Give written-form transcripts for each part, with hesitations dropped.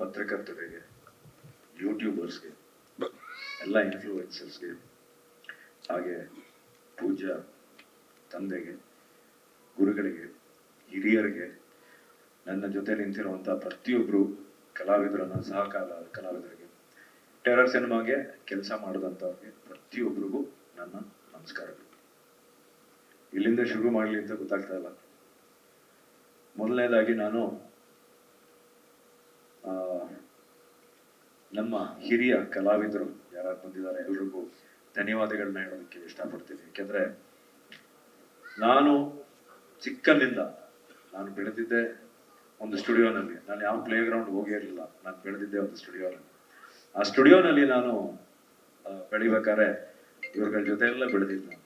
ಪತ್ರಕರ್ತರಿಗೆ, ಯೂಟ್ಯೂಬರ್ಸ್ಗೆ, ಎಲ್ಲ ಇನ್ಫ್ಲೂಯೆನ್ಸರ್ಸ್ಗೆ, ಹಾಗೆ ಪೂಜ್ಯ ತಂದೆಗೆ, ಗುರುಗಳಿಗೆ, ಹಿರಿಯರಿಗೆ, ನನ್ನ ಜೊತೆ ನಿಂತಿರುವಂಥ ಪ್ರತಿಯೊಬ್ಬರು ಕಲಾವಿದರನ್ನ ಕಲಾವಿದರಿಗೆ, ಟೆರರ್ ಸಿನಿಮಾಗೆ ಕೆಲಸ ಮಾಡಿದಂಥವ್ರಿಗೆ ಪ್ರತಿಯೊಬ್ಬರಿಗೂ ನನ್ನ ನಮಸ್ಕಾರಗಳು. ಇಲ್ಲಿಂದ ಶುರು ಮಾಡಲಿ ಅಂತ ಗೊತ್ತಾಗ್ತಾ ಇಲ್ಲ. ಮೊದಲನೇದಾಗಿ ನಾನು ನಮ್ಮ ಹಿರಿಯ ಕಲಾವಿದರು ಯಾರು ಬಂದಿದ್ದಾರೆ ಎಲ್ರಿಗೂ ಧನ್ಯವಾದಗಳನ್ನ ಹೇಳೋದಕ್ಕೆ ಇಷ್ಟಪಡ್ತೀನಿ. ಯಾಕೆಂದ್ರೆ ನಾನು ಚಿಕ್ಕಲ್ಲಿಂದ ನಾನು ಬೆಳೆದಿದ್ದೆ ಒಂದು ಸ್ಟುಡಿಯೋನಲ್ಲಿ. ನಾನು ಯಾವ ಪ್ಲೇ ಗ್ರೌಂಡ್ ಹೋಗೇ ಇರಲಿಲ್ಲ. ನಾನು ಬೆಳೆದಿದ್ದೆ ಒಂದು ಸ್ಟುಡಿಯೋನಲ್ಲಿ. ಆ ಸ್ಟುಡಿಯೋನಲ್ಲಿ ನಾನು ಬೆಳಿಬೇಕಾದ್ರೆ ಇವ್ರಗಳ ಜೊತೆ ಎಲ್ಲ ಬೆಳೆದಿದ್ದು ನಾನು.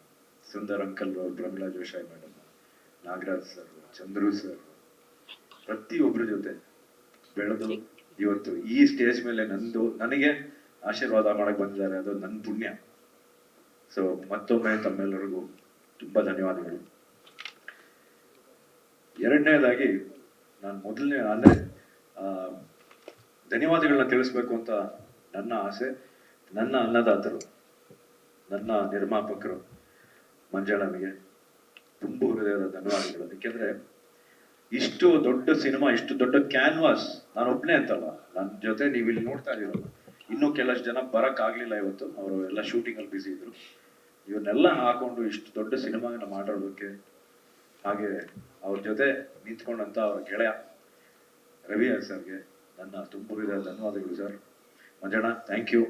ಸುಂದರ್ ಅಂಕಲ್ ಅವರು, Pramila Joshi madam, Nagaraj sir, Chandru sir, ಪ್ರತಿಯೊಬ್ಬರ ಜೊತೆ ಬೆಳೆದು ಇವತ್ತು ಈ ಸ್ಟೇಜ್ ಮೇಲೆ ನನಗೆ ಆಶೀರ್ವಾದ ಮಾಡಕ್ ಬಂದಿದ್ದಾರೆ. ಅದು ನನ್ನ ಪುಣ್ಯ. ಸೊ ಮತ್ತೊಮ್ಮೆ ತಮ್ಮೆಲ್ಲರಿಗೂ ತುಂಬಾ ಧನ್ಯವಾದಗಳು. ಎರಡನೇದಾಗಿ ನಾನು ಅಂದ್ರೆ ಧನ್ಯವಾದಗಳನ್ನ ತಿಳಿಸ್ಬೇಕು ಅಂತ ನನ್ನ ಆಸೆ. ನನ್ನ ಅನ್ನದಾತರು, ನನ್ನ ನಿರ್ಮಾಪಕರು ಮಂಜಣ್ಣನಿಗೆ ತುಂಬ ಹೃದಯದ ಧನ್ಯವಾದಗಳು. ಯಾಕೆಂದ್ರೆ ಇಷ್ಟು ದೊಡ್ಡ ಸಿನಿಮಾ, ಇಷ್ಟು ದೊಡ್ಡ ಕ್ಯಾನ್ವಾಸ್, ನಾನು ಒಬ್ಬನೇ ಅಂತಲ್ಲ, ನನ್ನ ಜೊತೆ ನೀವು ಇಲ್ಲಿ ನೋಡ್ತಾ ಇದ್ದೀರಲ್ಲ, ಇನ್ನೂ ಕೆಲಷ್ಟು ಜನ ಬರಕ್ ಆಗ್ಲಿಲ್ಲ ಇವತ್ತು. ಅವರು ಎಲ್ಲ ಶೂಟಿಂಗ್ ಅಲ್ಲಿ ಬಿಸಿ ಇದ್ರು. ಇವನ್ನೆಲ್ಲ ಹಾಕೊಂಡು ಇಷ್ಟು ದೊಡ್ಡ ಸಿನಿಮಾನ ಮಾಡೋದಕ್ಕೆ, ಹಾಗೆ ಅವ್ರ ಜೊತೆ ನಿಂತ್ಕೊಂಡಂತ ಅವ್ರ ಗೆಳೆಯ ರವಿ ಸರ್ಗೆ ನನ್ನ ತುಂಬ ಹೃದಯದ ಧನ್ಯವಾದಗಳು. Sir Manjanna, thank you.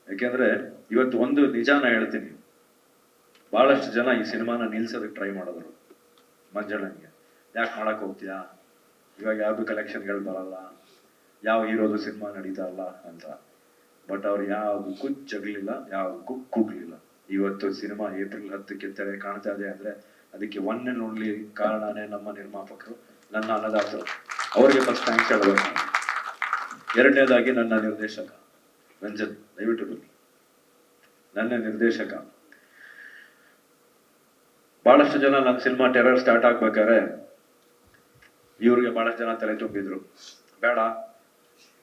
ಯಾಕೆಂದ್ರೆ ಇವತ್ತು ಒಂದು ನಿಜಾನ ಹೇಳ್ತೀನಿ, ಬಹಳಷ್ಟು ಜನ ಈ ಸಿನಿಮಾನ ನಿಲ್ಸೋದಕ್ಕೆ ಟ್ರೈ ಮಾಡಿದ್ರು. ಮಂಜಣ್ಣನಿಗೆ ಯಾಕೆ ಮಾಡಕ್ ಹೋಗ್ತೀಯಾ, ಇವಾಗ ಯಾವ್ದು ಕಲೆಕ್ಷನ್ಗಳು ಬರಲ್ಲ, ಯಾವ ಹೀರೋದು ಸಿನಿಮಾ ನಡೀತಾ ಇಲ್ಲ ಅಂತ. ಬಟ್ ಅವ್ರು ಯಾವ್ದಕ್ಕೂ ಜಗ್ಲಿಲ್ಲ, ಯಾವ್ದಕ್ಕೂ ಕೂಗ್ಲಿಲ್ಲ. ಇವತ್ತು ಸಿನಿಮಾ ಏಪ್ರಿಲ್ 10ಕ್ಕೆ ತೆರೆ ಕಾಣ್ತಾ ಇದೆ ಅಂದ್ರೆ ಅದಕ್ಕೆ ಒನ್ ಅಂಡ್ ಓನ್ಲಿ ಕಾರಣನೇ ನಮ್ಮ ನಿರ್ಮಾಪಕರು, ನನ್ನ ಅನ್ನದಾತರು. ಅವ್ರಿಗೆ ಫಸ್ಟ್ ಥ್ಯಾಂಕ್ಸ್ ಹೇಳಬೇಕು. ಎರಡನೇದಾಗಿ ನನ್ನ ನಿರ್ದೇಶಕ ರಂಜನ್, ದಯವಿಟ್ಟು ಬನ್ನಿ. ನನ್ನ ನಿರ್ದೇಶಕ, ಬಹಳಷ್ಟು ಜನ ನನ್ನ ಸಿನಿಮಾ ಟೆರರ್ ಸ್ಟಾರ್ಟ್ ಆಗ್ಬೇಕಾದ್ರೆ ಇವ್ರಿಗೆ ಬಹಳಷ್ಟು ಜನ ತಲೆ ತುಂಬಿದ್ರು, ಬೇಡ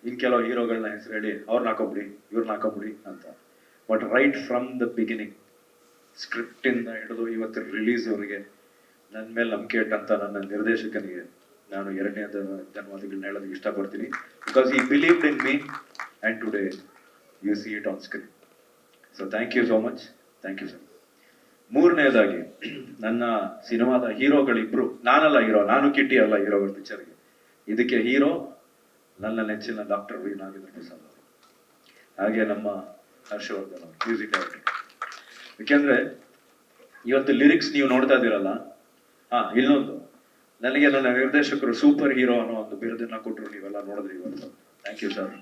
ಇನ್ ಕೆಲವು ಹೀರೋಗಳನ್ನ ಹೆಸರು ಹೇಳಿ ಅವ್ರನ್ನ ಹಾಕೋಬಿಡಿ, ಇವ್ರನ್ನ ಹಾಕೋಬಿಡಿ ಅಂತ. But right from the beginning, script ಇಂದ ಹಿಡಿದು ಇವತ್ತು ರಿಲೀಸ್ ಅವರಿಗೆ ನನ್ನ ಮೇಲೆ ನಂಬಿಕೆ ಇಟ್ಟಂತ ನನ್ನ ನಿರ್ದೇಶಕನಿಗೆ ನಾನು ಎರಡನೇ ಧನ್ಯವಾದಗಳನ್ನ ಹೇಳೋದಕ್ಕೆ ಇಷ್ಟಪಡ್ತೀನಿ. Because he believed in me and today you see it on screen. So thank you so much, thank you sir. ಮೂರನೇದಾಗಿ ನನ್ನ ಸಿನಿಮಾದ ಹೀರೋಗಳಿಬ್ರು, ನಾನಲ್ಲ ಹೀರೋ, ನಾನು ಕಿಟ್ಟಿ ಅಲ್ಲ ಹೀರೋಗಳ ಪಿಕ್ಚರ್ಗೆ. ಇದಕ್ಕೆ ಹೀರೋ ನನ್ನ ನೆಚ್ಚಿನ ಡಾಕ್ಟರ್ ವಿ ನಾಗೇಂದ್ರ ಪ್ರಸಾದ್ ಅವರು, ಹಾಗೆ ನಮ್ಮ ಹರ್ಷವರ್ಧನ್ ಅವರು, ಮ್ಯೂಸಿಕ್ ಡೈರೆಕ್ಟರ್. ಯಾಕೆಂದ್ರೆ ಇವತ್ತು ಲಿರಿಕ್ಸ್ ನೀವು ನೋಡ್ತಾ ಇದ್ದೀರಲ್ಲ, ಇನ್ನೊಂದು ನನಗೆ ನನ್ನ ನಿರ್ದೇಶಕರು ಸೂಪರ್ ಹೀರೋ ಅನ್ನೋ ಒಂದು ಬಿರುದನ್ನ ಕೊಟ್ಟರು, ನೀವೆಲ್ಲ ನೋಡಿದ್ರಿ ಇವತ್ತು. Thank you sir.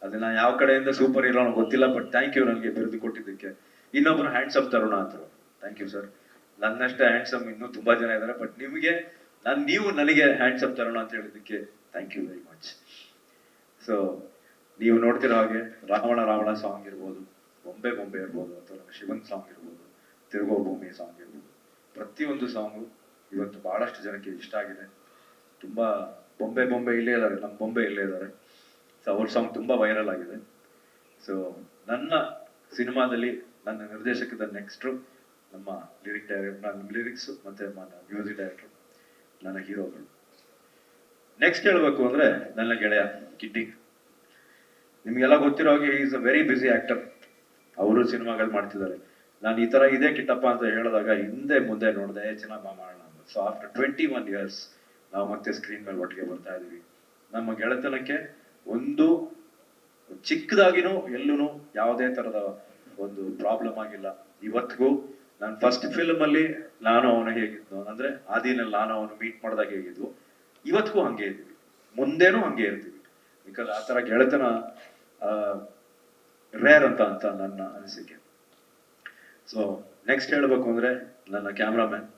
ಅದನ್ನ ಯಾವ ಕಡೆಯಿಂದ ಸೂಪರ್ ಹೀರೋ ಅನ್ನೋ ಗೊತ್ತಿಲ್ಲ, ಬಟ್ ಥ್ಯಾಂಕ್ ಯು ನನಗೆ ಬಿರುದು ಕೊಟ್ಟಿದ್ದಕ್ಕೆ. ಇನ್ನೊಬ್ರು ಹ್ಯಾಂಡ್ಸಮ್ ತರುಣ ಅಂತರು, ಥ್ಯಾಂಕ್ ಯು ಸರ್. ನನ್ನಷ್ಟೇ ಹ್ಯಾಂಡ್ಸಮ್ ಇನ್ನೂ ತುಂಬಾ ಜನ ಇದ್ದಾರೆ, ಬಟ್ ನಿಮಗೆ ನೀವು ನನಗೆ ಹ್ಯಾಂಡ್ಸಮ್ ತರುಣ ಅಂತ ಹೇಳಿದ್ದಕ್ಕೆ thank you very much. So ನೀವು ನೋಡ್ತಿರೋ ಹಾಗೆ ರಾವಣ ಸಾಂಗ್ ಇರ್ಬೋದು, ಬೊಂಬೆ ಇರ್ಬೋದು, ಅಥವಾ ಶಿವನ್ ಸಾಂಗ್ ಇರ್ಬೋದು, ತಿರುಗೋ ಭೂಮಿ ಸಾಂಗ್ ಇರ್ಬೋದು, ಪ್ರತಿಯೊಂದು ಸಾಂಗು ಇವತ್ತು ಬಹಳಷ್ಟು ಜನಕ್ಕೆ ಇಷ್ಟ ಆಗಿದೆ. ತುಂಬಾ ಬೊಂಬೆ ಇಲ್ಲೇ ಇದ್ದಾರೆ, ನಮ್ಮ ಬೊಂಬೆ ಇಲ್ಲೇ ಇದ್ದಾರೆ. ಸೊ ಅವ್ರ ಸಾಂಗ್ ತುಂಬಾ ವೈರಲ್ ಆಗಿದೆ. ಸೊ ನನ್ನ ಸಿನಿಮಾದಲ್ಲಿ ನನ್ನ ನಿರ್ದೇಶಕದ ನೆಕ್ಸ್ಟ್ ನಮ್ಮ ಲಿರಿಕ್ಸ್ ಮತ್ತೆ ಮ್ಯೂಸಿಕ್ ಡೈರೆಕ್ಟರ್, ನನ್ನ ಹೀರೋಗಳು. ನೆಕ್ಸ್ಟ್ ಹೇಳ್ಬೇಕು ಅಂದ್ರೆ ನನ್ನ ಗೆಳೆಯ ಕಿಟ್ಟಿ. ನಿಮ್ಗೆಲ್ಲ ಗೊತ್ತಿರೋ ಹಾಗೆ is a very busy actor. ಅವರು ಸಿನಿಮಾಗಳು ಮಾಡ್ತಿದ್ದಾರೆ. ನಾನು ಈ ತರ ಇದೆ ಕಿಟ್ಟಪ್ಪ ಅಂತ ಹೇಳಿದಾಗ ಹಿಂದೆ ಮುಂದೆ ನೋಡಿದೆ, ಚೆನ್ನಾಗಿ ಮಾಡೋಣ. ಸೊ ಆಫ್ಟರ್ 21 years ನಾವು ಮತ್ತೆ ಸ್ಕ್ರೀನ್ ಮೇಲೆ ಒಟ್ಟಿಗೆ ಬರ್ತಾ ಇದೀವಿ. ನಮ್ಮ ಗೆಳೆತನಕ್ಕೆ ಒಂದು ಚಿಕ್ಕದಾಗಿನೂ ಎಲ್ಲೂ ಯಾವುದೇ ತರದ ಒಂದು ಪ್ರಾಬ್ಲಮ್ ಆಗಿಲ್ಲ. ಇವತ್ತಿಗೂ ನಾನು ಫಸ್ಟ್ ಫಿಲ್ಮ್ ಅಲ್ಲಿ ನಾನು ಅವನು ಹೇಗಿದ್ನು ಅಂದ್ರೆ ಆದಿನಲ್ಲಿ ನಾನು ಅವನು ಮೀಟ್ ಮಾಡಿದಾಗ ಹೇಗಿದ್ವು, ಇವತ್ತಿಗೂ ಹಂಗೆ ಇದ್ದೀವಿ, ಮುಂದೇನೂ ಹಂಗೆ ಇರ್ತೀವಿ. ಬಿಕಾಸ್ ಆ ತರ ಗೆಳೆತನ ರೇರ್ ಅಂತ ನನ್ನ ಅನಿಸಿಕೆ. ಸೊ ನೆಕ್ಸ್ಟ್ ಹೇಳ್ಬೇಕು ಅಂದ್ರೆ ನನ್ನ ಕ್ಯಾಮ್ರಾಮ್ಯಾನ್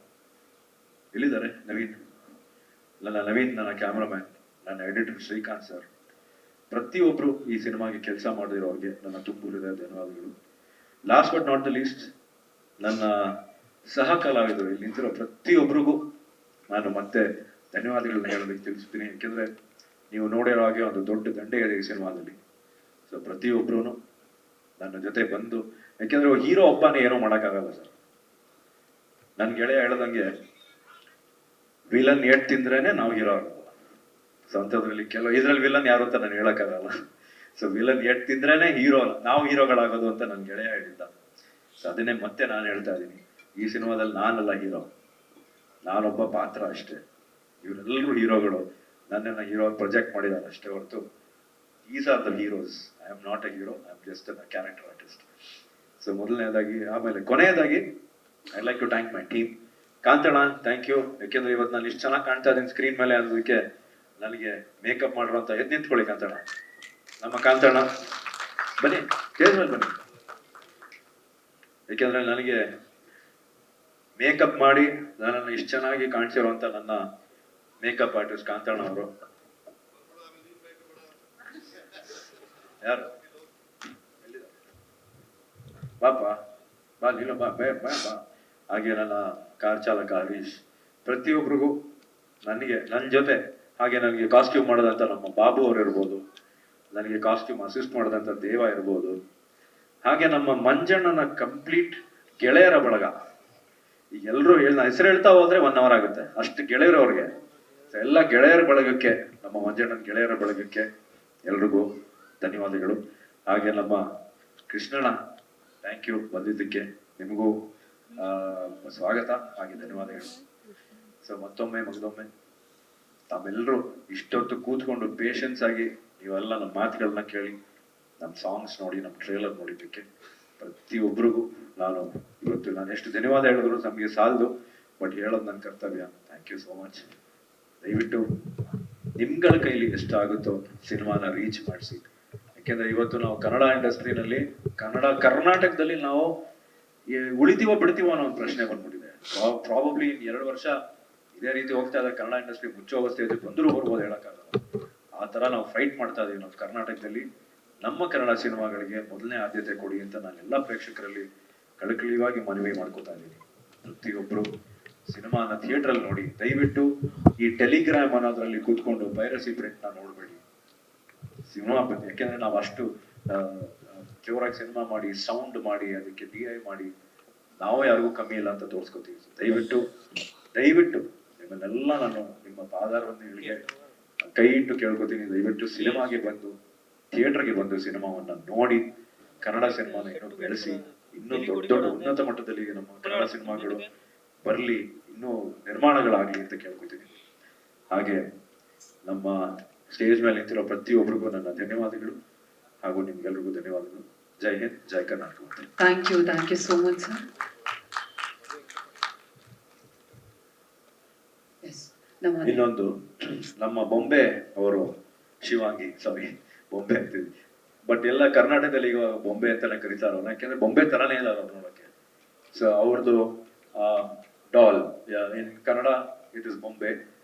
ಎಲ್ಲಿದ್ದಾರೆ, ನವೀನ್. ನನ್ನ ಕ್ಯಾಮ್ರಾಮ್ಯಾನ್, ನನ್ನ ಎಡಿಟರ್ ಶ್ರೀಕಾಂತ್ ಸರ್, ಪ್ರತಿಯೊಬ್ರು ಈ ಸಿನಿಮಾಗೆ ಕೆಲಸ ಮಾಡಿರೋರಿಗೆ ನನ್ನ ತುಂಬ ಹೃದಯದ ಧನ್ಯವಾದಗಳು. Last but not the least, ನನ್ನ ಸಹ ಕಲಾವಿದರು ಇಲ್ಲಿ ನಿಂತಿರೋ ಪ್ರತಿಯೊಬ್ಬರಿಗೂ ನಾನು ಮತ್ತೆ ಧನ್ಯವಾದಗಳನ್ನ ಹೇಳೋದಕ್ಕೆ ತಿಳಿಸ್ತೀನಿ. ಯಾಕೆಂದ್ರೆ ನೀವು ನೋಡಿರೋ ಹಾಗೆ ಒಂದು ದೊಡ್ಡ ದಂಡೆ ಇದೆ ಈ ಸಿನಿಮಾದಲ್ಲಿ. ಸೊ ಪ್ರತಿಯೊಬ್ರು ನನ್ನ ಜೊತೆ ಬಂದು, ಯಾಕೆಂದ್ರೆ ಹೀರೋ ಒಬ್ಬನೇ ಏನೋ ಮಾಡೋಕ್ಕಾಗಲ್ಲ ಸರ್. ನನ್ ಗೆಳೆಯ ಹೇಳ್ದಂಗೆ ವಿಲನ್ ಏಟ್ ತಿಂದ್ರೇನೆ ನಾವು ಹೀರೋ ಆಗೋದು. ಸೊ ಅಂಥದ್ರಲ್ಲಿ ಇದ್ರಲ್ಲಿ ವಿಲನ್ ಯಾರು ಅಂತ ನಾನು ಹೇಳಕ್ಕಾಗಲ್ಲ. ಸೊ ವಿಲನ್ ಏಟ್ ತಿಂದ್ರೇನೆ ಹೀರೋ, ನಾವು ಹೀರೋಗಳಾಗೋದು ಅಂತ ನನ್ ಗೆಳೆಯ ಹೇಳಿದ್ದ. ಸೊ ಅದನ್ನೇ ಮತ್ತೆ ನಾನು ಹೇಳ್ತಾ ಇದ್ದೀನಿ, ಈ ಸಿನಿಮಾದಲ್ಲಿ ನಾನಲ್ಲ ಹೀರೋ, ನಾನೊಬ್ಬ ಪಾತ್ರ ಅಷ್ಟೇ. ಇವರೆಲ್ಲರೂ ಹೀರೋಗಳು, ನನ್ನನ್ನು ಹೀರೋ ಪ್ರೊಜೆಕ್ಟ್ ಮಾಡಿದ್ದಾರೆ ಅಷ್ಟೇ ಹೊರತು is are the heroes. I am not a hero, I am just a character artist. So ಮೊದಲನೇದಾಗಿ, ಆಮೇಲೆ ಕೊನೆಯದಾಗಿ I like to thank my team. ಕಾಂತಣ್ಣ, ಥ್ಯಾಂಕ್ ಯು. ಯಾಕೆಂದ್ರೆ ಇವತ್ತು ನಾನು ಇಷ್ಟು ಚೆನ್ನಾಗಿ ಕಾಣ್ತಾ ಇದ್ದೀನಿ ಸ್ಕ್ರೀನ್ ಮೇಲೆ ಅನ್ನೋದಕ್ಕೆ ನನಗೆ ಮೇಕಪ್ ಮಾಡಿರೋಂಥ ಎದ್ದು ನಿಂತ್ಕೊಳ್ಳಿ ಕಾಂತಣ್ಣ, ನಮ್ಮ ಕಾಂತಣ್ಣ ಬನ್ನಿ, ಸ್ಟೇಜ್ ಮೇಲೆ ಬನ್ನಿ. ಯಾಕೆಂದ್ರೆ ನನಗೆ ಮೇಕಪ್ ಮಾಡಿ ನನ್ನನ್ನು ಇಷ್ಟು ಚೆನ್ನಾಗಿ ಕಾಣಿಸಿರುವಂತ ನನ್ನ ಮೇಕಪ್ ಆರ್ಟಿಸ್ಟ್ ಕಾಂತಣ್ಣ ಅವರು. ಯಾರು ಬಾಪ ಬಾ, ನೀನು ಬಾ, ಬಾ. ಹಾಗೆ ನನ್ನ ಕಾರ್ ಚಾಲಕ ಹರೀಶ್, ಪ್ರತಿಯೊಬ್ಬರಿಗೂ ನನ್ನ ಜೊತೆ, ಹಾಗೆ ನನಗೆ ಕಾಸ್ಟ್ಯೂಮ್ ಮಾಡೋದಂತ ನಮ್ಮ ಬಾಬು ಅವರು ಇರ್ಬೋದು, ನನಗೆ ಕಾಸ್ಟ್ಯೂಮ್ ಅಸಿಸ್ಟ್ ಮಾಡೋದಂತ ದೇವ ಇರ್ಬೋದು, ಹಾಗೆ ನಮ್ಮ ಮಂಜಣ್ಣನ ಕಂಪ್ಲೀಟ್ ಗೆಳೆಯರ ಬಳಗ. ಈಗ ಎಲ್ಲರೂ ಹೆಸರು ಹೇಳ್ತಾ ಹೋದ್ರೆ 1 hour ಆಗುತ್ತೆ, ಅಷ್ಟು ಗೆಳೆಯರು ಅವ್ರಿಗೆ. ಎಲ್ಲ ಗೆಳೆಯರ ಬಳಗಕ್ಕೆ, ನಮ್ಮ ಮಂಜಣ್ಣನ ಗೆಳೆಯರ ಬಳಗಕ್ಕೆ ಎಲ್ರಿಗೂ ಧನ್ಯವಾದಗಳು. ಹಾಗೆ ನಮ್ಮ ಕೃಷ್ಣಣ್ಣ, ಥ್ಯಾಂಕ್ ಯು ಬಂದಿದ್ದಕ್ಕೆ, ನಿಮಗೂ ಸ್ವಾಗತ ಹಾಗೆ ಧನ್ಯವಾದಗಳು. ಸೊ ಮತ್ತೊಮ್ಮೆ ಮಗದೊಮ್ಮೆ ತಾವೆಲ್ಲರೂ ಇಷ್ಟೊತ್ತು ಕೂತ್ಕೊಂಡು ಪೇಷನ್ಸ್ ಆಗಿ ನೀವೆಲ್ಲ ನಮ್ಮ ಮಾತುಗಳನ್ನ ಕೇಳಿ, ನಮ್ಮ ಸಾಂಗ್ಸ್ ನೋಡಿ, ನಮ್ಮ ಟ್ರೇಲರ್ ನೋಡಿದ್ದಕ್ಕೆ ಪ್ರತಿಯೊಬ್ಬರಿಗೂ ನಾನು ಎಷ್ಟು ಧನ್ಯವಾದ ಹೇಳಿದ್ರು ನಮಗೆ ಸಾಲದು, ಬಟ್ ಹೇಳೋದು ನನ್ನ ಕರ್ತವ್ಯ. Thank you so much. ದಯವಿಟ್ಟು ನಿಮ್ಗಳ ಕೈಲಿ ಎಷ್ಟಾಗುತ್ತೋ ಸಿನಿಮಾನ ರೀಚ್ ಮಾಡಿಸಿ. ಯಾಕೆಂದ್ರೆ ಇವತ್ತು ನಾವು ಕನ್ನಡ ಇಂಡಸ್ಟ್ರಿನಲ್ಲಿ, ಕರ್ನಾಟಕದಲ್ಲಿ ನಾವು ಉಳಿತೀವೋ ಬಿಡ್ತೀವೋ ಅನ್ನೋ ಒಂದು ಪ್ರಶ್ನೆ ಬಂದ್ಬಿಟ್ಟಿದೆ. ಪ್ರಾಬಬ್ಲಿ 2 ವರ್ಷ ಇದೇ ರೀತಿ ಹೋಗ್ತಾ ಇದ್ದಾರೆ, ಕನ್ನಡ ಇಂಡಸ್ಟ್ರಿ ಮುಚ್ಚೋ ಅವಸ್ಥೆ ಬಂದರೂ ಬರ್ಬೋದು, ಹೇಳಕ್ಕಾಗಲ್ಲ. ಆ ತರ ನಾವು ಫೈಟ್ ಮಾಡ್ತಾ ಇದೀವಿ ನಾವು ಕರ್ನಾಟಕದಲ್ಲಿ. ನಮ್ಮ ಕನ್ನಡ ಸಿನಿಮಾಗಳಿಗೆ ಮೊದಲನೇ ಆದ್ಯತೆ ಕೊಡಿ ಅಂತ ನಾನು ಎಲ್ಲ ಪ್ರೇಕ್ಷಕರಲ್ಲಿ ಕಳಕಳಿಯಾಗಿ ಮನವಿ ಮಾಡ್ಕೋತಾ ಇದ್ದೀನಿ. ಪ್ರತಿಯೊಬ್ರು ಸಿನಿಮಾನ ಥಿಯೇಟರ್ ಅಲ್ಲಿ ನೋಡಿ. ದಯವಿಟ್ಟು ಈ ಟೆಲಿಗ್ರಾಮ್ ಅನ್ನೋದ್ರಲ್ಲಿ ಕೂತ್ಕೊಂಡು ಪೈರಸಿ ಪ್ರಿಂಟ್ ನ ನೋಡ್ಬೇಡಿ. ಸಿನಿಮಾ ಬಗ್ಗೆ, ಯಾಕೆಂದ್ರೆ ನಾವು ಅಷ್ಟು ಜೋರಾಗಿ ಸಿನಿಮಾ ಮಾಡಿ, ಸೌಂಡ್ ಮಾಡಿ, ಅದಕ್ಕೆ DI ಮಾಡಿ, ನಾವು ಯಾರಿಗೂ ಕಮ್ಮಿ ಇಲ್ಲ ಅಂತ ತೋರಿಸ್ಕೊತೀವಿ. ದಯವಿಟ್ಟು ನಿಮ್ಮನ್ನೆಲ್ಲ ನಾನು ನಿಮ್ಮ ಪಾದಾರವನ್ನಿಗೆ ಕೈ ಇಟ್ಟು ಕೇಳ್ಕೊತೀನಿ. ದಯವಿಟ್ಟು ಸಿನಿಮಾಗೆ ಬಂದು, ಥಿಯೇಟರ್ಗೆ ಬಂದು ಸಿನಿಮಾವನ್ನ ನೋಡಿ, ಕನ್ನಡ ಸಿನಿಮಾನ ಇನ್ನೂ ಬೆಳೆಸಿ, ಇನ್ನೂ ದೊಡ್ಡ ಉನ್ನತ ಮಟ್ಟದಲ್ಲಿ ನಮ್ಮ ಕನ್ನಡ ಸಿನಿಮಾಗಳು ಬರ್ಲಿ, ಇನ್ನೂ ನಿರ್ಮಾಣಗಳಾಗ್ಲಿ ಅಂತ ಕೇಳ್ಕೊತೀನಿ. ಹಾಗೆ ನಮ್ಮ ಸ್ಟೇಜ್ ಮೇಲೆ ನಿಂತಿರೋ ಪ್ರತಿಯೊಬ್ಬರಿಗೂ ನನ್ನ ಧನ್ಯವಾದಗಳು, ಹಾಗೂ ನಿಮ್ಗೆಲ್ರಿಗೂ ಧನ್ಯವಾದಗಳು. ಜೈ ಹಿಂದ್, ಜೈ Karnataka. Thank you so much sir. ಇನ್ನೊಂದು, ನಮ್ಮ ಬೊಂಬೆ ಅವರು ಶಿವಾಂಗಿ, ಬೊಂಬೆ ಅಂತಿದ್ವಿ, ಬಟ್ ಎಲ್ಲ ಕರ್ನಾಟಕದಲ್ಲಿ ಈಗ ಬೊಂಬೆ ಅಂತಾನೆ ಕರೀತಾರ, ಯಾಕೆಂದ್ರೆ ಬೊಂಬೆ ತರಾನೇ ಇಲ್ಲ ಅವ್ರು ನೋಡಕ್ಕೆ. ಸೊ ಅವ್ರದ್ದು doll, in Kannada it is bombe,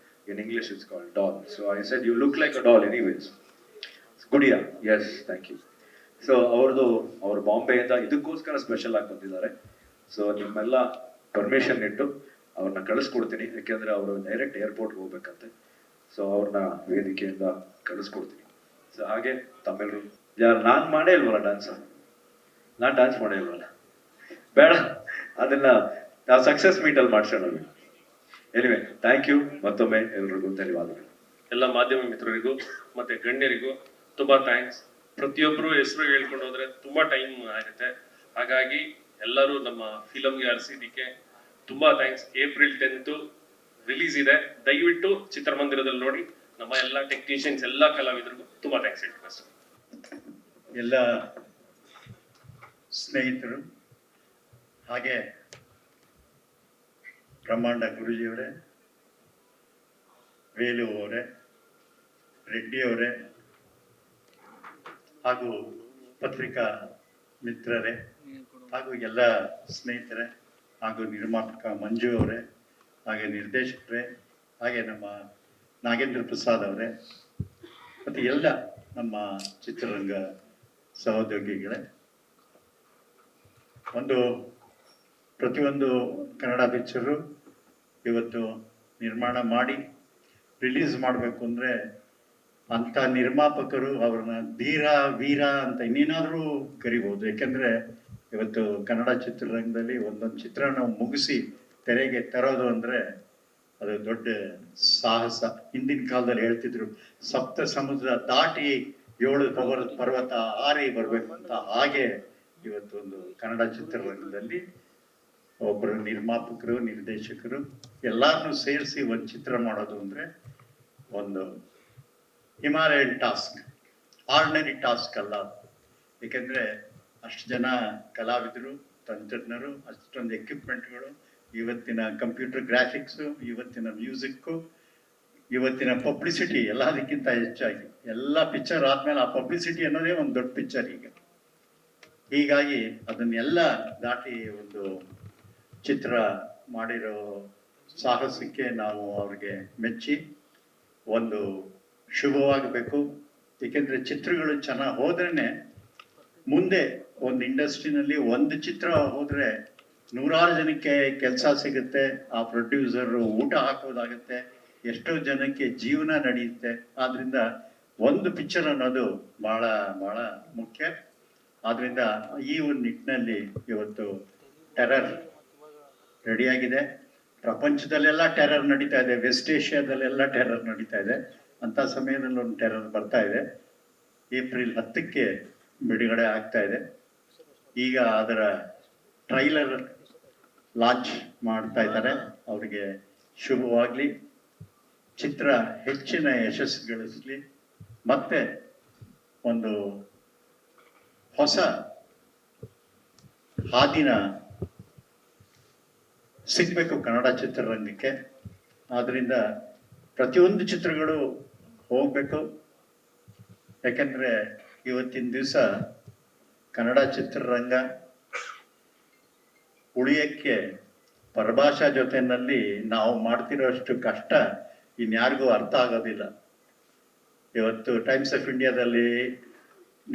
in English it's called doll. So I said you look like a doll anyways. Gudiya, yes, thank you. So ಅವ್ರ ಬಾಂಬೆಯಿಂದ ಇದಕ್ಕೋಸ್ಕರ ಸ್ಪೆಷಲ್ ಆಗಿ ಬಂದಿದ್ದಾರೆ. ಸೊ ನಿಮ್ಮೆಲ್ಲ ಪರ್ಮಿಷನ್ ಇಟ್ಟು ಅವ್ರನ್ನ ಕಳಿಸ್ಕೊಡ್ತೀನಿ, ಯಾಕೆಂದ್ರೆ ಅವರು ಡೈರೆಕ್ಟ್ ಏರ್ಪೋರ್ಟ್ಗೆ ಹೋಗ್ಬೇಕಂತೆ. ಸೊ ಅವ್ರನ್ನ ವೇದಿಕೆಯಿಂದ ಕಳಿಸ್ಕೊಡ್ತೀನಿ. ಸೊ ಹಾಗೆ ತಮ್ಮೆಲ್ಲರೂ ನಾನ್ ಮಾಡೇ ಇಲ್ವಲ್ಲ ಡ್ಯಾನ್ಸ್, ನಾನ್ ಡ್ಯಾನ್ಸ್ ಮಾಡೇ ಇಲ್ವಲ್ಲ, ಬೇಡ, ಅದನ್ನ ನಾವು ಸಕ್ಸಸ್ ಮೀಟ್ ಅಲ್ಲಿ ಮಾಡ್ಸೋಣ. ಎನಿವೆ, ಥ್ಯಾಂಕ್ ಯು ಮತ್ತೊಮ್ಮೆ ಎಲ್ರಿಗೂ ಧನ್ಯವಾದಗಳು. ಎಲ್ಲ ಮಾಧ್ಯಮ ಮಿತ್ರರಿಗೂ ಮತ್ತೆ ಗಣ್ಯರಿಗೂ ತುಂಬಾ ಥ್ಯಾಂಕ್ಸ್. ಪ್ರತಿಯೊಬ್ಬರು ಹೆಸರು ಹೇಳ್ಕೊಂಡು ಹೋದ್ರೆ ತುಂಬಾ ಟೈಮ್ ಆಗುತ್ತೆ, ಹಾಗಾಗಿ ಎಲ್ಲರೂ ನಮ್ಮ ಫಿಲಮ್ಗೆ ಅರಸಿದ್ದಕ್ಕೆ ತುಂಬಾ ಥ್ಯಾಂಕ್ಸ್. April 10th ರಿಲೀಸ್ ಇದೆ, ದಯವಿಟ್ಟು ಚಿತ್ರಮಂದಿರದಲ್ಲಿ ನೋಡಿ. ನಮ್ಮ ಎಲ್ಲ ಟೆಕ್ನಿಷಿಯನ್ಸ್, ಎಲ್ಲ ಕಲಾವಿದರಿಗೂ ತುಂಬಾ ಥ್ಯಾಂಕ್ಸ್ ಹೇಳ್ತೀನಿ ಸರ್. ಎಲ್ಲ ಸ್ನೇಹಿತರು, ಹಾಗೆ ಬ್ರಹ್ಮಾಂಡ ಗುರುಜಿಯವರೇ, ವೇಲು ಅವರೇ, ರೆಡ್ಡಿ ಅವರೇ, ಹಾಗೂ ಪತ್ರಿಕಾ ಮಿತ್ರರೇ, ಹಾಗೂ ಎಲ್ಲ ಸ್ನೇಹಿತರೆ, ಹಾಗೂ ನಿರ್ಮಾಪಕ ಮಂಜು ಅವರೇ, ಹಾಗೆ ನಿರ್ದೇಶಕರೇ, ಹಾಗೆ ನಮ್ಮ ನಾಗೇಂದ್ರ ಪ್ರಸಾದ್ ಅವರೇ, ಮತ್ತು ಎಲ್ಲ ನಮ್ಮ ಚಿತ್ರರಂಗ ಸಹೋದ್ಯೋಗಿಗಳೇ, ಪ್ರತಿಯೊಂದು ಕನ್ನಡ ಪಿಕ್ಚರು ಇವತ್ತು ನಿರ್ಮಾಣ ಮಾಡಿ ರಿಲೀಸ್ ಮಾಡಬೇಕು ಅಂದರೆ ಅಂಥ ನಿರ್ಮಾಪಕರು ಅವ್ರನ್ನ ಧೀರ ವೀರ ಅಂತ ಇನ್ನೇನಾದರೂ ಕರಿಬೋದು. ಯಾಕೆಂದರೆ ಇವತ್ತು ಕನ್ನಡ ಚಿತ್ರರಂಗದಲ್ಲಿ ಒಂದೊಂದು ಚಿತ್ರನ ಮುಗಿಸಿ ತೆರೆಗೆ ತರೋದು ಅಂದರೆ ಅದು ದೊಡ್ಡ ಸಾಹಸ. ಹಿಂದಿನ ಕಾಲದಲ್ಲಿ ಹೇಳ್ತಿದ್ರು ಸಪ್ತ ಸಮುದ್ರ ದಾಟಿ 7 ಪರ್ವತ ಹಾರಿ ಬರಬೇಕು ಅಂತ. ಹಾಗೆ ಇವತ್ತೊಂದು ಕನ್ನಡ ಚಿತ್ರರಂಗದಲ್ಲಿ ಒಬ್ಬರು ನಿರ್ಮಾಪಕರು, ನಿರ್ದೇಶಕರು ಎಲ್ಲರನ್ನೂ ಸೇರಿಸಿ ಒಂದು ಚಿತ್ರ ಮಾಡೋದು ಅಂದರೆ ಒಂದು ಹಿಮಾಲಯನ್ ಟಾಸ್ಕ್, ಆರ್ಡಿನರಿ ಟಾಸ್ಕ್ ಅಲ್ಲ. ಏಕೆಂದರೆ ಅಷ್ಟು ಜನ ಕಲಾವಿದರು, ತಂತ್ರಜ್ಞರು, ಅಷ್ಟೊಂದು ಎಕ್ವಿಪ್ಮೆಂಟ್ಗಳು, ಇವತ್ತಿನ ಕಂಪ್ಯೂಟರ್ ಗ್ರಾಫಿಕ್ಸು, ಇವತ್ತಿನ ಮ್ಯೂಸಿಕ್ಕು, ಇವತ್ತಿನ ಪಬ್ಲಿಸಿಟಿ ಎಲ್ಲದಕ್ಕಿಂತ ಹೆಚ್ಚಾಗಿ ಎಲ್ಲ ಪಿಕ್ಚರ್ ಆದಮೇಲೆ ಆ ಪಬ್ಲಿಸಿಟಿ ಅನ್ನೋದೇ ಒಂದು ದೊಡ್ಡ ಪಿಕ್ಚರ್ ಈಗ. ಹೀಗಾಗಿ ಅದನ್ನೆಲ್ಲ ದಾಟಿ ಒಂದು ಚಿತ್ರ ಮಾಡಿರೋ ಸಾಹಸಕ್ಕೆ ನಾವು ಅವ್ರಿಗೆ ಮೆಚ್ಚಿ ಒಂದು ಶುಭವಾಗಬೇಕು. ಏಕೆಂದರೆ ಚಿತ್ರಗಳು ಚೆನ್ನಾಗಿ ಹೋದ್ರೇ ಮುಂದೆ ಒಂದು ಇಂಡಸ್ಟ್ರಿನಲ್ಲಿ ಒಂದು ಚಿತ್ರ ಹೋದರೆ 100 ಜನಕ್ಕೆ ಕೆಲಸ ಸಿಗುತ್ತೆ, ಆ ಪ್ರೊಡ್ಯೂಸರು ಊಟ ಹಾಕೋದಾಗುತ್ತೆ, ಎಷ್ಟೋ ಜನಕ್ಕೆ ಜೀವನ ನಡೆಯುತ್ತೆ. ಆದ್ದರಿಂದ ಒಂದು ಪಿಕ್ಚರ್ ಅನ್ನೋದು ಭಾಳ ಭಾಳ ಮುಖ್ಯ. ಆದ್ದರಿಂದ ಈ ಒಂದು ನಿಟ್ಟಿನಲ್ಲಿ ಇವತ್ತು ಟೆರರ್ ರೆಡಿಯಾಗಿದೆ. ಪ್ರಪಂಚದಲ್ಲೆಲ್ಲ ಟೆರರ್ ನಡೀತಾ ಇದೆ, ವೆಸ್ಟ್ ಏಷ್ಯಾದಲ್ಲೆಲ್ಲ ಟೆರರ್ ನಡೀತಾ ಇದೆ. ಅಂಥ ಸಮಯದಲ್ಲಿ ಒಂದು ಟೆರರ್ ಬರ್ತಾ ಇದೆ. ಏಪ್ರಿಲ್ 10ಕ್ಕೆ ಬಿಡುಗಡೆ ಆಗ್ತಾ ಇದೆ. ಈಗ ಅದರ ಟ್ರೈಲರ್ ಲಾಂಚ್ ಮಾಡ್ತಾ ಇದ್ದಾರೆ. ಅವರಿಗೆ ಶುಭವಾಗಲಿ, ಚಿತ್ರ ಹೆಚ್ಚಿನ ಯಶಸ್ಸು ಗಳಿಸಲಿ, ಮತ್ತೆ ಒಂದು ಹೊಸ ಹಾದಿನ ಸಿಗಬೇಕು ಕನ್ನಡ ಚಿತ್ರರಂಗಕ್ಕೆ. ಆದ್ದರಿಂದ ಪ್ರತಿಯೊಂದು ಚಿತ್ರಗಳು ಹೋಗಬೇಕು. ಯಾಕೆಂದರೆ ಇವತ್ತಿನ ದಿವಸ ಕನ್ನಡ ಚಿತ್ರರಂಗ ಉಳಿಯಕ್ಕೆ ಪರಭಾಷಾ ಜೊತೆಯಲ್ಲಿ ನಾವು ಮಾಡ್ತಿರೋಷ್ಟು ಕಷ್ಟ ಇನ್ಯಾರಿಗೂ ಅರ್ಥ ಆಗೋದಿಲ್ಲ. ಇವತ್ತು ಟೈಮ್ಸ್ ಆಫ್ ಇಂಡಿಯಾದಲ್ಲಿ,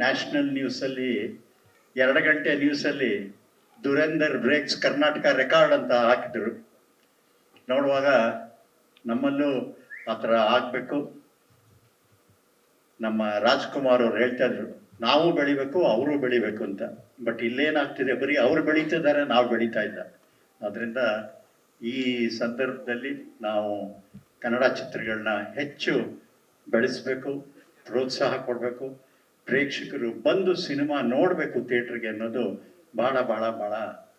ನ್ಯಾಷನಲ್ ನ್ಯೂಸಲ್ಲಿ, 2 ಗಂಟೆ ನ್ಯೂಸಲ್ಲಿ ದುರೇಂದರ್ ಬ್ರೇಕ್ಸ್ ಕರ್ನಾಟಕ ರೆಕಾರ್ಡ್ ಅಂತ ಹಾಕಿದ್ರು. ನೋಡುವಾಗ ನಮ್ಮಲ್ಲೂ ಆ ಥರ ಆಗಬೇಕು. ನಮ್ಮ ರಾಜ್ಕುಮಾರ್ ಅವ್ರು ಹೇಳ್ತಾ ಇದ್ರು, ನಾವು ಬೆಳಿಬೇಕು ಅವರು ಬೆಳಿಬೇಕು ಅಂತ. ಬಟ್ ಇಲ್ಲೇನಾಗ್ತಿದೆ, ಬರೀ ಅವ್ರು ಬೆಳೀತಿದ್ದಾರೆ, ನಾವು ಬೆಳೀತಾ ಇಲ್ಲ. ಆದ್ದರಿಂದ ಈ ಸಂದರ್ಭದಲ್ಲಿ ನಾವು ಕನ್ನಡ ಚಿತ್ರಗಳನ್ನ ಹೆಚ್ಚು ಬೆಳೆಸಬೇಕು, ಪ್ರೋತ್ಸಾಹ ಕೊಡಬೇಕು. ಪ್ರೇಕ್ಷಕರು ಬಂದು ಸಿನಿಮಾ ನೋಡಬೇಕು ಥಿಯೇಟ್ರಿಗೆ ಅನ್ನೋದು ಭಾಳ ಭಾಳ ಭಾಳ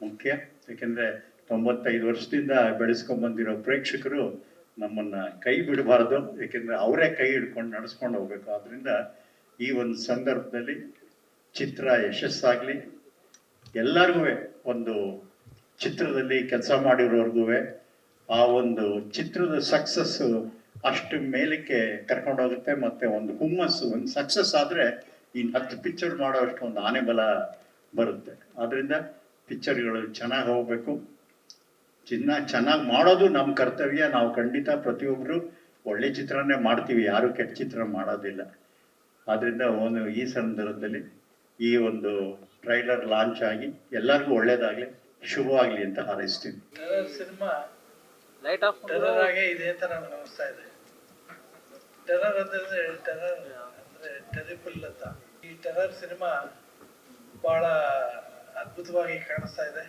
ಮುಖ್ಯ. ಏಕೆಂದರೆ 95 ವರ್ಷದಿಂದ ಬೆಳೆಸ್ಕೊಂಡ್ಬಂದಿರೋ ಪ್ರೇಕ್ಷಕರು ನಮ್ಮನ್ನು ಕೈ ಬಿಡಬಾರ್ದು. ಏಕೆಂದರೆ ಅವರೇ ಕೈ ಹಿಡ್ಕೊಂಡು ನಡೆಸ್ಕೊಂಡು ಹೋಗ್ಬೇಕು. ಆದ್ದರಿಂದ ಈ ಒಂದು ಸಂದರ್ಭದಲ್ಲಿ ಚಿತ್ರ ಯಶಸ್ಸಾಗಲಿ. ಎಲ್ಲರಿಗೂ ಒಂದು ಚಿತ್ರದಲ್ಲಿ ಕೆಲಸ ಮಾಡಿರೋರ್ಗೂ ಆ ಒಂದು ಚಿತ್ರದ ಸಕ್ಸಸ್ಸು ಅಷ್ಟು ಮೇಲಕ್ಕೆ ಕರ್ಕೊಂಡೋಗುತ್ತೆ. ಮತ್ತು ಒಂದು ಹುಮ್ಮಸ್ಸು, ಒಂದು ಸಕ್ಸಸ್ ಆದರೆ ಇನ್ನು 10 ಪಿಕ್ಚರ್ ಮಾಡೋಷ್ಟು ಒಂದು ಆನೆ ಬಲ ಬರುತ್ತೆ. ಆದ್ದರಿಂದ ಪಿಕ್ಚರ್ಗಳು ಚೆನ್ನಾಗಿ ಹೋಗಬೇಕು. ಚೆನ್ನಾಗಿ ಮಾಡೋದು ನಮ್ಮ ಕರ್ತವ್ಯ. ನಾವು ಖಂಡಿತ ಪ್ರತಿಯೊಬ್ಬರು ಒಳ್ಳೆ ಚಿತ್ರನೇ ಮಾಡ್ತೀವಿ, ಯಾರು ಕೆಟ್ಟ ಚಿತ್ರ ಮಾಡೋದಿಲ್ಲ. ಆದ್ದರಿಂದ ಈ ಸಂದರ್ಭದಲ್ಲಿ ಈ ಒಂದು ಟ್ರೈಲರ್ ಲಾಂಚ್ ಆಗಿ ಎಲ್ಲರಿಗೂ ಒಳ್ಳೇದಾಗಲಿ, ಶುಭವಾಗಲಿ ಅಂತ ಹಾರೈಸ್ತೀನಿ. ಟೆರರ್ ಸಿನಿಮಾ ಟೆರರ್ ಆಗೇ ಇದೆ ಅಂತ ನನಗೆ ಅನಿಸ್ತಾ ಇದೆ. ಟೆರರ್ ಅಂದ್ರೆ ಟೆರಿಬಲ್ ಅಂತ. ಈ ಟೆರರ್ ಸಿನಿಮಾ ಬಹಳ ಅದ್ಭುತವಾಗಿ ಕಾಣಿಸ್ತಾ ಇದೆ.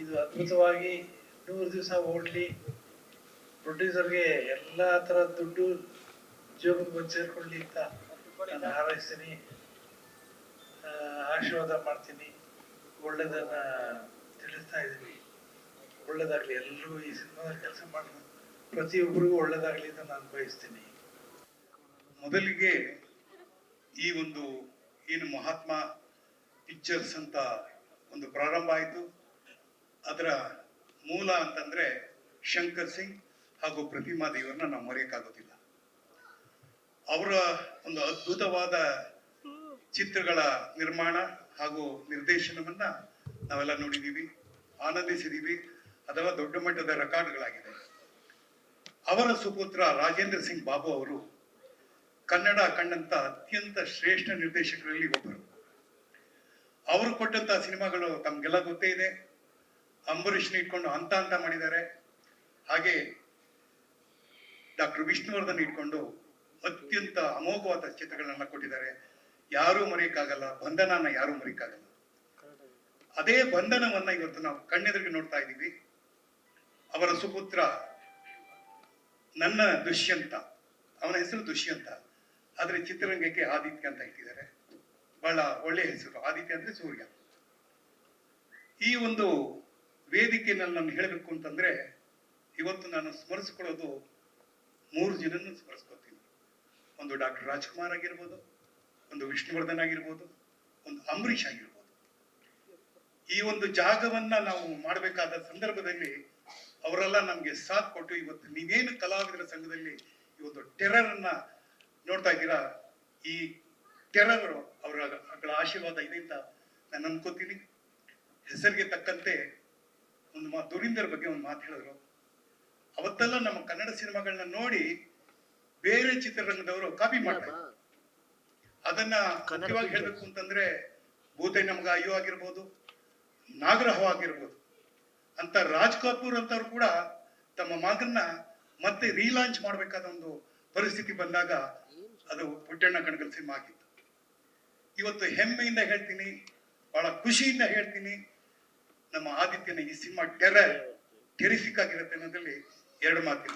ಇದು ಅದ್ಭುತವಾಗಿ 100 ದಿವಸ ಓಡ್ಲಿ, ಪ್ರೊಡ್ಯೂಸರ್ಗೆ ಎಲ್ಲ ಥರ ದುಡ್ಡು ಜೋಬಿಗೆ ಬಂದು ಸೇರ್ಕೊಳ್ಳಿ ಅಂತ ನಾನು ಹಾರೈಸ್ತೀನಿ, ಆಶೀರ್ವಾದ ಮಾಡ್ತೀನಿ. ಒಳ್ಳೇದನ್ನ ತಿಳಿಸ್ತಾ ಇದ್ದೀನಿ. ಒಳ್ಳೇದಾಗ್ಲಿ, ಎಲ್ಲರೂ ಈ ಸಿನಿಮಾದಲ್ಲಿ ಕೆಲಸ ಮಾಡೋದು ಪ್ರತಿಯೊಬ್ಬರಿಗೂ ಒಳ್ಳೇದಾಗ್ಲಿ ಅಂತ ನಾನು ಬಯಸ್ತೀನಿ. ಮೊದಲಿಗೆ ಈ ಒಂದು ಏನು ಮಹಾತ್ಮ ಪಿಕ್ಚರ್ಸ್ ಅಂತ ಒಂದು ಪ್ರಾರಂಭ ಆಯಿತು. ಅದರ ಮೂಲ ಅಂತಂದ್ರೆ ಶಂಕರ್ ಸಿಂಗ್ ಹಾಗೂ ಪ್ರತಿಮಾ ದೇವರನ್ನ ನಾವು ಮರೆಯಕ್ಕಾಗೋದಿಲ್ಲ. ಅವರ ಒಂದು ಅದ್ಭುತವಾದ ಚಿತ್ರಗಳ ನಿರ್ಮಾಣ ಹಾಗೂ ನಿರ್ದೇಶನವನ್ನ ನಾವೆಲ್ಲ ನೋಡಿದ್ದೀವಿ, ಆನಂದಿಸಿದ್ದೀವಿ. ಅಥವಾ ದೊಡ್ಡ ಮಟ್ಟದ ರೆಕಾರ್ಡ್ಗಳಾಗಿದೆ. ಅವರ ಸುಪುತ್ರ ರಾಜೇಂದ್ರ ಸಿಂಗ್ ಬಾಬು ಅವರು ಕನ್ನಡ ಕಂಡಂತ ಅತ್ಯಂತ ಶ್ರೇಷ್ಠ ನಿರ್ದೇಶಕರಲ್ಲಿ ಒಬ್ಬರು. ಅವರು ಕೊಟ್ಟಂತ ಸಿನಿಮಾಗಳು ತಮ್ಗೆಲ್ಲ ಗೊತ್ತೇ ಇದೆ. ಅಂಬರೀಷ್ನ ಇಟ್ಕೊಂಡು ಹಂತ ಹಂತ ಮಾಡಿದ್ದಾರೆ. ಹಾಗೆ ಡಾಕ್ಟರ್ ವಿಷ್ಣುವರ್ಧನ್ ಇಟ್ಕೊಂಡು ಅತ್ಯಂತ ಅಮೋಘವಾದ ಚಿತ್ರಗಳನ್ನ ಕೊಟ್ಟಿದ್ದಾರೆ. ಯಾರೂ ಮರೆಯಕ್ಕಾಗಲ್ಲ, ಬಂಧನನ ಯಾರೂ ಮರೆಯಕ್ಕಾಗಲ್ಲ. ಅದೇ ಬಂಧನವನ್ನ ಇವತ್ತು ನಾವು ಕಣ್ಣೆದುರಿಗೆ ನೋಡ್ತಾ ಇದ್ದೀವಿ. ಅವರ ಸುಪುತ್ರ ನನ್ನ ದುಷ್ಯಂತ, ಅವನ ಹೆಸರು ದುಷ್ಯಂತ, ಆದ್ರೆ ಚಿತ್ರರಂಗಕ್ಕೆ ಆದಿತ್ಯ ಅಂತ ಇಟ್ಟಿದ್ದಾರೆ. ಬಹಳ ಒಳ್ಳೆ ಹೆಸರು, ಆದಿತ್ಯ ಅಂದ್ರೆ ಸೂರ್ಯ. ಈ ಒಂದು ವೇದಿಕೆಯಲ್ಲಿ ನಾನು ಹೇಳಬೇಕು ಅಂತಂದ್ರೆ, ಇವತ್ತು ನಾನು ಸ್ಮರಿಸ್ಕೊಳ್ಳೋದು 3 ಜನನ್ನು ಸ್ಮರಿಸ್ಕೊತೀನಿ. ಒಂದು ಡಾಕ್ಟರ್ ರಾಜ್ಕುಮಾರ್ ಆಗಿರ್ಬೋದು, ಒಂದು ವಿಷ್ಣುವರ್ಧನ್ ಆಗಿರ್ಬೋದು, ಒಂದು ಅಂಬರೀಷ್ ಆಗಿರ್ಬೋದು. ಈ ಒಂದು ಜಾಗವನ್ನ ನಾವು ಮಾಡಬೇಕಾದ ಸಂದರ್ಭದಲ್ಲಿ ಅವರೆಲ್ಲ ನಮ್ಗೆ ಸಾಥ್ ಕೊಟ್ಟು ಇವತ್ತು ನೀವೇನು ಕಲಾವಿದರ ಸಂಘದಲ್ಲಿ ಇವತ್ತು ಟೆರರ್ ಅನ್ನ ನೋಡ್ತಾ ಇದ್ದೀರಾ, ಈ ಟೆರರ್ ಅವರ ಆಶೀರ್ವಾದ ಇದೆ ಅಂತ ನಾನು ಅನ್ಕೋತೀನಿ. ಹೆಸರಿಗೆ ತಕ್ಕಂತೆ ಒಂದು ದುರೀಂದರ್ ಬಗ್ಗೆ ಒಂದು ಮಾತು ಹೇಳಿದ್ರು. ಅವತ್ತೆಲ್ಲ ನಮ್ಮ ಕನ್ನಡ ಸಿನಿಮಾಗಳನ್ನ ನೋಡಿ ಬೇರೆ ಚಿತ್ರರಂಗದವರು ಕಾಪಿ ಮಾಡ್ತಾರೆ. ಅದನ್ನ ಮುಖ್ಯವಾಗಿ ಹೇಳ್ಬೇಕು ಅಂತಂದ್ರೆ ಭೂತೈ ನಮ್ಗ ಅಯ್ಯೋ ಆಗಿರ್ಬೋದು, ನಾಗರಹೋ ಆಗಿರ್ಬೋದು ಅಂತ ರಾಜ್ ಕಪೂರ್ ಅಂತವ್ರು ಕೂಡ ತಮ್ಮ ಮಗನ್ನ ಮತ್ತೆ ರೀಲಾಂಚ್ ಮಾಡ್ಬೇಕಾದ ಒಂದು ಪರಿಸ್ಥಿತಿ ಬಂದಾಗ ಅದು ಪುಟ್ಟಣ್ಣ ಕಣಗಲ್ ಸಿನಿಮಾ ಆಗಿತ್ತು. ಇವತ್ತು ಹೆಮ್ಮೆಯಿಂದ ಹೇಳ್ತೀನಿ, ಬಹಳ ಖುಷಿಯಿಂದ ಹೇಳ್ತೀನಿ, ನಮ್ಮ ಆದಿತ್ಯನ ಈ ಸಿನಿಮಾ ಟೆರಿಫಿಕ್ ಆಗಿರುತ್ತೆ ಅನ್ನೋದ್ರಲ್ಲಿ 2 ಮಾತಿನ.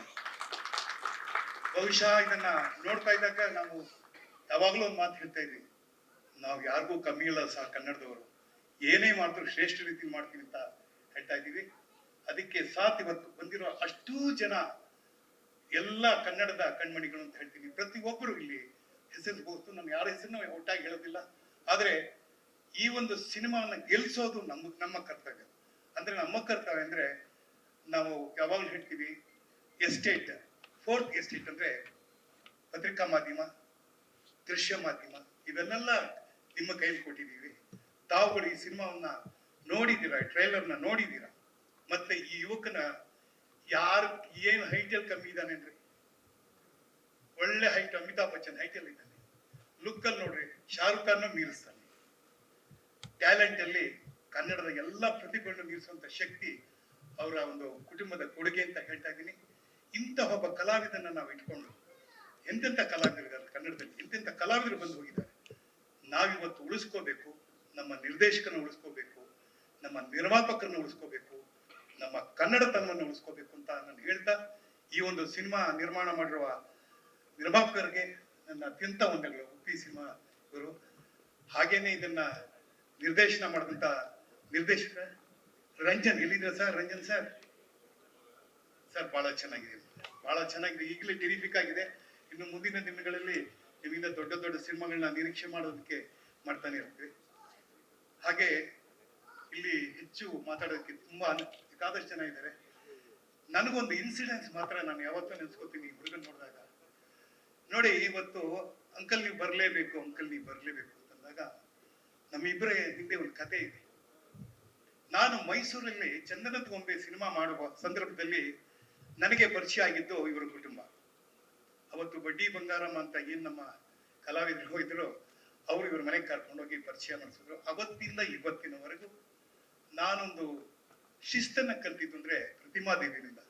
ಬಹುಶಃ ಇದನ್ನ ನೋಡ್ತಾ ಇದ್ದಾಗ ನಾವು ಯಾವಾಗ್ಲೂ ಒಂದು ಮಾತು ಹೇಳ್ತಾ ಇದ್ವಿ, ನಾವು ಯಾರಿಗೂ ಕಮ್ಮಿ ಇಲ್ಲ ಸಹ ಕನ್ನಡದವರು, ಏನೇ ಮಾಡಿದ್ರು ಶ್ರೇಷ್ಠ ರೀತಿ ಮಾಡ್ತೀವಿ ಅಂತ ಹೇಳ್ತಾ ಇದ್ದೀವಿ. ಅದಕ್ಕೆ ಸಾಥ್ ಇವತ್ತು ಬಂದಿರೋ ಅಷ್ಟೂ ಜನ ಎಲ್ಲ ಕನ್ನಡದ ಕಣ್ಮಣಿಗಳು ಅಂತ ಹೇಳ್ತೀನಿ. ಪ್ರತಿಯೊಬ್ಬರು ಇಲ್ಲಿ ಹೆಸರಿಸಬಹುದು, ನಾನು ಯಾರ ಹೆಸರನ್ನ ಒಟ್ಟಾಗಿ ಹೇಳೋದಿಲ್ಲ. ಆದ್ರೆ ಈ ಒಂದು ಸಿನಿಮಾವನ್ನ ಗೆಲ್ಸೋದು ನಮ್ಮ ಕರ್ತವ್ಯ. ಅಂದ್ರೆ ನಮ್ಮ ಕರ್ತವ್ಯ ಅಂದ್ರೆ ನಾವು ಯಾವಾಗ್ಲೂ ಹೇಳ್ತೀವಿ, ಎಸ್ಟೇಟ್, 4th ಎಸ್ಟೇಟ್ ಅಂದ್ರೆ ಪತ್ರಿಕಾ ಮಾಧ್ಯಮ, ದೃಶ್ಯ ಮಾಧ್ಯಮ, ಇವೆಲ್ಲ ನಿಮ್ಮ ಕೈಲಿ ಕೊಟ್ಟಿದ್ದೀವಿ. ತಾವುಗಳು ಈ ಸಿನಿಮಾವನ್ನ ನೋಡಿದ್ದೀರಾ, ಟ್ರೈಲರ್ನ ನೋಡಿದ್ದೀರಾ. ಮತ್ತೆ ಈ ಯುವಕನ ಯಾರು ಏನು ಹೈಟಲ್ಲಿ ಕಮ್ಮಿ ಇದ್ದಾನೆ ಅಂದ್ರೆ, ಒಳ್ಳೆ ಹೈಟ್, ಅಮಿತಾಬ್ ಬಚ್ಚನ್ ಹೈಟಲ್ಲಿ ಇದ್ದಾನೆ. ಲುಕ್ ಅಲ್ಲಿ ನೋಡ್ರಿ ಶಾರುಖ್ ಖಾನ್ ಮೀರಿಸ್ತಾನೆ. ಟ್ಯಾಲೆಂಟ್ ಅಲ್ಲಿ ಕನ್ನಡದ ಎಲ್ಲ ಪ್ರತಿಭೆಗಳನ್ನು ಮೀರಿಸುವಂತ ಶಕ್ತಿ ಅವರ ಒಂದು ಕುಟುಂಬದ ಕೊಡುಗೆ ಅಂತ ಹೇಳ್ತಾ ಇದ್ದೀನಿ. ಇಂತಹ ಒಬ್ಬ ಕಲಾವಿದನ್ನ ನಾವು ಇಟ್ಕೊಂಡು ಎಂತೆಂಥ ಕಲಾವಿದರಿದ್ದಾರೆ ಕನ್ನಡದಲ್ಲಿ, ಎಂತೆಂಥ ಕಲಾವಿದರು ಬಂದು ಹೋಗಿದ್ದಾರೆ. ನಾವಿವತ್ತು ಉಳಿಸ್ಕೋಬೇಕು, ನಮ್ಮ ನಿರ್ದೇಶಕನ ಉಳಿಸ್ಕೋಬೇಕು, ನಮ್ಮ ನಿರ್ಮಾಪಕರನ್ನ ಉಳಿಸ್ಕೋಬೇಕು, ನಮ್ಮ ಕನ್ನಡತನವನ್ನು ಉಳಿಸ್ಕೋಬೇಕು ಅಂತ ನಾನು ಹೇಳ್ತಾ, ಈ ಒಂದು ಸಿನಿಮಾ ನಿರ್ಮಾಣ ಮಾಡಿರುವ ನಿರ್ಮಾಪಕರಿಗೆ ನನ್ನ ಅತ್ಯಂತ ವಂದನೆಗಳು. ಉಪ್ಪಿ ಸಿನಿಮಾ ಇವರು, ಹಾಗೇನೆ ಇದನ್ನ ನಿರ್ದೇಶನ ಮಾಡಿದಂತ ನಿರ್ದೇಶಕ ರಂಜನ್, ಎಲ್ಲಿದ್ರೆ ಸರ್ ರಂಜನ್ ಸರ್? ಸರ್ ಬಹಳ ಚೆನ್ನಾಗಿದೆ, ಬಹಳ ಚೆನ್ನಾಗಿದೆ. ಈಗಲೇ ಟೆರಿಫಿಕ್ ಆಗಿದೆ. ಇನ್ನು ಮುಂದಿನ ದಿನಗಳಲ್ಲಿ ನಿಮ್ಮಿಂದ ದೊಡ್ಡ ದೊಡ್ಡ ಸಿನಿಮಾಗಳನ್ನ ನಿರೀಕ್ಷೆ ಮಾಡೋದಕ್ಕೆ ಮಾಡ್ತಾನೆ ಇರ್ತೀವಿ. ಹಾಗೆ ಇಲ್ಲಿ ಹೆಚ್ಚು ಮಾತಾಡೋದಕ್ಕೆ ತುಂಬಾ ಬೇಕಾದಷ್ಟು ಜನ ಇದ್ದಾರೆ. ನನಗೊಂದು ಇನ್ಸಿಡೆನ್ಸ್ ಮಾತ್ರ ನಾನು ಯಾವತ್ತೂ ನೆನ್ಸ್ಕೊತೀನಿ ಹುಡುಗನ್ ನೋಡಿದಾಗ. ನೋಡಿ, ಇವತ್ತು ಅಂಕಲ್ ನೀವು ಬರಲೇಬೇಕು, ಅಂಕಲ್ ನೀವು ಬರಲೇಬೇಕು ಅಂತಂದಾಗ ನಮ್ಮಿಬ್ಬರ ಹಿಂದೆ ಒಂದು ಕತೆ ಇದೆ. ನಾನು ಮೈಸೂರಲ್ಲಿ ಚಂದನದ ಗೊಂಬೆ ಸಿನಿಮಾ ಮಾಡುವ ಸಂದರ್ಭದಲ್ಲಿ ನನಗೆ ಪರಿಚಯ ಆಗಿದ್ದು ಇವರ ಕುಟುಂಬ. ಅವತ್ತು ಬಡ್ಡಿ ಬಂಗಾರಮ್ಮ ಅಂತ ಏನ್ ನಮ್ಮ ಕಲಾವಿದರು ಹೋಗಿದ್ರು, ಅವರು ಇವ್ರ ಮನೆಗೆ ಕರ್ಕೊಂಡೋಗಿ ಪರಿಚಯ ಮಾಡಿಸಿದ್ರು. ಅವತ್ತಿಂದ ಇವತ್ತಿನವರೆಗೂ ನಾನೊಂದು ಶಿಸ್ತನ್ನ ಕಲ್ತಿದ್ದು ಅಂದ್ರೆ ಪ್ರತಿಮಾ ದೇವಿಯಿಂದ.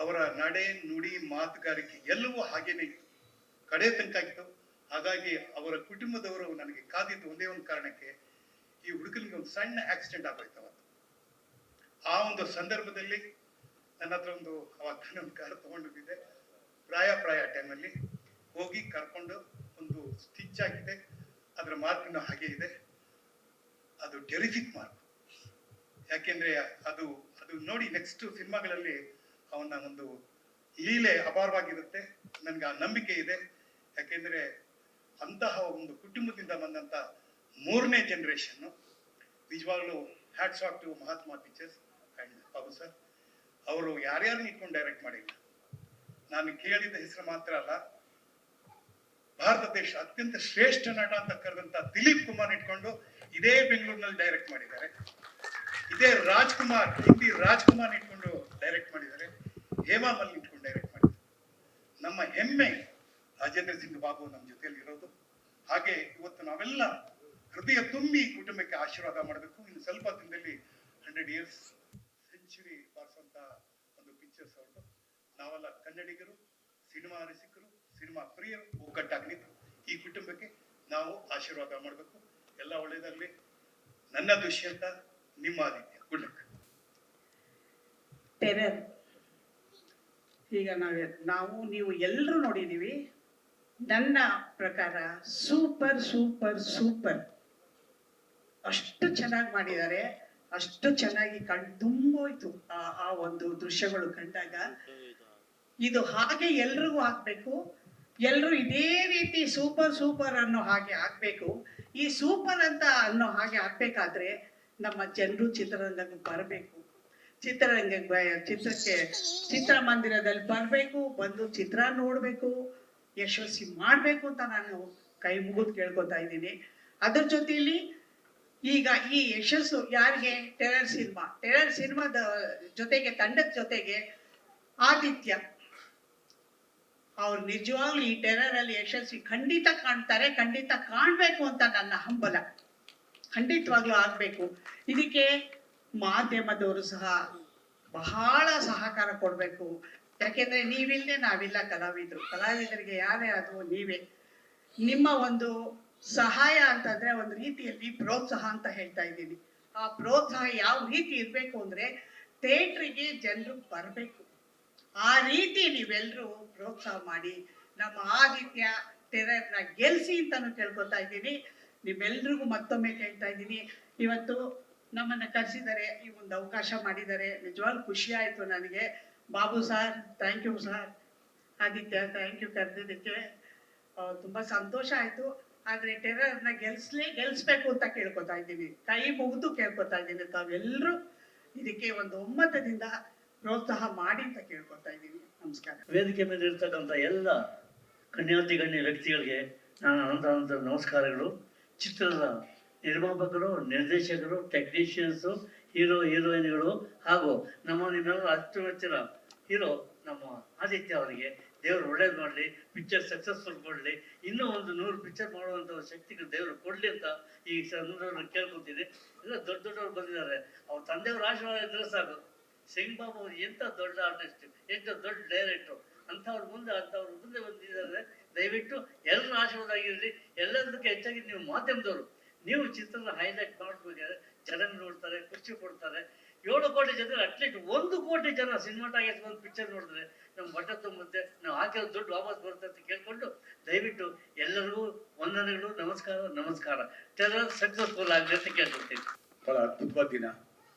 ಅವರ ನಡೆ, ನುಡಿ, ಮಾತುಗಾರಿಕೆ ಎಲ್ಲವೂ ಹಾಗೇನೆ ಕಡೆ ತನಕ ಇತ್ತು. ಹಾಗಾಗಿ ಅವರ ಕುಟುಂಬದವರು ನನಗೆ ಕಾದಿದ್ದು ಒಂದೇ ಒಂದು ಕಾರಣಕ್ಕೆ, ಈ ಹುಡುಗನಿಗೆ ಒಂದು ಸಣ್ಣ ಆಕ್ಸಿಡೆಂಟ್ ಆಗೋಯ್ತು ಅವತ್ತು. ಆ ಒಂದು ಸಂದರ್ಭದಲ್ಲಿ ನನ್ನ ಹತ್ರ ಒಂದು ಕಾರ್ ತಗೊಂಡಿದ್ದೆ. ಪ್ರಾಯ ಟೈಮಲ್ಲಿ ಹೋಗಿ ಕರ್ಕೊಂಡು ಒಂದು ಸ್ಟಿಚ್ ಆಗಿದೆ, ಅದರ ಮಾರ್ಕ್ನ ಹಾಗೆ ಇದೆ. ಅದು ಟೆರಿಫಿಕ್ ಮಾರ್ಕ್. ಯಾಕೆಂದ್ರೆ ಅದು ನೋಡಿ ನೆಕ್ಸ್ಟ್ ಸಿನಿಮಾಗಳಲ್ಲಿ ಅವನ ಒಂದು ಲೀಲೆ ಅಪಾರವಾಗಿರುತ್ತೆ. ನನ್ಗೆ ಆ ನಂಬಿಕೆ ಇದೆ. ಯಾಕೆಂದ್ರೆ ಅಂತಹ ಒಂದು ಕುಟುಂಬದಿಂದ ಬಂದಂತ 3ನೇ ಜನರೇಷನ್. ನಿಜವಾಗ್ಲೂ hats off to Mahatma Pictures and Babu sir. ಅವರು ಯಾರ್ಯಾರನ್ನ ಇಟ್ಕೊಂಡು ಡೈರೆಕ್ಟ್ ಮಾಡಿಲ್ಲ. ನಾನು ಕೇಳಿದ ಹೆಸರು ಮಾತ್ರ ಅಲ್ಲ, ಭಾರತ ದೇಶ ಅತ್ಯಂತ ಶ್ರೇಷ್ಠ ನಟ ಅಂತ ಕರೆದಂತ ದಿಲೀಪ್ ಕುಮಾರ್ ಇಟ್ಕೊಂಡು ಇದೇ ಬೆಂಗಳೂರಿನಲ್ಲಿ ಡೈರೆಕ್ಟ್ ಮಾಡಿದ್ದಾರೆ. ಇದೇ ರಾಜ್ಕುಮಾರ್, ಹಿಂದಿ ರಾಜ್ಕುಮಾರ್ ಇಟ್ಕೊಂಡು ಡೈರೆಕ್ಟ್ ಮಾಡಿದ್ದಾರೆ. ಹೇಮಾ ಮಲ್ ಇಟ್ಕೊಂಡು ಡೈರೆಕ್ಟ್ ಮಾಡಿದ್ದಾರೆ. ನಮ್ಮ ಹೆಮ್ಮೆ ರಾಜೇಂದ್ರ ಸಿಂಗ್ ಬಾಬು ನಮ್ಮ ಜೊತೆಯಲ್ಲಿ ಇರೋದು. ಹಾಗೆ ಇವತ್ತು ನಾವೆಲ್ಲ ಹೃದಯ ತುಂಬಿ ಕುಟುಂಬಕ್ಕೆ ಆಶೀರ್ವಾದ ಮಾಡಬೇಕು. ಇನ್ನು ಸ್ವಲ್ಪ ದಿನದಲ್ಲಿ 100 years ಸೆಂಚುರಿ ಬಾರಿಸುವಂತ ಒಂದು ಪಿಕ್ಚರ್ಸ್ ಅವ್ರದ್ದು. ನಾವೆಲ್ಲ ಕನ್ನಡಿಗರು, ಸಿನಿಮಾ ರಸಿಕರು, ಸಿನಿಮಾ ಪ್ರಿಯರು ಒಗ್ಗಟ್ಟಾಗಲಿ. ಈ ಕುಟುಂಬಕ್ಕೆ ನಾವು ಆಶೀರ್ವಾದ ಮಾಡಬೇಕು. ಎಲ್ಲ ಒಳ್ಳೇದಾಗಲಿ. ನನ್ನ ದುಷ್ಯಂತ, ನಿಮ್ಮ ಆದಿತ್ಯ. Good luck. ಟೆರರ್ ಈಗ ನೀವು ಎಲ್ಲರೂ ನೋಡಿದ್ದೀವಿ. ನನ್ನ ಪ್ರಕಾರ ಸೂಪರ್ ಸೂಪರ್ ಸೂಪರ್. ಅಷ್ಟು ಚೆನ್ನಾಗಿ ಮಾಡಿದ್ದಾರೆ, ಅಷ್ಟು ಚೆನ್ನಾಗಿ ತುಂಬೋಯ್ತು ಆ ಒಂದು ದೃಶ್ಯಗಳು ಕಂಡಾಗ. ಇದು ಹಾಗೆ ಎಲ್ರಿಗೂ ಆಗ್ಬೇಕು, ಎಲ್ರು ಇದೇ ರೀತಿ ಸೂಪರ್ ಸೂಪರ್ ಅನ್ನೋ ಹಾಗೆ ಆಗ್ಬೇಕು. ಈ ಸೂಪರ್ ಅಂತ ಅನ್ನೋ ಹಾಗೆ ಆಗ್ಬೇಕಾದ್ರೆ ನಮ್ಮ ಜನರು ಚಿತ್ರರಂಗಕ್ಕೆ ಬರಬೇಕು, ಚಿತ್ರಮಂದಿರದಲ್ಲಿ ಬರಬೇಕು, ಬಂದು ಚಿತ್ರ ನೋಡ್ಬೇಕು, ಯಶಸ್ವಿ ಮಾಡ್ಬೇಕು ಅಂತ ನಾನು ಕೈ ಮುಗಿದು ಕೇಳ್ಕೊತಾ ಇದ್ದೀನಿ. ಅದ್ರ ಜೊತೆಯಲ್ಲಿ ಈಗ ಈ ಯಶಸ್ಸು ಯಾರಿಗೆ? ಟೆರರ್ ಸಿನಿಮಾದ ಜೊತೆಗೆ, ತಂಡದ ಜೊತೆಗೆ ಆದಿತ್ಯ ಅವ್ರು ನಿಜವಾಗ್ಲೂ ಈ ಟೆರರ್ ಅಲ್ಲಿ ಯಶಸ್ವಿ ಖಂಡಿತ ಕಾಣ್ತಾರೆ, ಖಂಡಿತ ಕಾಣ್ಬೇಕು ಅಂತ ನನ್ನ ಹಂಬಲ. ಖಂಡಿತವಾಗ್ಲೂ ಆಗ್ಬೇಕು. ಇದಕ್ಕೆ ಮಾಧ್ಯಮದವರು ಸಹ ಬಹಳ ಸಹಕಾರ ಕೊಡ್ಬೇಕು. ಯಾಕೆಂದ್ರೆ ನೀವಿಲ್ಲದೆ ನಾವಿಲ್ಲ ಕಲಾವಿದರಿಗೆ ಯಾರೇ ಆದ್ರೂ ನೀವೇ. ನಿಮ್ಮ ಒಂದು ಸಹಾಯ ಅಂತಂದ್ರೆ ಒಂದು ರೀತಿಯಲ್ಲಿ ಪ್ರೋತ್ಸಾಹ ಅಂತ ಹೇಳ್ತಾ ಇದ್ದೀನಿ. ಆ ಪ್ರೋತ್ಸಾಹ ಯಾವ ರೀತಿ ಇರ್ಬೇಕು ಅಂದ್ರೆ ಥಿಯೇಟ್ರಿಗೆ ಜನರು ಬರಬೇಕು. ಆ ರೀತಿ ನೀವೆಲ್ಲರೂ ಪ್ರೋತ್ಸಾಹ ಮಾಡಿ ನಮ್ಮ ಆದಿತ್ಯ ಟೆರರ್ನ ಗೆಲ್ಸಿ ಅಂತಾನು ಕೇಳ್ಕೊತಾ ಇದ್ದೀನಿ. ನಿಮ್ಮೆಲ್ರಿಗೂ ಮತ್ತೊಮ್ಮೆ ಕೇಳ್ತಾ ಇದ್ದೀನಿ. ಇವತ್ತು ನಮ್ಮನ್ನ ಕರೆಸಿದ್ದಾರೆ, ಈ ಒಂದು ಅವಕಾಶ ಮಾಡಿದ್ದಾರೆ, ನಿಜವಾಗ್ಲೂ ಖುಷಿ ಆಯ್ತು ನನಗೆ. Babu sir thank you sir, Aditya thank you ಕರೆದಿದ್ದಕ್ಕೆ ತುಂಬಾ ಸಂತೋಷ ಆಯ್ತು. ಆದ್ರೆ ಟೆರರ್ನ ಗೆಲ್ಸ್ಬೇಕು ಅಂತ ಕೇಳ್ಕೊತಾ ಇದ್ದೀನಿ, ಕೈ ಮುಗಿದು ಕೇಳ್ಕೊತಾ ಇದ್ದೀನಿ. ತಾವೆಲ್ಲರೂ ಇದಕ್ಕೆ ಒಂದು ಒಮ್ಮತದಿಂದ ಪ್ರೋತ್ಸಾಹ ಮಾಡಿ ಅಂತ ಕೇಳ್ಕೊತಾ ಇದ್ದೀನಿ. ನಮಸ್ಕಾರ. ವೇದಿಕೆ ಮೇಲೆ ಇರ್ತಕ್ಕಂಥ ಎಲ್ಲ ಗಣ್ಯಾತಿ ಗಣ್ಯ ವ್ಯಕ್ತಿಗಳಿಗೆ ನಾನು ಅನಂತ ನಮಸ್ಕಾರಗಳು. ಚಿತ್ರದ ನಿರ್ಮಾಪಕರು, ನಿರ್ದೇಶಕರು, ಟೆಕ್ನಿಷಿಯನ್ಸು, ಹೀರೋಯಿನ್ಗಳು ಹಾಗೂ ನಿಮ್ಮೆಲ್ಲ ಅಚ್ಚುಮೆಚ್ಚಿನ ಹೀರೋ ನಮ್ಮ ಆದಿತ್ಯ ಅವರಿಗೆ ದೇವರು ಒಳ್ಳೇದು ಮಾಡಲಿ, ಪಿಕ್ಚರ್ ಸಕ್ಸಸ್ಫುಲ್ ಕೊಡಲಿ, ಇನ್ನೂ ಒಂದು 100 ಪಿಕ್ಚರ್ ಮಾಡುವಂಥ ಶಕ್ತಿಗೆ ದೇವರು ಕೊಡಲಿ ಅಂತ ಈ ಸಂದರ್ಭದಲ್ಲಿ ಕೇಳ್ಕೊತೀನಿ. ಎಲ್ಲ ದೊಡ್ಡವರು ಬಂದಿದ್ದಾರೆ, ಅವ್ರ ತಂದೆಯವ್ರ ಆಶೀರ್ವಾದ ಇದ್ರೆ ಸಾಕು. ಸಿಂಗ್ ಬಾಬು ಅವರು ಎಂಥ ದೊಡ್ಡ ಆರ್ಟಿಸ್ಟ್, ಎಷ್ಟು ದೊಡ್ಡ ಡೈರೆಕ್ಟ್ರು, ಅಂಥವ್ರ ಮುಂದೆ ಬಂದಿದ್ದಾರೆ. ದಯವಿಟ್ಟು ಎಲ್ಲರ ಆಶೀರ್ವಾದ ಆಗಿರಲಿ. ಎಲ್ಲದಕ್ಕೆ ಹೆಚ್ಚಾಗಿ ನೀವು ಮಾಧ್ಯಮದವರು, ನೀವು ಚಿತ್ರದ ಹೈಲೈಟ್ ಮಾಡ್ಬೇಕಾದ್ರೆ ಜನ ನೋಡ್ತಾರೆ, ಖುಷಿ ಕೊಡ್ತಾರೆ. 7 ಕೋಟಿ ಜನ, ಅಟ್ಲೀಸ್ಟ್ 1 ಕೋಟಿ ಜನ ಸಿನಿಮಾಟಾಗಿಸ್ ಒಂದು ಪಿಕ್ಚರ್ ನೋಡಿದ್ರೆ ನಮ್ಗೆ ಬಟ್ಟೆ ತುಂಬುತ್ತೆ, ನಾವು ಹಾಕಿರೋ ದುಡ್ಡು ವಾಪಸ್ ಬರುತ್ತೆ ಅಂತ ಕೇಳ್ಕೊಂಡು ದಯವಿಟ್ಟು ಎಲ್ಲರಿಗೂ ವಂದನೆಗಳು, ನಮಸ್ಕಾರ. ಟೆರರ್ ಸಕ್ಸಸ್ಫುಲ್ ಆಗಲಿ ಅಂತ ಕೇಳ್ಕೊಡ್ತೀನಿ. ಬಹಳ ಅದ್ಭುತವಾದ ದಿನ.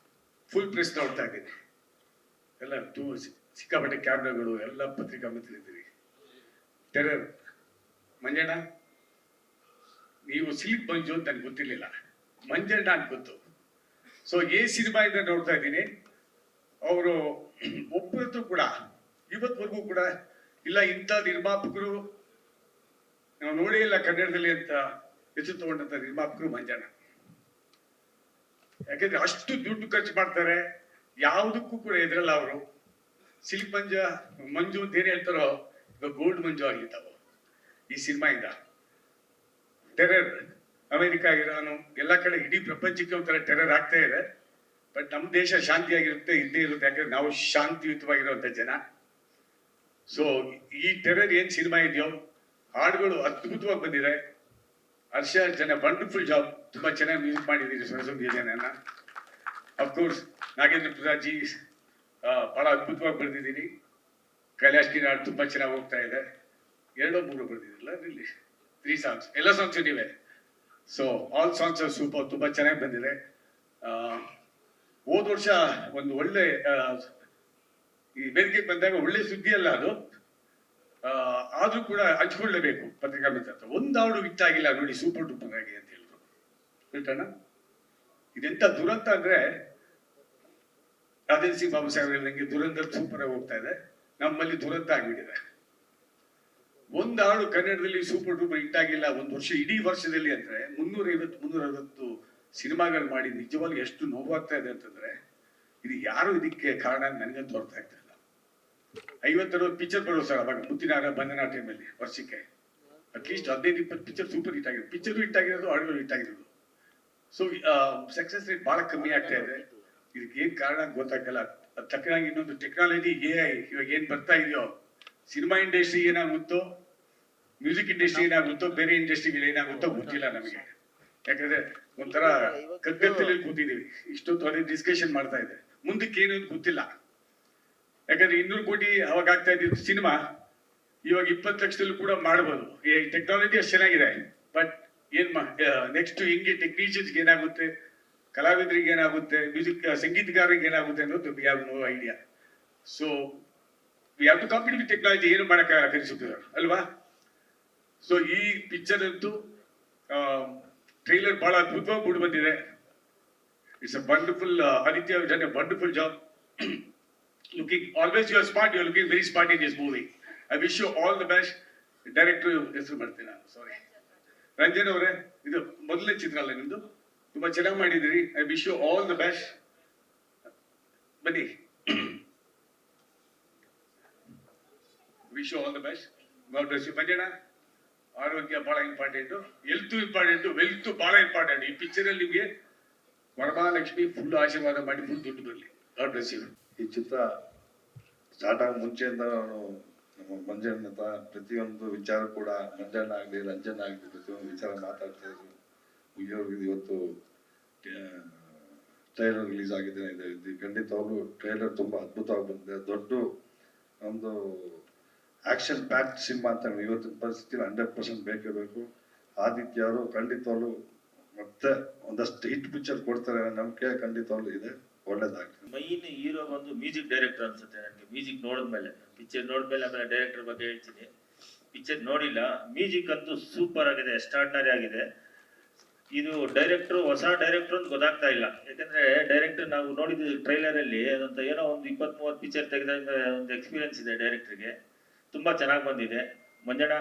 ಫುಲ್ ಪ್ರೆಸ್ ನೋಡ್ತಾ ಇದ್ದೀನಿ, ಎಲ್ಲ ಸಿಕ್ಕಾಪಟ್ಟೆ ಕ್ಯಾಮ್ರಾಗಳು, ಎಲ್ಲ ಪತ್ರಿಕಾ ಮಿತ್ರರಿದ್ದೀರಿ. ಟೆರರ್ ಮಂಜಣ್ಣ, ನೀವು ಸಿಲ್ಕ್ ಮಂಜು ಅಂತ ನನಗೆ ಗೊತ್ತಿರ್ಲಿಲ್ಲ, ಮಂಜಣ್ಣ ಅಂತ ಗೊತ್ತು. ಸೊ ಈ ಸಿನಿಮಾ ಇಂದ ನೋಡ್ತಾ ಇದ್ದೀನಿ, ಅವರು ಒಬ್ಬರದ್ದು ಕೂಡ ಇವತ್ವರೆಗೂ ಕೂಡ ಇಲ್ಲ ಇಂಥ ನಿರ್ಮಾಪಕರು ನಾವು ನೋಡೇ ಇಲ್ಲ ಕನ್ನಡದಲ್ಲಿ ಅಂತ ಹೆಸರು ತಗೊಂಡಂತ ನಿರ್ಮಾಪಕರು ಮಂಜಣ್ಣ. ಯಾಕೆಂದ್ರೆ ಅಷ್ಟು ದುಡ್ಡು ಖರ್ಚು ಮಾಡ್ತಾರೆ, ಯಾವುದಕ್ಕೂ ಕೂಡ ಎದುರಲ್ಲ ಅವರು. ಸಿಲ್ಕ್ ಮಂಜು ಅಂತ ಏನ್ ಹೇಳ್ತಾರೋ ಇವಾಗ ಗೋಲ್ಡ್ ಮಂಜು ಆಗಿದ್ದಾವ ಈ ಸಿನಿಮಾ ಇಂದ. ಟೆರರ್ ಅಮೆರಿಕ, ಇರಾನು ಎಲ್ಲ ಕಡೆ ಇಡೀ ಪ್ರಪಂಚಕ್ಕೆ ಒಂಥರ ಟೆರರ್ ಆಗ್ತಾ ಇದೆ. ಬಟ್ ನಮ್ಮ ದೇಶ ಶಾಂತಿಯಾಗಿರುತ್ತೆ, ಇದ್ದೇ ಇರುತ್ತೆ, ಯಾಕಂದ್ರೆ ನಾವು ಶಾಂತಿಯುತವಾಗಿರುವಂತ ಜನ. ಸೊ ಈ ಟೆರರ್ ಏನ್ ಸಿನಿಮಾ ಇದೆಯೋ, ಹಾಡುಗಳು ಅದ್ಭುತವಾಗಿ ಬಂದಿದೆ. ಹರ್ಷ ಜನ ವಂಡರ್ಫುಲ್ ಜಾಬ್, ತುಂಬಾ ಚೆನ್ನಾಗಿ ಮ್ಯೂಸಿಕ್ ಮಾಡಿದ್ದೀರಿ ಸರಸ್ವತಿ ಜನನ. ಅಫ್ಕೋರ್ಸ್ ನಾಗೇಂದ್ರ ಪ್ರಸಾದ್ ಜಿ ಬಹಳ ಅದ್ಭುತವಾಗಿ ಬರೆದಿದ್ದೀನಿ. ಕೈಲಾಶ್ ಕಿರಾಡ್ ತುಂಬಾ ಚೆನ್ನಾಗಿ ಹೋಗ್ತಾ ಇದೆ. 2-3 ಬರೆದಿದ್ರಲ್ಲ ಇಲ್ಲಿ 3 ಸಾಂಗ್ಸ್, ಎಲ್ಲ ಸಾಂಗ್ಸ್ ನೀವೇ. ಸೊ ಆಲ್ ಸಾಂಗ್ಸ್ ಸೂಪರ್, ತುಂಬಾ ಚೆನ್ನಾಗಿ ಬಂದಿದೆ. ಹೋದ ವರ್ಷ ಒಂದು ಒಳ್ಳೆ ಈ ವೇದಿಕೆಗೆ ಬಂದಾಗ ಒಳ್ಳೆ ಸುದ್ದಿ ಅಲ್ಲ ಅದು, ಆದ್ರೂ ಕೂಡ ಹಂಚ್ಕೊಳ್ಳೇಬೇಕು ಪತ್ರಿಕಾ ಮಿತ್ರ. ಒಂದು ಹಾಡು ಹಿಟ್ಟಾಗಿಲ್ಲ ನೋಡಿ, ಸೂಪರ್ ಡೂಪರ್ ಆಗಿ ಅಂತ ಹೇಳಿದ್ರು. ಹೇಳ್ತಾನ ಇದೆಂತ ದುರಂತ ಅಂದ್ರೆ, ರಾಜೇಂದ್ರ ಸಿಂಗ್ ಬಾಬು ಸಾಹೇಬ್ ಹೇಳಿದಂಗೆ ದುರಂತ ಸೂಪರ್ ಆಗಿ ಹೋಗ್ತಾ ಇದೆ. ನಮ್ಮಲ್ಲಿ ದುರಂತ ಆಗ್ಬಿಟ್ಟಿದೆ. ಒಂದು ಹಾಡು ಕನ್ನಡದಲ್ಲಿ ಸೂಪರ್ ಡೂಪರ್ ಹಿಟ್ಟಾಗಿಲ್ಲ ಒಂದು ವರ್ಷ, ಇಡೀ ವರ್ಷದಲ್ಲಿ ಅಂದ್ರೆ 350-360 ಸಿನಿಮಾಗಳು ಮಾಡಿ ನಿಜವಾಗಿ ಎಷ್ಟು ನೋವಾಗ್ತಾ ಇದೆ ಅಂತಂದ್ರೆ, ಇದು ಯಾರು ಇದಕ್ಕೆ ಕಾರಣ ನನಗಂತೂ ಅರ್ಥ ಆಗ್ತಾ ಇಲ್ಲ. 50-60 ಪಿಕ್ಚರ್ ಬರೋ ಸರ್ ಅವಾಗ ಮುತ್ತಿನಾರ ಬಂಧನ ಟೈಮಲ್ಲಿ ವರ್ಷಕ್ಕೆ ಅಟ್ಲೀಸ್ಟ್ 15-20 ಪಿಕ್ಚರ್ ಸೂಪರ್ ಹಿಟ್ ಆಗಿದೆ. ಪಿಕ್ಚರ್ ಹಿಟ್ ಆಗಿರೋದು, ಹಾಡುಗಳು ಹಿಟ್ ಆಗಿರೋದು. ಸೊ ಸಕ್ಸಸ್ ರೇಟ್ ಬಹಳ ಕಮ್ಮಿ ಆಗ್ತಾ ಇದೆ. ಇದಕ್ಕೆ ಏನ್ ಕಾರಣ ಅಂತ ಗೊತ್ತಾಗಲ್ಲ. ಅದ್ ತಕ್ಕನಾಗಿ ಇನ್ನೊಂದು ಟೆಕ್ನಾಲಜಿ AI ಇವಾಗ ಏನ್ ಬರ್ತಾ ಇದೆಯೋ, ಸಿನಿಮಾ ಇಂಡಸ್ಟ್ರಿ ಏನಾಗುತ್ತೋ ಮ್ಯೂಸಿಕ್ ಇಂಡಸ್ಟ್ರಿ ಏನಾಗುತ್ತೋ ಬೇರೆ ಇಂಡಸ್ಟ್ರಿಗಳು ಏನಾಗುತ್ತೋ ಗೊತ್ತಿಲ್ಲ ನಮಗೆ. ಯಾಕಂದ್ರೆ ಒಂಥರ ಕಗ್ಗತ್ತಲಲ್ಲಿ ಕೂತಿದೀವಿ, ಇಷ್ಟೊತ್ತು ಅದೇ ಡಿಸ್ಕಷನ್ ಮಾಡ್ತಾ ಇದೆ, ಮುಂದಕ್ಕೆ ಏನು ಅಂತ ಗೊತ್ತಿಲ್ಲ. ಯಾಕಂದ್ರೆ 200 ಕೋಟಿ ಅವಾಗ ಆಗ್ತಾ ಇದ್ದಿದ್ದು ಸಿನಿಮಾ ಇವಾಗ 20 ಲಕ್ಷದಲ್ಲೂ ಕೂಡ ಮಾಡ್ಬೋದು. ಈ ಟೆಕ್ನಾಲಜಿ ಅಷ್ಟು ಚೆನ್ನಾಗಿದೆ, ಬಟ್ ಏನ್ ನೆಕ್ಸ್ಟ್ ಹಿಂಗೆ ಟೆಕ್ನಿಷಿಯನ್ಸ್ಗೆ ಏನಾಗುತ್ತೆ, ಕಲಾವಿದರಿಗೆ ಏನಾಗುತ್ತೆ, ಸಂಗೀತಗಾರರಿಗೆ ಏನಾಗುತ್ತೆ ಅನ್ನೋದು we have no idea. So we have to compete with technology. ಏನು ಮಾಡಕ್ಕಾಗಲ್ಲ ಕಲಿಸುತ್ತಿದ್ದಾರೆ ಅಲ್ವಾ? ಸೊ ಈ ಪಿಕ್ಚರ್ ಅಂತೂ ಟ್ರೈಲರ್ ಬಹಳ ಅದ್ಭುತವಾಗಿ ಮೂಡಿ ಬಂದಿದೆ. It's a wonderful, Aditya done a wonderful job. Looking always you are smart, you are looking very smart in this movie. I wish you all the best. Director ಹೆಸರು ಮಾಡ್ತೀನಿ ನಾನು, ಸಾರಿ, ರಂಜನ್ ಅವರೇ, ಇದು ಮೊದಲನೇ ಚಿತ್ರ ಅಲ್ಲ ನಿಮ್ದು, ತುಂಬಾ ಚೆನ್ನಾಗಿ ಮಾಡಿದಿರಿ. I wish you all the best. ಬನ್ನಿ, wish you all the best. God bless you. ಮಂಜಣ್ಣ, ಆರೋಗ್ಯ ಬಹಳ ಇಂಪಾರ್ಟೆಂಟು, ಹೆಲ್ತ್ ಇಂಪಾರ್ಟೆಂಟು, ವೆಲ್ತ್ ಬಹಳ ಇಂಪಾರ್ಟೆಂಟ್. ಈ ಪಿಕ್ಚರ್ ಅಲ್ಲಿ ನಿಮಗೆ ವರಮಹಾಲಕ್ಷ್ಮಿ ಫುಲ್ ಆಶೀರ್ವಾದ ಮಾಡಿ ಫುಲ್ ದುಡ್ಡು ಬರಲಿ. God bless you. ಈ ಚಿತ್ರ ಸ್ಟಾರ್ಟ್ ಆಗ ಮುಂಚೆಯಿಂದ ನಾನು ನಮ್ಮ ಮಂಜಣ್ಣ ಹತ್ರ ಪ್ರತಿಯೊಂದು ವಿಚಾರ ಕೂಡ, ಮಂಜಣ್ಣ ಆಗಲಿ ರಂಜನ್ ಆಗಲಿ ಪ್ರತಿಯೊಂದು ವಿಚಾರ ಮಾತಾಡ್ತಾ ಇದ್ರು. ಮುಗಿಯೋರ್ಗಿದೆ. ಇವತ್ತು ಟ್ರೈಲರ್ ರಿಲೀಸ್ ಆಗಿದೆ. ಇದು ಖಂಡಿತವಾಗ್ಲೂ ಟ್ರೈಲರ್ ತುಂಬಾ ಅದ್ಭುತವಾಗಿ ಬಂದಿದೆ. ದೊಡ್ಡ ಒಂದು ಆಕ್ಷನ್ ಪ್ಯಾಕ್ಡ್ ಸಿನಿಮಾ ಅಂತ ಇವತ್ತಿನ ಪರಿಸ್ಥಿತಿಯಲ್ಲಿ 100% ಬೇಕೇ ಬೇಕು. ಆದಿತ್ಯ ಅವರು ಖಂಡಿತವಾಗ್ಲೂ ಮತ್ತೆ ಒಂದಷ್ಟು ಹಿಟ್ ಪಿಕ್ಚರ್ ಕೊಡ್ತಾರೆ ಅನ್ನೋ ನಂಬಿಕೆ ಖಂಡಿತವಾಗ್ಲೂ ಇದೆ. ಒಳ್ಳೇದಾಗ್ಲಿ. ಮೈನ್ ಹೀರೋ ಬಂದು ಮ್ಯೂಸಿಕ್ ಡೈರೆಕ್ಟರ್ ಅನ್ಸುತ್ತೆ ನನಗೆ. ಮ್ಯೂಸಿಕ್ ನೋಡಿದ್ಮೇಲೆ, ಪಿಕ್ಚರ್ ನೋಡಿದ್ಮೇಲೆ, ಆಮೇಲೆ ಡೈರೆಕ್ಟರ್ ಬಗ್ಗೆ ಹೇಳ್ತೀನಿ. ಪಿಕ್ಚರ್ ನೋಡಿಲ್ಲ, ಮ್ಯೂಸಿಕ್ ಅಂತೂ ಸೂಪರ್ ಆಗಿದೆ, ಎಕ್ಸ್ಟ್ರಾರ್ಡಿನರಿ ಆಗಿದೆ. ಇದು ಡೈರೆಕ್ಟ್ರು ಹೊಸ ಡೈರೆಕ್ಟ್ರು ಅಂತ ಗೊತ್ತಾಗ್ತಾ ಇಲ್ಲ. ಯಾಕಂದ್ರೆ ಡೈರೆಕ್ಟರ್ ನಾವು ನೋಡಿದ ಟ್ರೈಲರ್ ಅಲ್ಲಿ ಅದಂತ ಏನೋ ಒಂದು 20-30 ಪಿಕ್ಚರ್ ತೆಗೆದಾಗ ಒಂದು ಎಕ್ಸ್ಪೀರಿಯನ್ಸ್ ಇದೆ ಡೈರೆಕ್ಟರ್ಗೆ. ತುಂಬಾ ಚೆನ್ನಾಗಿ ಬಂದಿದೆ. ಮಂಜಣ್ಣ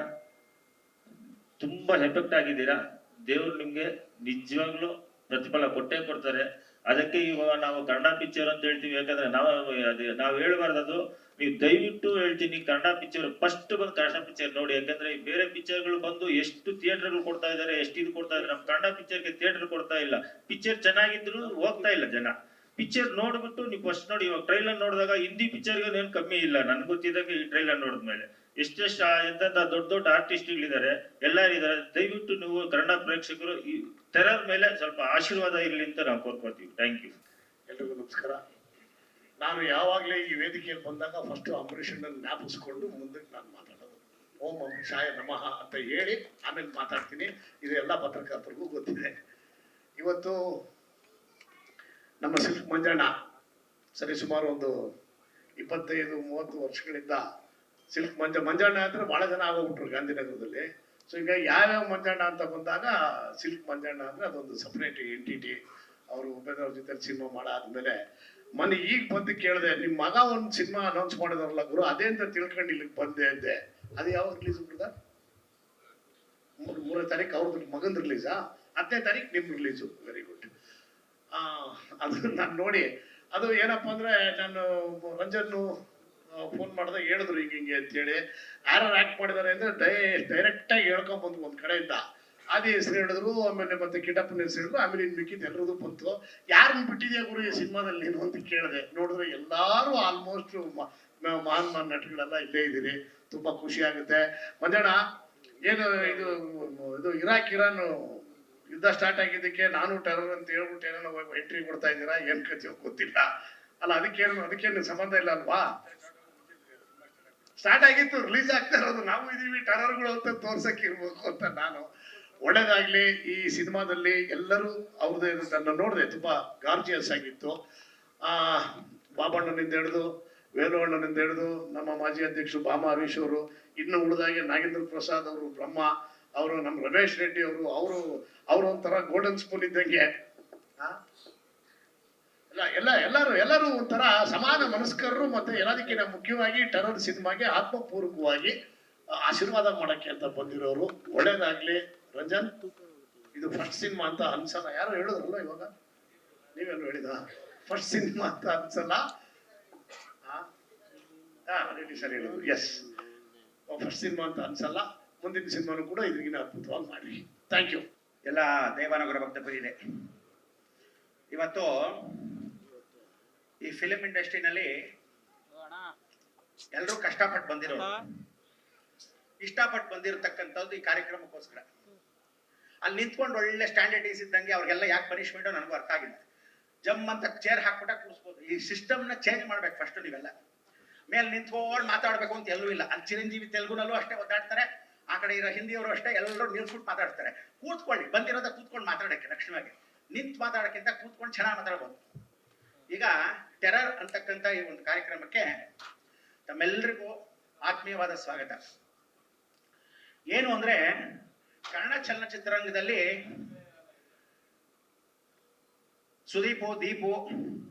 ತುಂಬಾ ಎಫೆಕ್ಟ್ ಆಗಿದ್ದೀರಾ. ದೇವ್ರು ನಿಮ್ಗೆ ನಿಜವಾಗ್ಲೂ ಪ್ರತಿಫಲ ಕೊಟ್ಟೇ ಕೊಡ್ತಾರೆ. ಅದಕ್ಕೆ ಇವಾಗ ನಾವು ಕನ್ನಡ ಪಿಕ್ಚರ್ ಅಂತ ಹೇಳ್ತೀವಿ. ಯಾಕಂದ್ರೆ ನಾವು ಹೇಳ್ಬಾರ್ದು, ಅದು ನೀವು ದಯವಿಟ್ಟು ಹೇಳ್ತೀನಿ, ಕನ್ನಡ ಪಿಕ್ಚರ್ ಫಸ್ಟ್ ಬಂದು ಕನ್ನಡ ಪಿಕ್ಚರ್ ನೋಡಿ. ಯಾಕಂದ್ರೆ ಬೇರೆ ಪಿಕ್ಚರ್ಗಳು ಬಂದು ಎಷ್ಟು ಥಿಯೇಟರ್ಗಳು ಕೊಡ್ತಾ ಇದಾರೆ, ಎಷ್ಟು ಇದು ಕೊಡ್ತಾ ಇದಾರೆ. ನಮ್ಮ ಕನ್ನಡ ಪಿಕ್ಚರ್ಗೆ ಥಿಯೇಟರ್ ಕೊಡ್ತಾ ಇಲ್ಲ. ಪಿಕ್ಚರ್ ಚೆನ್ನಾಗಿದ್ರು ಹೋಗ್ತಾ ಇಲ್ಲ ಜನ. ಪಿಕ್ಚರ್ ನೋಡ್ಬಿಟ್ಟು ನೀವು ಫಸ್ಟ್ ನೋಡಿ. ಇವಾಗ ಟ್ರೈಲರ್ ನೋಡಿದಾಗ ಹಿಂದಿ ಪಿಕ್ಚರ್ಗೆ ಏನು ಕಮ್ಮಿ ಇಲ್ಲ ನನ್ಗೆ ಗೊತ್ತಿದ್ದಾಗ. ಈ ಟ್ರೈಲರ್ ನೋಡಿದ್ಮೇಲೆ ಎಷ್ಟೆಷ್ಟು ಎಂತ ದೊಡ್ಡ ದೊಡ್ಡ ಆರ್ಟಿಸ್ಟ್ಗಳಿದ್ದಾರೆ, ಎಲ್ಲರೂ ಇದ್ದಾರೆ. ದಯವಿಟ್ಟು ನೀವು ಕನ್ನಡ ಪ್ರೇಕ್ಷಕರು ಈ ಟೆರರ್ ಮೇಲೆ ಸ್ವಲ್ಪ ಆಶೀರ್ವಾದ ಇರಲಿ ಅಂತ ನಾವು ಕೋರ್ಕೊತೀವಿ. Thank you. ಎಲ್ರಿಗೂ ನಮಸ್ಕಾರ. ನಾನು ಯಾವಾಗಲೇ ಈ ವೇದಿಕೆಯಲ್ಲಿ ಬಂದಾಗ ಫಸ್ಟ್ ಅಂಬರೀಷನ್ನ ಜ್ಞಾಪಿಸ್ಕೊಂಡು ಮುಂದಕ್ಕೆ ನಾನು ಮಾತಾಡೋದು. ಓಂ ಅಂಬರೀಷಾಯ ನಮಃ ಅಂತ ಹೇಳಿ ಆಮೇಲೆ ಮಾತಾಡ್ತೀನಿ. ಇದು ಎಲ್ಲ ಪತ್ರಕರ್ತರಿಗೂ ಗೊತ್ತಿದೆ. ಇವತ್ತು ನಮ್ಮ ಸಿಲ್ಕ್ ಮಂಜಣ್ಣ ಸರಿ ಸುಮಾರು ಒಂದು 25-30 ವರ್ಷಗಳಿಂದ ಸಿಲ್ಕ್ ಮಂಜಣ್ಣ ಅಂದ್ರೆ ಬಹಳ ಜನ ಆಗೋಗ್ಬಿಟ್ರು ಗಾಂಧಿನಗರದಲ್ಲಿ. ಸೊ ಈಗ ಯಾವ್ಯಾವ ಮಂಜಣ್ಣ ಅಂತ ಬಂದಾಗ ಸಿಲ್ಕ್ ಮಂಜಣ್ಣ ಅಂದ್ರೆ ಅದೊಂದು ಸಪ್ರೇಟ್ ಎಂಟಿಟಿ. ಅವರು ಉಪೇಂದ್ರ ಅವ್ರ ಜೊತೆ ಸಿನಿಮಾ ಮಾಡಾದ್ಮೇಲೆ ಮೊನ್ನೆ ಈಗ ಬಂದು ಕೇಳಿದೆ, ನಿಮ್ಮ ಮಗ ಒಂದು ಸಿನಿಮಾ ಅನೌನ್ಸ್ ಮಾಡಿದಾರಲ್ಲ ಗುರು, ಅದೇ ಅಂತ ತಿಳ್ಕೊಂಡು ಇಲ್ಲಿಗೆ ಬಂದೆ ಅಂದೆ. ಅದು ಯಾವಾಗ ರಿಲೀಸ್ ಬಿಡ್ದ? 3ನೇ ತಾರೀಕು ಅವ್ರದ್ದು ಮಗಂದು ರಿಲೀಸಾ? 10ನೇ ತಾರೀಕು ನಿಮ್ ರಿಲೀಸು. Very good. ಅದು ನಾನು ನೋಡಿ, ಅದು ಏನಪ್ಪ ಅಂದ್ರೆ, ನಾನು ರಂಜನ್ ಫೋನ್ ಮಾಡಿದಾಗ ಹೇಳಿದ್ರು ಹಿಂಗೆ ಅಂತೇಳಿ. ಯಾರು ಆಕ್ಟ್ ಮಾಡಿದ್ದಾರೆ ಅಂದ್ರೆ ಡೈರೆಕ್ಟ್ ಆಗಿ ಹೇಳ್ಕೊಂಡ್ ಬಂದ್ರು ಒಂದ್ ಕಡೆಯಿಂದ. ಆದಿ ಹೆಸರು ಹೇಳಿದ್ರು, ಆಮೇಲೆ ಮತ್ತೆ ಕಿಟಪ್ಪನ ಹೆಸರು ಹೇಳಿದ್ರು, ಆಮೇಲೆ ಇನ್ ಮಿಕ್ಕಿದ್ ಎಲ್ಲರದು ಬಂತು. ಯಾರನ್ನ ಬಿಟ್ಟಿದ್ಯಾ ಗುರು ಈ ಸಿನಿಮಾದಲ್ಲಿ ನೀನು ಅಂತ ಕೇಳಿದೆ. ನೋಡಿದ್ರೆ ಎಲ್ಲಾರು ಆಲ್ಮೋಸ್ಟ್ ಮಹಾನ್ ನಟಗಳೆಲ್ಲ ಇಲ್ಲೇ ಇದ್ದೀರಿ. ತುಂಬಾ ಖುಷಿ ಆಗುತ್ತೆ. ಮಂಜಣ್ಣ, ಏನು ಇದು ಇರಾನ್ ಯುದ್ಧ ಸ್ಟಾರ್ಟ್ ಆಗಿದ್ದಕ್ಕೆ ನಾನು ಟೆರರ್ ಅಂತ ಹೇಳ್ಬಿಟ್ಟು ಏನೋ ಎಂಟ್ರಿ ಕೊಡ್ತಾ ಇದ್ದೀರಾ, ಏನ್ ಕಥೆಯೋ ಗೊತ್ತಿಲ್ಲ ಅಲ್ಲ. ಅದಕ್ಕೇನು ಸಂಬಂಧ ಇಲ್ಲ ಅಲ್ವಾ? ಸ್ಟಾರ್ಟ್ ಆಗಿತ್ತು, ರಿಲೀಸ್ ಆಗ್ತಾ ಇರೋದು ನಾವು ಇದೀವಿ, ಟೆರರ್ಗಳು ಅಂತ ತೋರ್ಸಕ್ ಇರ್ಬೇಕು ಅಂತ ನಾನು. ಒಳ್ಳೇದಾಗ್ಲಿ. ಈ ಸಿನಿಮಾದಲ್ಲಿ ಎಲ್ಲರೂ ಅವ್ರದ್ದೇ ನನ್ನ ನೋಡಿದೆ, ತುಂಬಾ ಗಾರ್ಜಿಯಸ್ ಆಗಿತ್ತು. ಬಾಬಣ್ಣನಿಂದ ಹಿಡಿದು, ವೇಲು ಅಣ್ಣನಿಂದ ಹಿಡಿದು, ನಮ್ಮ ಮಾಜಿ ಅಧ್ಯಕ್ಷರು ಬಾಮ ಹರೀಶ್ ಅವರು, ಇನ್ನು ಉಳಿದಾಗೆ ನಾಗೇಂದ್ರ ಪ್ರಸಾದ್ ಅವರು, ಬ್ರಹ್ಮ ಅವರು, ನಮ್ಮ ರಮೇಶ್ ರೆಡ್ಡಿ ಅವರು ಒಂಥರ ಗೋಲ್ಡನ್ ಸ್ಪೂನ್ ಇದ್ದಂಗೆ. ಎಲ್ಲರೂ ಒಂಥರ ಸಮಾನ ಮನಸ್ಕರರು. ಮತ್ತೆ ಎಲ್ಲದಕ್ಕಿಂತ ಮುಖ್ಯವಾಗಿ ಟೆರರ್ ಸಿನಿಮಾಗೆ ಆತ್ಮಪೂರ್ವಕವಾಗಿ ಆಶೀರ್ವಾದ ಮಾಡಕ್ಕೆ ಅಂತ ಬಂದಿರೋರು. ಒಳ್ಳೇದಾಗ್ಲಿ. ರಂಜನ್, ಇದು ಫಸ್ಟ್ ಸಿನಿಮಾ ಅಂತ ಅನ್ಸಲ್ಲ. ಯಾರೋ ಹೇಳಿದ್ರಲ್ಲ ಇವಾಗ, ನೀವೇನು ಹೇಳಿದ? ಫಸ್ಟ್ ಸಿನಿಮಾ ಅಂತ ಅನ್ಸಲ್ಲ. ರೆಡ್ಡಿ ಸರ್ ಹೇಳಿದ್ರು. ಎಸ್, ಫಸ್ಟ್ ಸಿನಿಮಾ ಅಂತ ಅನ್ಸಲ್ಲ. ಮುಂದಿನ ಸಿನಿಮಾನು ಕೂಡ ಇದ್ರಿಗಿನ ಅದ್ಭುತವಾಗಿ ಮಾಡಿ. Thank you. ಎಲ್ಲ ದೇವಾನಗರ ಭಕ್ತಪುರಿದೆ. ಇವತ್ತು ಈ ಫಿಲ್ಮ್ ಇಂಡಸ್ಟ್ರಿನಲ್ಲಿ ಎಲ್ಲರೂ ಕಷ್ಟಪಟ್ಟು ಬಂದಿರೋರು. ಇಷ್ಟಪಟ್ಟು ಬಂದಿರತಕ್ಕಂಥದ್ದು ಈ ಕಾರ್ಯಕ್ರಮಕ್ಕೋಸ್ಕರ. ಅಲ್ಲಿ ನಿಂತ್ಕೊಂಡು ಒಳ್ಳೆ ಸ್ಟ್ಯಾಂಡರ್ಡೈಸ್ ಇದ್ದಂಗೆ ಅವ್ರಿಗೆಲ್ಲ ಯಾಕೆ ಪನಿಷ್ಮೆಂಟು ನನಗೂ ಅರ್ಥ ಆಗಿಲ್ಲ. ಜಮ್ ಅಂತ ಚೇರ್ ಹಾಕ್ಬಿಟ್ಟ ಕೂರಿಸ್ಬೋದು. ಈ ಸಿಸ್ಟಮ್ನ ಚೇಂಜ್ ಮಾಡ್ಬೇಕು ಫಸ್ಟ್. ನೀವೆಲ್ಲ ಮೇಲೆ ನಿಂತ್ಕೊಂಡು ಮಾತಾಡ್ಬೇಕು ಅಂತ ಎಲ್ಲೂ ಇಲ್ಲ. ಅಲ್ಲಿ ಚಿರಂಜೀವಿ ತೆಲುಗುನಲ್ಲೂ ಅಷ್ಟೇ ಒದ್ದಾಡ್ತಾರೆ, ಆ ಕಡೆ ಇರೋ ಹಿಂದಿಯವರು ಅಷ್ಟೇ, ಎಲ್ಲರೂ ನಿಲ್ಸ್ಬಿಟ್ಟು ಮಾತಾಡ್ತಾರೆ. ಕೂತ್ಕೊಳ್ಳಿ, ಬಂದಿರೋದ ಕೂತ್ಕೊಂಡು ಮಾತಾಡೋಕ್ಕೆ ಲಕ್ಷಣವಾಗಿ, ನಿಂತು ಮಾತಾಡೋಕ್ಕಿಂತ ಕೂತ್ಕೊಂಡು ಚೆನ್ನಾಗಿ ಮಾತಾಡ್ಬೋದು. ಈಗ ಟೆರರ್ ಅಂತಕ್ಕಂಥ ಈ ಒಂದು ಕಾರ್ಯಕ್ರಮಕ್ಕೆ ತಮ್ಮೆಲ್ಲರಿಗೂ ಆತ್ಮೀಯವಾದ ಸ್ವಾಗತ. ಏನು ಅಂದ್ರೆ, ಕನ್ನಡ ಚಲನಚಿತ್ರರಂಗದಲ್ಲಿ ಸುದೀಪು, ದೀಪು,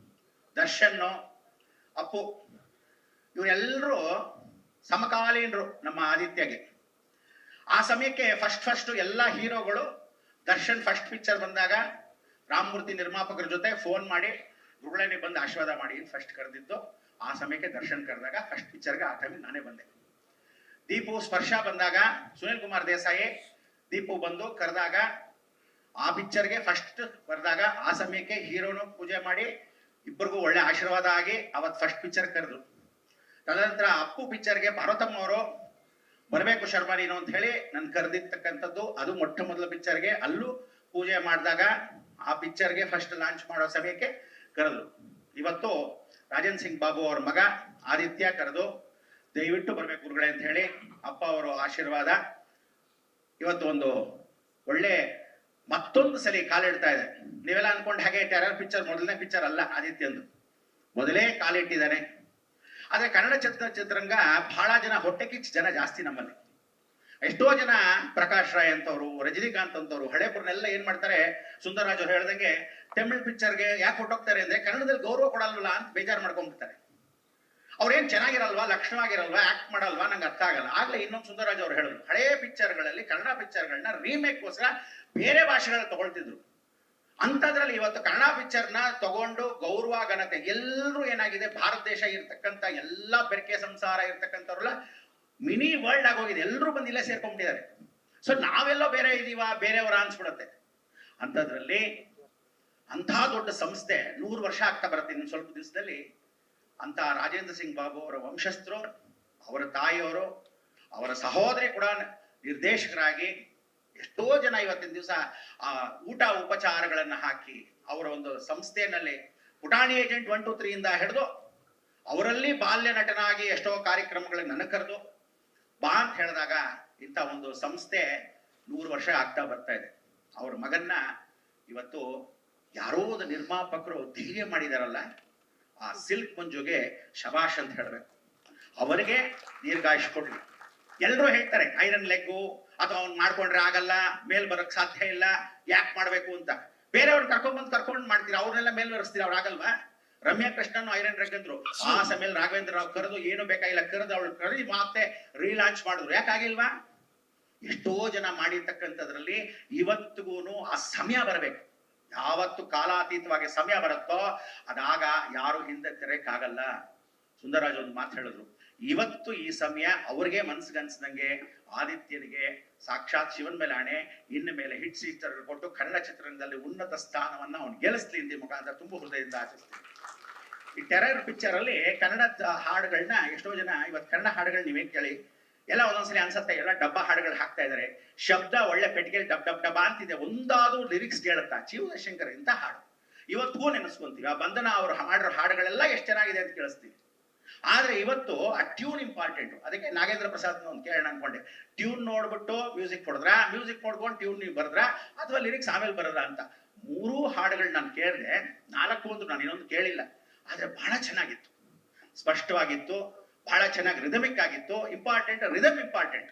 ದರ್ಶನ್, ಅಪ್ಪು ಇವರೆಲ್ಲರೂ ಸಮಕಾಲೀನರು ನಮ್ಮ ಆದಿತ್ಯಗೆ. ಆ ಸಮಯಕ್ಕೆ ಫಸ್ಟ್ ಎಲ್ಲ ಹೀರೋಗಳು ದರ್ಶನ್ ಫಸ್ಟ್ ಪಿಕ್ಚರ್ ಬಂದಾಗ ರಾಮಮೂರ್ತಿ ನಿರ್ಮಾಪಕರ ಜೊತೆ ಫೋನ್ ಮಾಡಿ ಗುರುಗಳೇ ಬಂದು ಆಶೀರ್ವಾದ ಮಾಡಿ ಫಸ್ಟ್ ಕರೆದಿದ್ದು. ಆ ಸಮಯಕ್ಕೆ ದರ್ಶನ್ ಕರೆದಾಗ ಫಸ್ಟ್ ಪಿಕ್ಚರ್ಗೆ ಆ ಟೈಮಿಗೆ ನಾನೇ ಬಂದೆ. ದೀಪು ಸ್ಪರ್ಶ ಬಂದಾಗ ಸುನಿಲ್ ಕುಮಾರ್ ದೇಸಾಯಿ ದೀಪು ಬಂದು ಕರೆದಾಗ ಆ ಪಿಕ್ಚರ್ಗೆ ಫಸ್ಟ್ ಬರೆದಾಗ ಆ ಸಮಯಕ್ಕೆ ಹೀರೋನು ಪೂಜೆ ಮಾಡಿ ಇಬ್ಬರಿಗೂ ಒಳ್ಳೆ ಆಶೀರ್ವಾದ ಆಗಿ ಅವತ್ತು ಫಸ್ಟ್ ಪಿಕ್ಚರ್ ಕರೆದ್ರು. ತದನಂತರ ಅಪ್ಪು ಪಿಕ್ಚರ್ಗೆ ಪಾರ್ವತಮ್ಮ ಅವರು ಬರಬೇಕು ಶರ್ಮಾ ನೀನು ಅಂತ ಹೇಳಿ ನನ್ ಕರೆದಿರ್ತಕ್ಕಂಥದ್ದು. ಅದು ಮೊಟ್ಟ ಮೊದಲ ಪಿಕ್ಚರ್ಗೆ ಅಲ್ಲೂ ಪೂಜೆ ಮಾಡಿದಾಗ ಆ ಪಿಕ್ಚರ್ಗೆ ಫಸ್ಟ್ ಲಾಂಚ್ ಮಾಡೋ ಸಮಯಕ್ಕೆ ಕರೆದ್ರು. ಇವತ್ತು ರಾಜನ್ ಸಿಂಗ್ ಬಾಬು ಅವ್ರ ಮಗ ಆದಿತ್ಯ ಕರೆದು ದಯವಿಟ್ಟು ಬರ್ಬೇಕು ಗುರುಗಳೇ ಅಂತ ಹೇಳಿ ಅಪ್ಪ ಅವರು ಆಶೀರ್ವಾದ. ಇವತ್ತು ಒಂದು ಒಳ್ಳೆ ಮತ್ತೊಂದು ಸಲ ಕಾಲಿಡ್ತಾ ಇದೆ. ನೀವೆಲ್ಲ ಅನ್ಕೊಂಡು ಹಾಗೆ ಟೆರರ್ ಪಿಕ್ಚರ್ ಮೊದಲನೇ ಪಿಕ್ಚರ್ ಅಲ್ಲ ಆದಿತ್ಯಂದು, ಮೊದಲೇ ಕಾಲಿಟ್ಟಿದ್ದಾನೆ. ಆದ್ರೆ ಕನ್ನಡ ಚಿತ್ರರಂಗ ಬಹಳ ಜನ ಹೊಟ್ಟೆ ಕಿಚ್ಚು ಜನ ಜಾಸ್ತಿ ನಮ್ಮಲ್ಲಿ. ಎಷ್ಟೋ ಜನ ಪ್ರಕಾಶ್ ರಾಯ್ ಅಂತವ್ರು, ರಜನಿಕಾಂತ್ ಅಂತವ್ರು ಹಳೇಪುರನೆಲ್ಲ ಏನ್ ಮಾಡ್ತಾರೆ, ಸುಂದರರಾಜ್ ಅವ್ರು ಹೇಳ್ದಂಗೆ ತಮಿಳ್ ಪಿಕ್ಚರ್ಗೆ ಯಾಕೆ ಹೊಟ್ಟೋಗ್ತಾರೆ ಅಂದ್ರೆ ಕನ್ನಡದಲ್ಲಿ ಗೌರವ ಕೊಡಲ್ವಲ್ಲ ಅಂತ ಬೇಜಾರು ಮಾಡ್ಕೊಂಡ್ಬಿಡ್ತಾರೆ. ಅವ್ರೇನ್ ಚೆನ್ನಾಗಿರಲ್ವಾ, ಲಕ್ಷಣವಾಗಿರಲ್ವಾ, ಆಕ್ಟ್ ಮಾಡಲ್ವಾ, ನಂಗೆ ಅರ್ಥ ಆಗಲ್ಲ. ಆಗ್ಲೇ ಇನ್ನೊಂದು ಸುಂದರರಾಜ್ ಅವ್ರು ಹೇಳಿದ್ರು, ಹಳೇ ಪಿಕ್ಚರ್ಗಳಲ್ಲಿ ಕನ್ನಡ ಪಿಕ್ಚರ್ಗಳನ್ನ ರೀಮೇಕ್ಗೋಸ್ಕರ ಬೇರೆ ಭಾಷೆಗಳನ್ನ ತಗೊಳ್ತಿದ್ರು. ಅಂತದ್ರಲ್ಲಿ ಇವತ್ತು ಕನ್ನಡ ಪಿಕ್ಚರ್ನ ತಗೊಂಡು ಗೌರವ ಘನತೆ ಎಲ್ಲರೂ ಏನಾಗಿದೆ, ಭಾರತ ದೇಶ ಇರ್ತಕ್ಕಂಥ ಎಲ್ಲಾ ಬೆರಕೆ ಸಂಸಾರ ಇರ್ತಕ್ಕಂಥವ್ರೆಲ್ಲ ಮಿನಿ ವರ್ಲ್ಡ್ ಆಗೋಗಿದೆ. ಎಲ್ಲರೂ ಬಂದು ಇಲ್ಲೇ ಸೇರ್ಕೊಂಡ್ಬಿಟ್ಟಿದ್ದಾರೆ. ಸೊ ನಾವೆಲ್ಲೋ ಬೇರೆ ಇದೀವ, ಬೇರೆಯವರ ಅನ್ಸ್ಬಿಡುತ್ತೆ. ಅಂಥದ್ರಲ್ಲಿ ಅಂಥ ದೊಡ್ಡ ಸಂಸ್ಥೆ 100 ವರ್ಷ ಆಗ್ತಾ ಬರುತ್ತೆ ಇನ್ನು ಸ್ವಲ್ಪ ದಿವಸದಲ್ಲಿ. ಅಂತ ರಾಜೇಂದ್ರ ಸಿಂಗ್ ಬಾಬು ಅವರ ವಂಶಸ್ಥರು, ಅವರ ತಾಯಿಯವರು, ಅವರ ಸಹೋದರಿ ಕೂಡ ನಿರ್ದೇಶಕರಾಗಿ ಎಷ್ಟೋ ಜನ ಇವತ್ತಿನ ದಿವಸ ಆ ಊಟ ಉಪಚಾರಗಳನ್ನ ಹಾಕಿ ಅವರ ಒಂದು ಸಂಸ್ಥೆಯಲ್ಲಿ ಪುಟಾಣಿ ಏಜೆಂಟ್ 1, 2, 3 ಇಂದ ಹಿಡಿದು ಅವರಲ್ಲಿ ಬಾಲ್ಯ ನಟನಾಗಿ ಎಷ್ಟೋ ಕಾರ್ಯಕ್ರಮಗಳನ್ನ ನನ್ನ ಕರೆದು ಬಾ ಅಂತ ಹೇಳಿದಾಗ ಇಂಥ ಒಂದು ಸಂಸ್ಥೆ 100 ವರ್ಷ ಆಗ್ತಾ ಬರ್ತಾ ಇದೆ. ಅವ್ರ ಮಗನ್ನ ಇವತ್ತು ಯಾರೋ ಒಂದು ನಿರ್ಮಾಪಕರು ಧೈರ್ಯ ಮಾಡಿದಾರಲ್ಲ, ಆ ಸಿಲ್ಕ್ ಮಂಜುಗೆ ಶಬಾಷ್ ಅಂತ ಹೇಳ್ಬೇಕು. ಅವರಿಗೆ ದೀರ್ಘಾಯುಷ್ ಕೊಡ್ಲಿ. ಎಲ್ಲರೂ ಹೇಳ್ತಾರೆ ಐರನ್ ಲೆಗ್ಗು ಅಥವಾ ಅವ್ನು ಮಾಡ್ಕೊಂಡ್ರೆ ಆಗಲ್ಲ, ಮೇಲ್ ಬರಕ್ ಸಾಧ್ಯ ಇಲ್ಲ, ಯಾಕೆ ಮಾಡ್ಬೇಕು ಅಂತ. ಬೇರೆಯವ್ರನ್ನ ಕರ್ಕೊಂಡು ಮಾಡ್ತೀರಾ, ಅವ್ರನ್ನೆಲ್ಲ ಮೇಲ್ ಬರೆಸ್ತೀರಾ, ಅವ್ರು ಆಗಲ್ವಾ? ರಮ್ಯಾ ಕೃಷ್ಣನ್ ಐರನ್ ರೆಗ್ ಅಂದ್ರು. ಆ ಸಮಯ ರಾಘವೇಂದ್ರ ರಾವ್ ಕರೆದು ಏನು ಬೇಕಾಗಿಲ್ಲ, ಕರೆದು ಅವಳು ಕರೆದಿ ಮತ್ತೆ ರೀಲಾಂಚ್ ಮಾಡಿದ್ರು. ಯಾಕಾಗಿಲ್ವಾ? ಎಷ್ಟೋ ಜನ ಮಾಡಿರ್ತಕ್ಕಂಥದ್ರಲ್ಲಿ ಇವತ್ತಿಗೂ ಆ ಸಮಯ ಬರಬೇಕು. ಯಾವತ್ತು ಕಾಲಾತೀತವಾಗಿ ಸಮಯ ಬರುತ್ತೋ ಅದಾಗ ಯಾರು ಹಿಂದೆ ತೆರೆಯಕ್ಕಾಗಲ್ಲ. ಸುಂದರರಾಜ್ ಒಂದು ಮಾತು ಹೇಳಿದ್ರು, ಇವತ್ತು ಈ ಸಮಯ ಅವ್ರಿಗೆ ಮನ್ಸಿಗನ್ಸ್ದಂಗೆ ಆದಿತ್ಯನಿಗೆ ಸಾಕ್ಷಾತ್ ಶಿವನ್ ಮೇಲೆ ಆಣೆ, ಇನ್ನು ಮೇಲೆ ಹಿಟ್ ಚಿತ್ರಗಳು ಕೊಟ್ಟು ಕನ್ನಡ ಚಿತ್ರರಂಗದಲ್ಲಿ ಉನ್ನತ ಸ್ಥಾನವನ್ನ ಅವ್ನು ಗೆಲ್ಲಿಸ್ಲಿ ಅಂತ ಮುಖಾಂತರ ತುಂಬ ಹೃದಯದಿಂದ ಆಶಿಸ್ತೀನಿ. ಈ ಟೆರರ್ ಪಿಕ್ಚರ್ ಅಲ್ಲಿ ಕನ್ನಡ ಹಾಡುಗಳನ್ನ ಎಷ್ಟೋ ಜನ ಇವತ್ತು ಕನ್ನಡ ಹಾಡುಗಳು ನೀವೇ ಕೇಳಿ ಎಲ್ಲ ಒಂದೊಂದ್ಸಲಿ ಅನ್ಸತ್ತೆ, ಎಲ್ಲ ಡಬ್ಬ ಹಾಡುಗಳು ಹಾಕ್ತಾ ಇದಾರೆ. ಶಬ್ದ ಒಳ್ಳೆ ಪೆಟ್ಟಿಗೆ ಡಬ್ ಡಬ್ ಡಬ್ಬ ಅಂತಿದೆ, ಒಂದಾದ್ರೂ ಲಿರಿಕ್ಸ್ ಕೇಳುತ್ತಾ ಜೀವ ಶಂಕರ್ ಇಂಥ ಹಾಡು ಇವತ್ತಿಗೂ ನೆನೆಸ್ಕೊಂತೀವಿ. ಆ ಬಂಧನ ಅವರು ಮಾಡಿರೋ ಹಾಡುಗಳೆಲ್ಲ ಎಷ್ಟು ಚೆನ್ನಾಗಿದೆ ಅಂತ ಕೇಳಿಸ್ತೀವಿ. ಆದ್ರೆ ಇವತ್ತು ಆ ಟ್ಯೂನ್ ಇಂಪಾರ್ಟೆಂಟ್. ಅದಕ್ಕೆ ನಾಗೇಂದ್ರ ಪ್ರಸಾದ್ ಒಂದು ಕೇಳೋಣ ಅನ್ಕೊಂಡೆ, ಟ್ಯೂನ್ ನೋಡ್ಬಿಟ್ಟು ಮ್ಯೂಸಿಕ್ ಕೊಡಿದ್ರ, ಮ್ಯೂಸಿಕ್ ನೋಡ್ಕೊಂಡು ಟ್ಯೂನ್ ನೀವು ಬರದ್ರ ಅಥವಾ ಲಿರಿಕ್ಸ್ ಆಮೇಲೆ ಬರದ್ರ ಅಂತ. 3 ಹಾಡುಗಳು ನಾನು ಕೇಳಿದೆ, 4 ಒಂದು ನಾನು ಇನ್ನೊಂದು ಕೇಳಿಲ್ಲ. ಆದ್ರೆ ಬಹಳ ಚೆನ್ನಾಗಿತ್ತು, ಸ್ಪಷ್ಟವಾಗಿತ್ತು, ಬಹಳ ಚೆನ್ನಾಗಿ ರಿದಮಿಕ್ ಆಗಿತ್ತು. Important rhythm important.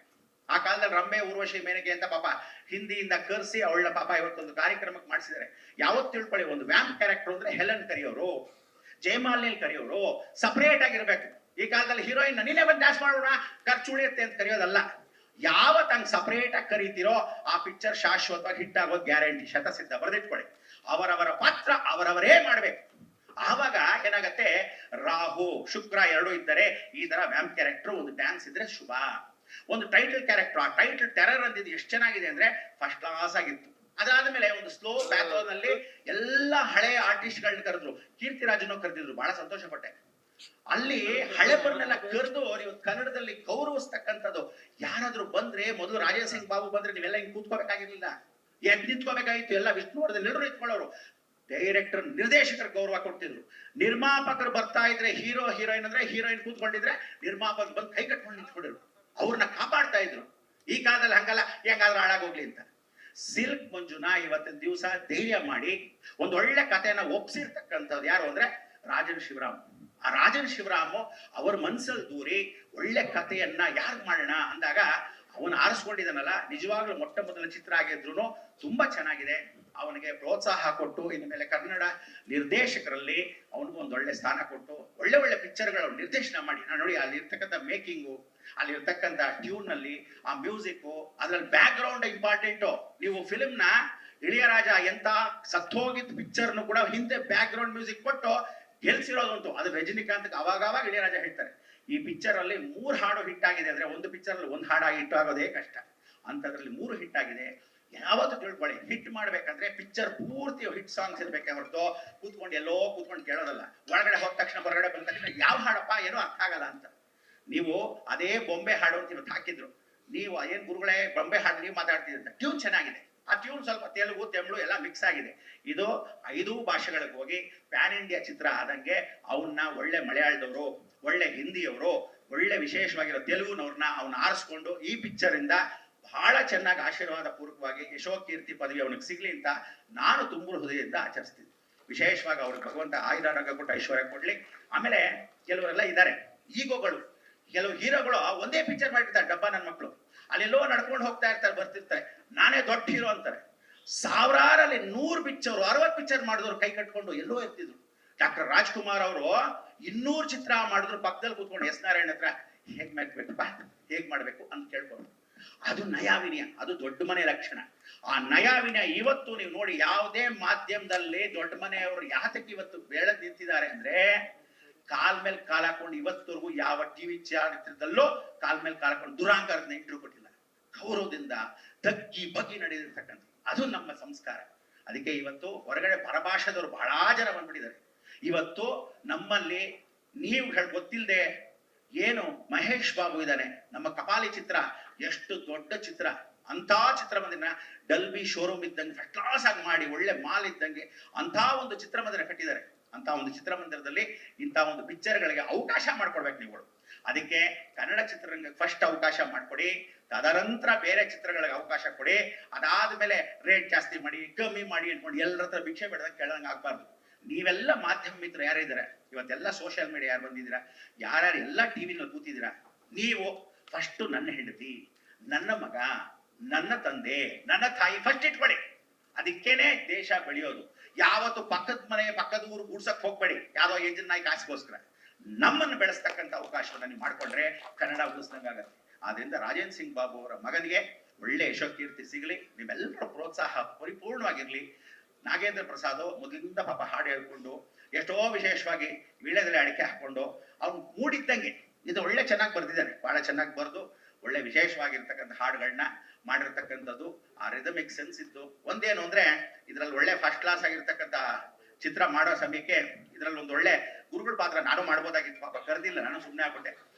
ಆ ಕಾಲದಲ್ಲಿ ರಂಬೆ, ಊರ್ವಶಿ, ಮೇನಕೆ ಅಂತ ಪಾಪ ಹಿಂದಿಯಿಂದ ಕರ್ಸಿ ಅವಳ ಪಾಪ ಇವತ್ತೊಂದು ಕಾರ್ಯಕ್ರಮಕ್ಕೆ ಮಾಡಿಸಿದ್ದಾರೆ. ಯಾವತ್ತು ತಿಳ್ಕೊಳ್ಳಿ, ಒಂದು ವ್ಯಾಂಪ್ ಕ್ಯಾರೆಕ್ಟರ್ ಅಂದ್ರೆ ಹೆಲನ್ ಕರಿಯೋರು, ಜಯಮಾಲಿನಿ ಕರೆಯೋರು ಸಪರೇಟ್ ಆಗಿರ್ಬೇಕು. ಈ ಕಾಲದಲ್ಲಿ ಹೀರೋಯಿನ್ ನೀನೇ ಬಂದು ಡ್ಯಾನ್ಸ್ ಮಾಡೋಣ ಖರ್ಚು ಉಳಿಯುತ್ತೆ ಅಂತ ಕರೆಯೋದಲ್ಲ. ಯಾವತ್ ಹಂಗ್ ಸಪರೇಟ್ ಆಗಿ ಕರೀತಿರೋ ಆ ಪಿಕ್ಚರ್ ಶಾಶ್ವತವಾಗಿ ಹಿಟ್ ಆಗೋದು ಗ್ಯಾರಂಟಿ, ಶತಸಿದ್ಧ. ಬರೆದಿಟ್ಕೊಳ್ಳಿ, ಅವರವರ ಪಾತ್ರ ಅವರವರೇ ಮಾಡ್ಬೇಕು. ಆವಾಗ ಏನಾಗತ್ತೆ, ರಾಹು ಶುಕ್ರ 2 ಇದ್ದರೆ ಈ ತರ ವ್ಯಾಂಪ್ ಕ್ಯಾರೆಕ್ಟರ್, ಒಂದು ಡ್ಯಾನ್ಸ್ ಇದ್ರೆ ಶುಭ. ಒಂದು ಟೈಟಲ್ ಕ್ಯಾರೆಕ್ಟರ್, ಆ ಟೈಟಲ್ ಟೆರರ್ ಅಂದಿದ್ದು ಎಷ್ಟು ಚೆನ್ನಾಗಿದೆ ಅಂದ್ರೆ ಫಸ್ಟ್ ಕ್ಲಾಸ್ ಆಗಿತ್ತು. ಅದಾದ್ಮೇಲೆ ಒಂದು ಸ್ಲೋ ಬ್ಯಾಕ್ಗ್ರೌಂಡ್ ನಲ್ಲಿ ಎಲ್ಲ ಹಳೆ ಆರ್ಟಿಸ್ಟ್ ಗಳನ್ನ ಕರೆದ್ರು, ಕೀರ್ತಿರಾಜನ್ನು ಕರೆದಿದ್ರು, ಬಹಳ ಸಂತೋಷ ಪಟ್ಟೆ. ಅಲ್ಲಿ ಹಳೆಬರನ್ನೆಲ್ಲ ಕರೆದು ನೀವು ಕನ್ನಡದಲ್ಲಿ ಗೌರವಿಸ್ತಕ್ಕಂಥದ್ದು. ಯಾರಾದ್ರೂ ಬಂದ್ರೆ ಮೊದಲು ರಾಜೇಂದ್ರ ಸಿಂಗ್ ಬಾಬು ಬಂದ್ರೆ ನೀವೆಲ್ಲ ಹಿಂಗ್ ಕೂತ್ಕೋಬೇಕಾಗಿರ್ಲಿಲ್ಲ, ಎದ್ ನಿಂತ್ಕೋಬೇಕಾಗಿತ್ತು. ಎಲ್ಲ ವಿಷ್ಣುವರ್ಧನ್ ಎಲ್ಲರೂ ನಿಂತ್ಕೊಳ್ಳೋರು. ಡೈರೆಕ್ಟರ್ ನಿರ್ದೇಶಕರ ಗೌರವ ಕೊಡ್ತಿದ್ರು. ನಿರ್ಮಾಪಕರು ಬರ್ತಾ ಇದ್ರೆ ಹೀರೋ ಹೀರೋಯಿನ್ ಅಂದ್ರೆ ಹೀರೋಯಿನ್ ಕೂತ್ಕೊಂಡಿದ್ರೆ ನಿರ್ಮಾಪಕರು ಬಂದು ಕೈ ಕಟ್ಕೊಂಡು ನಿಂತ್ಕೊಂಡಿದ್ರು, ಅವ್ರನ್ನ ಕಾಪಾಡ್ತಾ ಇದ್ರು. ಈ ಕಾಲದಲ್ಲಿ ಹಂಗಲ್ಲ, ಹೆಂಗಾದ್ರೂ ಹಾಳಾಗೋಗ್ಲಿ ಅಂತ. ಸಿಲ್ಕ್ ಮಂಜುನ ಇವತ್ತಿನ ದಿವಸ ಧೈರ್ಯ ಮಾಡಿ ಒಂದ್ ಒಳ್ಳೆ ಕಥೆಯನ್ನ ಒಪ್ಸಿರ್ತಕ್ಕಂಥದ್ದು ಯಾರು ಅಂದ್ರೆ ರಾಜನ್ ಶಿವರಾಮ್. ಆ ರಾಜನ್ ಶಿವರಾಮು ಅವ್ರ ಮನ್ಸಲ್ಲಿ ದೂರಿ ಒಳ್ಳೆ ಕಥೆಯನ್ನ ಯಾರು ಮಾಡೋಣ ಅಂದಾಗ ಅವನು ಆರಿಸ್ಕೊಂಡಿದ್ದಾನಲ್ಲ, ನಿಜವಾಗ್ಲೂ ಮೊಟ್ಟ ಮೊದಲ ಚಿತ್ರ ಆಗಿದ್ರು ತುಂಬಾ ಚೆನ್ನಾಗಿದೆ. ಅವನಿಗೆ ಪ್ರೋತ್ಸಾಹ ಕೊಟ್ಟು ಇನ್ನು ಮೇಲೆ ಕನ್ನಡ ನಿರ್ದೇಶಕರಲ್ಲಿ ಅವನಿಗೂ ಒಂದು ಒಳ್ಳೆ ಸ್ಥಾನ ಕೊಟ್ಟು ಒಳ್ಳೆ ಒಳ್ಳೆ ಪಿಕ್ಚರ್ಗಳು ನಿರ್ದೇಶನ ಮಾಡಿ. ನಾನು ನೋಡಿ ಅಲ್ಲಿ ಇರ್ತಕ್ಕಂಥ ಮೇಕಿಂಗು, ಅಲ್ಲಿ ಇರ್ತಕ್ಕಂಥ ಟ್ಯೂನ್ ಅಲ್ಲಿ ಆ ಮ್ಯೂಸಿಕ್, ಅದ್ರಲ್ಲಿ ಬ್ಯಾಕ್ ಗ್ರೌಂಡ್ ಇಂಪಾರ್ಟೆಂಟು. ನೀವು ಫಿಲ್ಮ್ ನ ಇಳಿಯರಾಜ ಎಂತ ಸತ್ತೋಗಿದ್ದ ಪಿಕ್ಚರ್ನು ಕೂಡ ಹಿಂದೆ ಬ್ಯಾಕ್ ಗ್ರೌಂಡ್ ಮ್ಯೂಸಿಕ್ ಕೊಟ್ಟು ಗೆಲ್ಸಿರೋದುಂಟು. ಅದು ರಜನಿಕಾಂತ್ ಅವಾಗ ಇಳಿಯರಾಜ ಹೇಳ್ತಾರೆ, ಈ ಪಿಕ್ಚರ್ ಅಲ್ಲಿ 3 ಹಾಡು ಹಿಟ್ ಆಗಿದೆ ಅಂದ್ರೆ ಒಂದು ಪಿಕ್ಚರ್ ಅಲ್ಲಿ 1 ಹಾಡು ಹಿಟ್ ಆಗೋದೇ ಕಷ್ಟ. ಅಂತದ್ರಲ್ಲಿ 3 ಹಿಟ್ ಆಗಿದೆ. ಯಾವತ್ತು ತಿಳ್ಕೊಳ್ಳಿ, ಹಿಟ್ ಮಾಡ್ಬೇಕಂದ್ರೆ ಪಿಕ್ಚರ್ ಪೂರ್ತಿ ಹಿಟ್ ಸಾಂಗ್ಸ್ ಇರ್ಬೇಕೆ ಹೊರತು ಕೂತ್ಕೊಂಡು ಎಲ್ಲೋ ಕೂತ್ಕೊಂಡು ಕೇಳೋದಲ್ಲ. ಒಳಗಡೆ ಹೋದ ತಕ್ಷಣ ಹೊರಗಡೆ ಬಂದ ತಕ್ಷಣ ಯಾವ ಹಾಡಪ್ಪ ಏನೋ ಅರ್ಥ ಆಗಲ್ಲ ಅಂತ. ನೀವು ಅದೇ ಬೊಂಬೆ ಹಾಡು ಅಂತ ಇವತ್ತು ಹಾಕಿದ್ರು, ನೀವು ಏನ್ ಗುರುಗಳೇ ಬೊಂಬೆ ಹಾಡು ನೀವು ಮಾತಾಡ್ತಿದ್ದ ಟ್ಯೂನ್ ಚೆನ್ನಾಗಿದೆ. ಆ ಟ್ಯೂನ್ ಸ್ವಲ್ಪ ತೆಲುಗು ತಮಿಳು ಎಲ್ಲ ಮಿಕ್ಸ್ ಆಗಿದೆ. ಇದು 5 ಭಾಷೆಗಳಿಗೆ ಹೋಗಿ ಪ್ಯಾನ್ ಇಂಡಿಯಾ ಚಿತ್ರ ಆದಂಗೆ ಅವನ್ನ ಒಳ್ಳೆ ಮಲಯಾಳದವರು, ಒಳ್ಳೆ ಹಿಂದಿಯವರು, ಒಳ್ಳೆ ವಿಶೇಷವಾಗಿರೋ ತೆಲುಗುನವ್ರನ್ನ ಅವನ್ನ ಆರಿಸ್ಕೊಂಡು ಈ ಪಿಕ್ಚರ್ ಇಂದ ಬಹಳ ಚೆನ್ನಾಗಿ ಆಶೀರ್ವಾದ ಪೂರ್ವಕವಾಗಿ ಯಶೋಕೀರ್ತಿ ಪದವಿ ಅವನಿಗೆ ಸಿಗ್ಲಿ ಅಂತ ನಾನು ತುಂಬ ಹೃದಯದಿಂದ ಆಚರಿಸ್ತೀನಿ. ವಿಶೇಷವಾಗಿ ಅವ್ರಿಗೆ ಭಗವಂತ ಆಯುರಾರೋಗ್ಯ ಕೊಟ್ಟು ಐಶ್ವರ್ಯ ಕೊಡ್ಲಿ. ಆಮೇಲೆ ಕೆಲವರೆಲ್ಲ ಇದ್ದಾರೆ ಈಗೋಗಳು, ಕೆಲವು ಹೀರೋಗಳು ಒಂದೇ ಪಿಕ್ಚರ್ ಮಾಡಿರ್ತಾರೆ. ಡಬ್ಬ ನನ್ನ ಮಕ್ಕಳು ಅಲ್ಲೆಲ್ಲೋ ನಡ್ಕೊಂಡು ಹೋಗ್ತಾ ಇರ್ತಾರೆ, ಬರ್ತಿರ್ತಾರೆ, ನಾನೇ ದೊಡ್ಡ ಹೀರೋ ಅಂತಾರೆ. ಸಾವಿರಾರಲ್ಲಿ 100 ಪಿಕ್ಚರ್ 60 ಪಿಕ್ಚರ್ ಮಾಡಿದವ್ರು ಕೈ ಕಟ್ಕೊಂಡು ಎಲ್ಲೋ ಇರ್ತಿದ್ರು. ಡಾಕ್ಟರ್ ರಾಜ್ಕುಮಾರ್ ಅವರು 200 ಚಿತ್ರ ಮಾಡಿದ್ರು ಪಕ್ಕದಲ್ಲಿ ಕೂತ್ಕೊಂಡು ಎಸ್ ನಾರಾಯಣ್ ಹತ್ರ ಹೇಗ್ ಮಾಡ್ಬೇಕಪ್ಪ, ಹೇಗ್ ಮಾಡ್ಬೇಕು ಅಂತ ಕೇಳ್ಕೊಂಡು. ಅದು ನಯಾವಿನಯ, ಅದು ದೊಡ್ಡ ಮನೆ ಲಕ್ಷಣ. ಆ ನಯಾವಿನಯ ಇವತ್ತು ನೀವು ನೋಡಿ ಯಾವುದೇ ಮಾಧ್ಯಮದಲ್ಲಿ ದೊಡ್ಡ ಮನೆಯವರು ಯಾತಕ್ಕೆ ಇವತ್ತು ಬೆಳೆದ್ ನಿಂತಿದ್ದಾರೆ ಅಂದ್ರೆ, ಕಾಲ್ ಮೇಲೆ ಕಾಲ್ ಹಾಕೊಂಡು ಇವತ್ತವರೆಗೂ ಯಾವ ಟಿವಿ ಚಾರಿತ್ರದಲ್ಲೂ ಕಾಲ್ ಮೇಲೆ ಕಾಲ್ ಹಾಕೊಂಡು ದುರಾಂಕಾರದ ಇಂಟರ್ವ್ಯೂ ಕೊಟ್ಟಿಲ್ಲ. ಗೌರವದಿಂದ ತಗ್ಗಿ ಬಗ್ಗಿ ನಡೆದಿರ್ತಕ್ಕಂಥ ಅದು ನಮ್ಮ ಸಂಸ್ಕಾರ. ಅದಕ್ಕೆ ಇವತ್ತು ಹೊರಗಡೆ ಪರಭಾಷೆದವರು ಬಹಳ ಜನ ಬಂದ್ಬಿಟ್ಟಿದ್ದಾರೆ. ಇವತ್ತು ನಮ್ಮಲ್ಲಿ ನೀವು ಗೊತ್ತಿಲ್ಲದೆ ಏನು ಮಹೇಶ್ ಬಾಬು ಇದ್ದಾನೆ, ನಮ್ಮ ಕಪಾಲಿ ಚಿತ್ರ ಎಷ್ಟು ದೊಡ್ಡ ಚಿತ್ರ. ಅಂತ ಚಿತ್ರಮಂದಿರ ಡಲ್ಬಿ ಶೋರೂಮ್ ಇದ್ದಂಗೆ ಫಸ್ಟ್ ಕ್ಲಾಸ್ ಆಗಿ ಮಾಡಿ ಒಳ್ಳೆ ಮಾಲ್ ಇದ್ದಂಗೆ ಅಂತ ಒಂದು ಚಿತ್ರಮಂದಿರ ಕಟ್ಟಿದ್ದಾರೆ. ಅಂತ ಒಂದು ಚಿತ್ರಮಂದಿರದಲ್ಲಿ ಇಂಥ ಒಂದು ಪಿಕ್ಚರ್ಗಳಿಗೆ ಅವಕಾಶ ಮಾಡ್ಕೊಡ್ಬೇಕು ನೀವುಗಳು. ಅದಕ್ಕೆ ಕನ್ನಡ ಚಿತ್ರರಂಗಕ್ಕೆ ಫಸ್ಟ್ ಅವಕಾಶ ಮಾಡ್ಕೊಡಿ, ತದನಂತರ ಬೇರೆ ಚಿತ್ರಗಳಿಗೆ ಅವಕಾಶ ಕೊಡಿ. ಅದಾದ್ಮೇಲೆ ರೇಟ್ ಜಾಸ್ತಿ ಮಾಡಿ ಕಮ್ಮಿ ಮಾಡಿ ಅನ್ಕೊಂಡು ಎಲ್ಲರ ಹತ್ರ ಭಿಕ್ಷೆ ಬಿಡದಂಗೆ ಕೇಳಂಗೆ ಆಗ್ಬಾರ್ದು. ನೀವೆಲ್ಲ ಮಾಧ್ಯಮ ಮಿತ್ರರು ಯಾರಿದ್ದಾರೆ, ಇವತ್ತೆಲ್ಲ ಸೋಷಿಯಲ್ ಮೀಡಿಯಾ ಯಾರು ಬಂದಿದ್ದೀರಾ, ಯಾರ್ಯಾರು ಎಲ್ಲ ಟಿವಿನಲ್ಲಿ ಕೂತಿದ್ದೀರಾ, ನೀವು ಫಸ್ಟ್ ನನ್ನ ಹೆಂಡತಿ, ನನ್ನ ಮಗ, ನನ್ನ ತಂದೆ, ನನ್ನ ತಾಯಿ ಫಸ್ಟ್ ಇಟ್ಕೊಳ್ಳಿ. ಅದಕ್ಕೇನೆ ದೇಶ ಬೆಳೆಯೋದು. ಯಾವತ್ತು ಪಕ್ಕದ ಮನೆ ಪಕ್ಕದ ಊರು ಗುಡ್ಸಕ್ ಹೋಗ್ಬೇಡಿ, ಯಾವ್ದೋ ಎಂಜಿನ್ ನಾಯಿ ಕಾಸಿಗೋಸ್ಕರ. ನಮ್ಮನ್ನು ಬೆಳೆಸ್ತಕ್ಕಂಥ ಅವಕಾಶವನ್ನ ನೀವು ಮಾಡ್ಕೊಂಡ್ರೆ ಕನ್ನಡ ಉಳಿಸ್ದಂಗಾಗತ್ತೆ. ಆದ್ರಿಂದ ರಾಜೇಂದ್ರ ಸಿಂಗ್ ಬಾಬು ಅವರ ಮಗನಿಗೆ ಒಳ್ಳೆ ಯಶೋಕೀರ್ತಿ ಸಿಗಲಿ, ನಿಮ್ಮೆಲ್ಲರ ಪ್ರೋತ್ಸಾಹ ಪರಿಪೂರ್ಣವಾಗಿರ್ಲಿ. ನಾಗೇಂದ್ರ ಪ್ರಸಾದ್ ಮೊದಲಿಂದ ಪಾಪ ಹಾಡು ಹೇಳ್ಕೊಂಡು ಎಷ್ಟೋ ವಿಶೇಷವಾಗಿ ವೀಳ್ಯದೆಲೆ ಅಡಿಕೆ ಹಾಕೊಂಡು ಅವ್ನು ಮೂಡಿದ್ದಂಗೆ ಇದು ಒಳ್ಳೆ ಚೆನ್ನಾಗಿ ಬರ್ದಿದ್ದಾನೆ, ಬಹಳ ಚೆನ್ನಾಗಿ ಬರೆದು ಒಳ್ಳೆ ವಿಶೇಷವಾಗಿರ್ತಕ್ಕಂಥ ಹಾಡುಗಳನ್ನ ಮಾಡಿರ್ತಕ್ಕಂಥದ್ದು. ಆ ರಿದಮಿಕ್ ಸೆನ್ಸ್ ಇದ್ದು. ಒಂದೇನು ಅಂದ್ರೆ ಇದ್ರಲ್ಲಿ ಒಳ್ಳೆ ಫಸ್ಟ್ ಕ್ಲಾಸ್ ಆಗಿರ್ತಕ್ಕಂಥ ಚಿತ್ರ ಮಾಡೋ ಸಮಯಕ್ಕೆ ಇದ್ರಲ್ಲಿ ಒಂದು ಒಳ್ಳೆ ಗುರುಗಳ ಪಾತ್ರ ನಾನು ಮಾಡ್ಬೋದಾಗಿತ್ತು, ಪಾಪ ಕರೆದಿಲ್ಲ, ನಾನು ಸುಮ್ಮನೆ ಆಗ್ಬಿಟ್ಟೆ.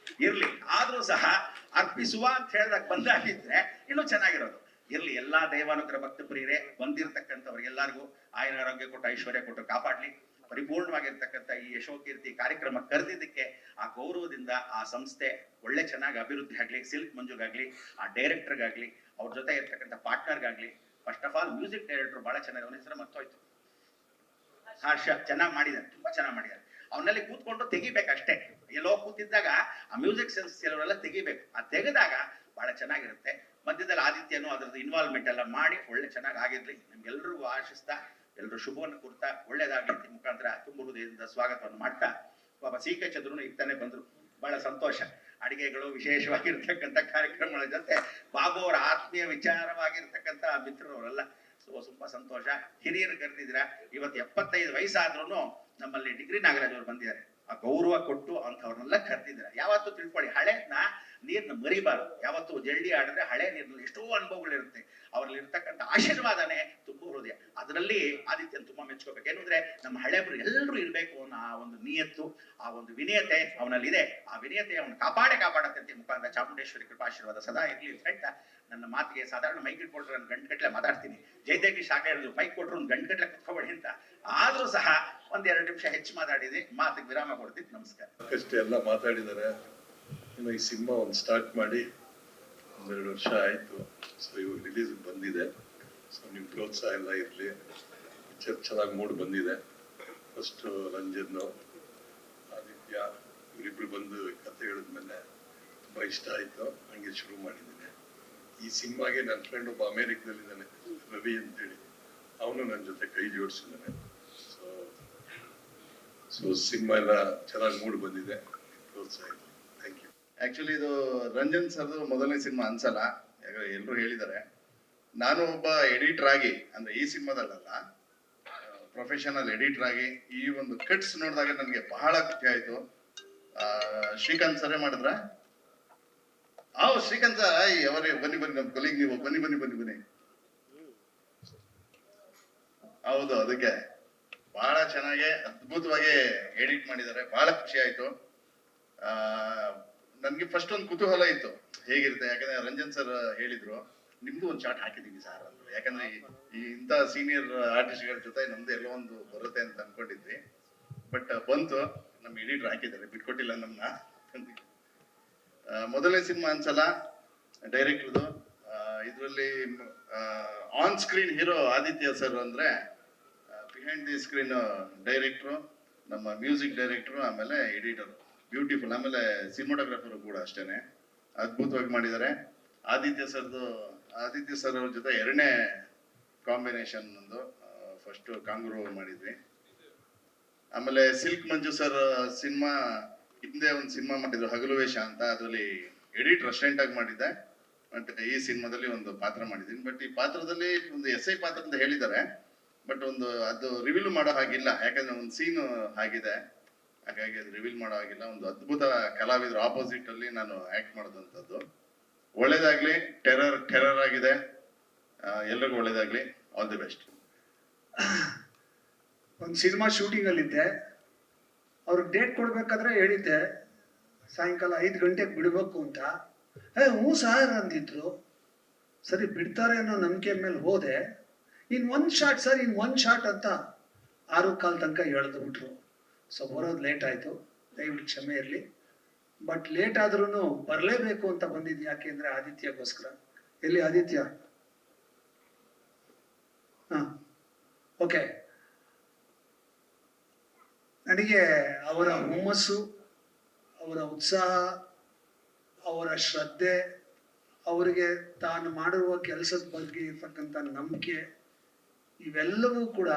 ಇರ್ಲಿ, ಆದ್ರೂ ಸಹ ಅರ್ಪಿಸುವ ಅಂತ ಹೇಳಿದಾಗ ಬಂದಾಗಿದ್ರೆ ಇನ್ನೂ ಚೆನ್ನಾಗಿರೋದು. ಇರ್ಲಿ, ಎಲ್ಲಾ ದೈವಾನುಗ್ರಹ ಭಕ್ತ ಪ್ರಿಯರೇ ಬಂದಿರತಕ್ಕಂಥವ್ರಿಗೆಲ್ಲರಿಗೂ ಆಯುರ ಆರೋಗ್ಯ ಕೊಟ್ಟು ಐಶ್ವರ್ಯ ಕೊಟ್ಟು ಕಾಪಾಡ್ಲಿ. ಪರಿಪೂರ್ಣವಾಗಿರ್ತಕ್ಕಂಥ ಈ ಯಶೋಕೀರ್ತಿ ಕಾರ್ಯಕ್ರಮ ಕರೆದಿದ್ದಕ್ಕೆ ಆ ಗೌರವದಿಂದ ಆ ಸಂಸ್ಥೆ ಒಳ್ಳೆ ಚೆನ್ನಾಗಿ ಅಭಿವೃದ್ಧಿ ಆಗ್ಲಿ, ಸಿಲ್ಕ್ ಮಂಜುಗಾಗ್ಲಿ, ಆ ಡೈರೆಕ್ಟರ್ಗಾಗ್ಲಿ, ಅವ್ರ ಜೊತೆ ಇರ್ತಕ್ಕಂಥ ಪಾರ್ಟ್ನರ್ಗಾಗ್ಲಿ. First of all music director ಬಹಳ ಚೆನ್ನಾಗಿ, ಅವನ ಹೆಸರು ಮರ್ತೋಯ್ತು, ಹರ್ಷ, ಚೆನ್ನಾಗಿ ಮಾಡಿದ್ದಾರೆ, ತುಂಬಾ ಚೆನ್ನಾಗಿ ಮಾಡಿದ್ದಾರೆ. ಅವನಲ್ಲಿ ಕೂತ್ಕೊಂಡು ತೆಗಿಬೇಕಷ್ಟೇ. ಎಲ್ಲೋ ಕೂತಿದ್ದಾಗ ಆ ಮ್ಯೂಸಿಕ್ ಸೆನ್ಸ್ ಕೆಲವರೆಲ್ಲ ತೆಗಿಬೇಕು. ಆ ತೆಗೆದಾಗ ಬಹಳ ಚೆನ್ನಾಗಿರುತ್ತೆ. ಮಧ್ಯದಲ್ಲಿ ಆದಿತ್ಯನು ಅದರದ್ದು ಇನ್ವಾಲ್ವ್ಮೆಂಟ್ ಎಲ್ಲ ಮಾಡಿ ಒಳ್ಳೆ ಚೆನ್ನಾಗಿ ಆಗಿರ್ಲಿ. ನಿಮ್ಗೆಲ್ರಿಗೂ ಆಶಿಸ್ತಾ ಎಲ್ಲರೂ ಶುಭವನ್ನು ಕೊಡ್ತಾ ಒಳ್ಳೇದಾಗ್ಲಿ ಮುಖಾಂತರ ತುಂಬ ಹೃದಯದಿಂದ ಸ್ವಾಗತವನ್ನು ಮಾಡ್ತಾ, ಪಾಪ ಸಿ.ಕೆ. ಚಂದ್ರನು ಇರ್ತಾನೆ ಬಂದ್ರು, ಬಹಳ ಸಂತೋಷ. ಅಡಿಗೆಗಳು ವಿಶೇಷವಾಗಿರ್ತಕ್ಕಂಥ ಕಾರ್ಯಕ್ರಮಗಳ ಜೊತೆ ಬಾಬು ಅವರ ಆತ್ಮೀಯ ವಿಚಾರವಾಗಿರ್ತಕ್ಕಂಥ ಮಿತ್ರರವರೆಲ್ಲ ತುಂಬಾ ಸಂತೋಷ. ಹಿರಿಯರು ಕರೆದಿದ್ದೀರಾ. ಇವತ್ತು 75 ವಯಸ್ಸಾದ್ರೂ ನಮ್ಮಲ್ಲಿ ಡಿಗ್ರಿ ನಾಗರಾಜ್ ಅವರು ಬಂದಿದ್ದಾರೆ. ಆ ಗೌರವ ಕೊಟ್ಟು ಅಂಥವ್ರನ್ನೆಲ್ಲ ಕರೆದಿದ್ದಾರೆ. ಯಾವತ್ತು ತಿಳ್ಕೊಳ್ಳಿ, ಹಳೆನ ನೀರ್ನ ಮರಿಬಾರ್ದು. ಯಾವತ್ತು ಜಲ್ಡಿ ಆಡಿದ್ರೆ ಹಳೆ ನೀರಿನಲ್ಲಿ ಎಷ್ಟೋ ಅನುಭವಗಳಿರುತ್ತೆ. ಅವ್ರಲ್ಲಿ ಇರ್ತಕ್ಕಂಥ ಆಶೀರ್ವಾದನೆ ತುಂಬ ಹೃದಯ. ಅದನ್ನ ಅದರಲ್ಲಿ ಆದಿತ್ಯನ ತುಂಬಾ ಮೆಚ್ಕೋಬೇಕು. ಏನಂದ್ರೆ ನಮ್ಮ ಹಳೆಬ್ರು ಎಲ್ಲರೂ ಇರಬೇಕು ಅನ್ನೋ ಆ ಒಂದು ನಿಯತ್ತು, ಆ ಒಂದು ವಿನಯತೆ ಅವನಲ್ಲಿದೆ. ಆ ವಿನಯತೆ ಅವನು ಕಾಪಾಡತ್ತೆ ಅಂತ ಮುಖಾಂತರ ಚಾಮುಂಡೇಶ್ವರಿ ಕೃಪಾಶೀರ್ವಾದ ಸದಾ ಇರ್ಲಿ ಅಂತ ಹೇಳ್ತಾ ನನ್ನ ಮಾತಿಗೆ ಸಾಧಾರಣ ಮೈಕ್ ಇಟ್ಕೊಟ್ರೆ ನಾನು ಗಂಟೆಗಟ್ಟಲೆ ಮಾತಾಡ್ತೀನಿ. ಜಯದೇವಿ ಶಾಖ ಇರೋದು ಮೈಕ್ ಕೊಟ್ಟರು ಒಂದು ಗಂಟೆಗಟ್ಟಲೆ ಕುತ್ಕೋಬೇಡಿ ಅಂತ. ಆದ್ರೂ ಸಹ ಒಂದೆರಡು ನಿಮಿಷ ಹೆಚ್ಚು ಮಾತಾಡಿದ್ವಿ, ಮಾತಿಗೆ ವಿರಾಮ ಕೊಡ್ತೀನಿ. ನಮಸ್ಕಾರ. ಸಾಕಷ್ಟು ಎಲ್ಲ ಮಾತಾಡಿದ್ದಾರೆ. ಇನ್ನು ಈ ಸಿನಿಮಾ ಒಂದು ಸ್ಟಾರ್ಟ್ ಮಾಡಿ 2 ವರ್ಷ ಆಯಿತು. ಸೊ ಇವಾಗ ರಿಲೀಸ್ ಬಂದಿದೆ. ಸೊ ನಿಮ್ಮ ಪ್ರೋತ್ಸಾಹ ಎಲ್ಲ ಇರಲಿ. ಪಿಕ್ಚರ್ ಚೆನ್ನಾಗಿ ಮೂಡ್ ಬಂದಿದೆ. ಫಸ್ಟು ರಂಜನ್, ಆದಿತ್ಯ ಇವರಿಬ್ರು ಬಂದು ಕತೆ ಹೇಳಿದ್ಮೇಲೆ ತುಂಬ ಇಷ್ಟ ಆಯಿತು. ಹಂಗೆ ಶುರು ಮಾಡಿದ್ದೀನಿ. ಈ ಸಿನಿಮಾಗೆ ನನ್ನ ಫ್ರೆಂಡ್ ಒಬ್ಬ ಅಮೇರಿಕದಲ್ಲಿದ್ದಾನೆ, ರವಿ ಅಂತೇಳಿ, ಅವನು ನನ್ನ ಜೊತೆ ಕೈ ಜೋಡಿಸಿದ್ದಾನೆ. ಸೊ ಸಿನಿಮಾ ಎಲ್ಲ ಚೆನ್ನಾಗಿ ಮೂಡ್ ಬಂದಿದೆ. ಪ್ರೋತ್ಸಾಹ ಇದೆ. Thank you. ಆಕ್ಚುಲಿ ಇದು ರಂಜನ್ ಸರ್ದು ಮೊದಲನೇ ಸಿನಿಮಾ ಅನ್ಸಲ್ಲ, ಯಾಕಂದ್ರೆ ಎಲ್ಲರೂ ಹೇಳಿದ್ದಾರೆ. ನಾನು ಒಬ್ಬ ಎಡಿಟರ್ ಆಗಿ, ಅಂದ್ರೆ ಈ ಸಿನಿಮಾದಲ್ಲ, ಪ್ರೊಫೆಷನಲ್ ಎಡಿಟರ್ ಆಗಿ ಈ ಒಂದು ಕಟ್ಸ್ ನೋಡಿದಾಗ ನನಗೆ ಬಹಳ ಖುಷಿ ಆಯ್ತು. ಶ್ರೀಕಾಂತ್ ಸರೇ ಮಾಡಿದ್ರ? ಶ್ರೀಕಾಂತ್ ಸರ್, ಅವರೇ ಬನ್ನಿ ನಮ್ಮ ಕೊಲಿಗ್, ನೀವು ಬನ್ನಿ. ಹೌದು, ಅದಕ್ಕೆ ಬಹಳ ಚೆನ್ನಾಗಿ ಅದ್ಭುತವಾಗಿ ಎಡಿಟ್ ಮಾಡಿದ್ದಾರೆ. ಬಹಳ ಖುಷಿ ಆಯ್ತು. ನನ್ಗೆ ಫಸ್ಟ್ ಒಂದು ಕುತೂಹಲ ಇತ್ತು ಹೇಗಿರುತ್ತೆ, ಯಾಕಂದ್ರೆ ರಂಜನ್ ಸರ್ ಹೇಳಿದ್ರು ನಿಮ್ದು ಒಂದು ಶಾರ್ಟ್ ಹಾಕಿದೀವಿ ಸರ್ ಅಂದ್ರು. ಯಾಕಂದ್ರೆ ಇಂಥ ಸೀನಿಯರ್ ಆರ್ಟಿಸ್ಟ್ಗಳ ಜೊತೆ ನಮ್ದು ಎಲ್ಲೋ ಒಂದು ಬರುತ್ತೆ ಅಂತ ಅನ್ಕೊಂಡಿದ್ವಿ. ಬಟ್ ಬಂತು, ನಮ್ಮ ಎಡಿಟರ್ ಹಾಕಿದ್ದಾರೆ, ಬಿಟ್ಕೊಟ್ಟಿಲ್ಲ ನಮ್ಮನ್ನ. ಮೊದಲನೇ ಸಿನಿಮಾ ಅನ್ಸಲ್ಲ ಡೈರೆಕ್ಟರ್ದು. ಇದರಲ್ಲಿ on screen hero Aditya sir ಅಂದ್ರೆ, ಬಿಹೈಂಡ್ ದಿ ಸ್ಕ್ರೀನ್ ಡೈರೆಕ್ಟ್ರು, ನಮ್ಮ ಮ್ಯೂಸಿಕ್ ಡೈರೆಕ್ಟ್ರು, ಆಮೇಲೆ ಎಡಿಟರ್, ಬ್ಯೂಟಿಫುಲ್. ಆಮೇಲೆ ಸಿನಿಮಾಟೋಗ್ರಾಫರ್ ಕೂಡ ಅಷ್ಟೇನೆ ಅದ್ಭುತವಾಗಿ ಮಾಡಿದ್ದಾರೆ. ಆದಿತ್ಯ ಸರ್ ಅವ್ರ ಜೊತೆ ಎರಡನೇ ಕಾಂಬಿನೇಷನ್ ಒಂದು, ಫಸ್ಟ್ ಕಾಂಗ್ರೂ ಮಾಡಿದ್ವಿ. ಆಮೇಲೆ ಸಿಲ್ಕ್ ಮಂಜು ಸರ್ ಸಿನಿಮಾ, ಹಿಂದೆ ಒಂದು ಸಿನಿಮಾ ಮಾಡಿದ್ರು ಹಗಲು ವೇಷ ಅಂತ, ಅದರಲ್ಲಿ ಎಡಿಟ್ ಅಸಿಸ್ಟೆಂಟ್ ಆಗಿ ಮಾಡಿದ್ದೆ. ಬಟ್ ಈ ಸಿನಿಮಾದಲ್ಲಿ ಒಂದು ಪಾತ್ರ ಮಾಡಿದ್ದೀನಿ. ಬಟ್ ಈ ಪಾತ್ರದಲ್ಲಿ ಒಂದು SI ಪಾತ್ರ ಅಂತ ಹೇಳಿದ್ದಾರೆ, ಬಟ್ ಒಂದು ಅದು ರಿವೀಲ್ ಮಾಡೋ ಹಾಗಿಲ್ಲ, ಯಾಕಂದ್ರೆ ಒಂದು ಸೀನ್ ಆಗಿದೆ, ಹಾಗಾಗಿ ಅದು ರಿವೀಲ್ ಮಾಡೋ ಹಾಗಿಲ್ಲ. ಒಂದು ಅದ್ಭುತ ಕಲಾವಿದರು ಆಪೋಸಿಟ್ ಅಲ್ಲಿ ನಾನು ಆಕ್ಟ್ ಮಾಡಿದಂಥದ್ದು. ಒಳ್ಳೇದಾಗ್ಲಿ. ಟೆರರ್ ಆಗಿದೆ. ಎಲ್ಲರಿಗೂ ಒಳ್ಳೇದಾಗ್ಲಿ. All the best. ಒಂದು ಸಿನಿಮಾ ಶೂಟಿಂಗ್ ಅಲ್ಲಿದ್ದೆ. ಅವ್ರಿಗೆ ಡೇಟ್ ಕೊಡ್ಬೇಕಾದ್ರೆ ಹೇಳಿದ್ದೆ ಸಾಯಂಕಾಲ 5 ಗಂಟೆಗೆ ಬಿಡ್ಬೇಕು ಅಂತ. ಹ್ಞೂ ಸರ್ ಅಂದಿದ್ರು. ಸರಿ ಬಿಡ್ತಾರೆ ಅನ್ನೋ ನಂಬಿಕೆ ಮೇಲೆ ಹೋದೆ. ಇನ್ 1 ಶಾಟ್ ಸರ್, ಇನ್ 1 ಶಾಟ್ ಅಂತ 6:15 ತನಕ ಎಳೆದು ಬಿಟ್ರು. ಸೊ ಬರೋದು ಲೇಟ್ ಆಯ್ತು, ದಯವಿಟ್ಟು ಕ್ಷಮೆ ಇರಲಿ. ಬಟ್ ಲೇಟ್ ಆದ್ರೂ ಬರಲೇಬೇಕು ಅಂತ ಬಂದಿದ್ದು. ಯಾಕೆಂದ್ರೆ ಆದಿತ್ಯಗೋಸ್ಕರ. ಎಲ್ಲಿ ಆದಿತ್ಯ? ಓಕೆ. ನನಗೆ ಅವರ ಹುಮ್ಮಸ್ಸು, ಅವರ ಉತ್ಸಾಹ, ಅವರ ಶ್ರದ್ಧೆ, ಅವರಿಗೆ ತಾನು ಮಾಡಿರುವ ಕೆಲಸದ ಬಗ್ಗೆ ಇರ್ತಕ್ಕಂಥ ನಂಬಿಕೆ, ಇವೆಲ್ಲವೂ ಕೂಡ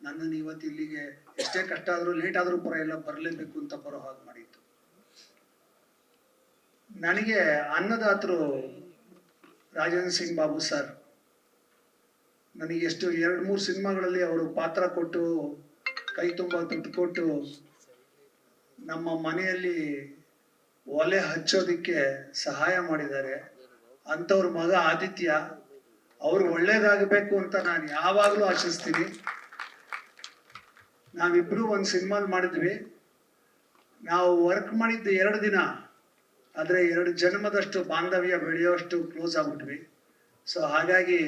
ನನ್ನನ್ನು ಇವತ್ತು ಇಲ್ಲಿಗೆ ಎಷ್ಟೇ ಕಷ್ಟ ಆದರೂ ಲೇಟ್ ಆದರೂ ಪರವಾಗಿಲ್ಲ ಬರಲೇಬೇಕು ಅಂತ ಬರೋ ಹಾಗೆ ಮಾಡಿತ್ತು. ನನಗೆ ಅನ್ನದಾತರು ರಾಜೇಂದ್ರ ಸಿಂಗ್ ಬಾಬು ಸರ್ ನನಗೆ ಎಷ್ಟು 2-3 ಸಿನಿಮಾಗಳಲ್ಲಿ ಅವರು ಪಾತ್ರ ಕೊಟ್ಟು, ಕೈ ತುಂಬ ದುಡ್ಡು ಕೊಟ್ಟು, ನಮ್ಮ ಮನೆಯಲ್ಲಿ ಒಲೆ ಹಚ್ಚೋದಿಕ್ಕೆ ಸಹಾಯ ಮಾಡಿದ್ದಾರೆ. ಅಂಥವ್ರ ಮಗ ಆದಿತ್ಯ, ಅವ್ರು ಒಳ್ಳೇದಾಗಬೇಕು ಅಂತ ನಾನು ಯಾವಾಗಲೂ ಆಶಿಸ್ತೀನಿ. ನಾವಿಬ್ರು ಒಂದು ಸಿನಿಮಾ ಮಾಡಿದ್ವಿ. ನಾವು ವರ್ಕ್ ಮಾಡಿದ್ದು 2 ದಿನ, ಆದರೆ 2 ಜನ್ಮದಷ್ಟು ಬಾಂಧವ್ಯ ಬೆಳೆಯೋಷ್ಟು ಕ್ಲೋಸ್ ಆಗ್ಬಿಟ್ವಿ. ಸೊ ಹಾಗಾಗಿ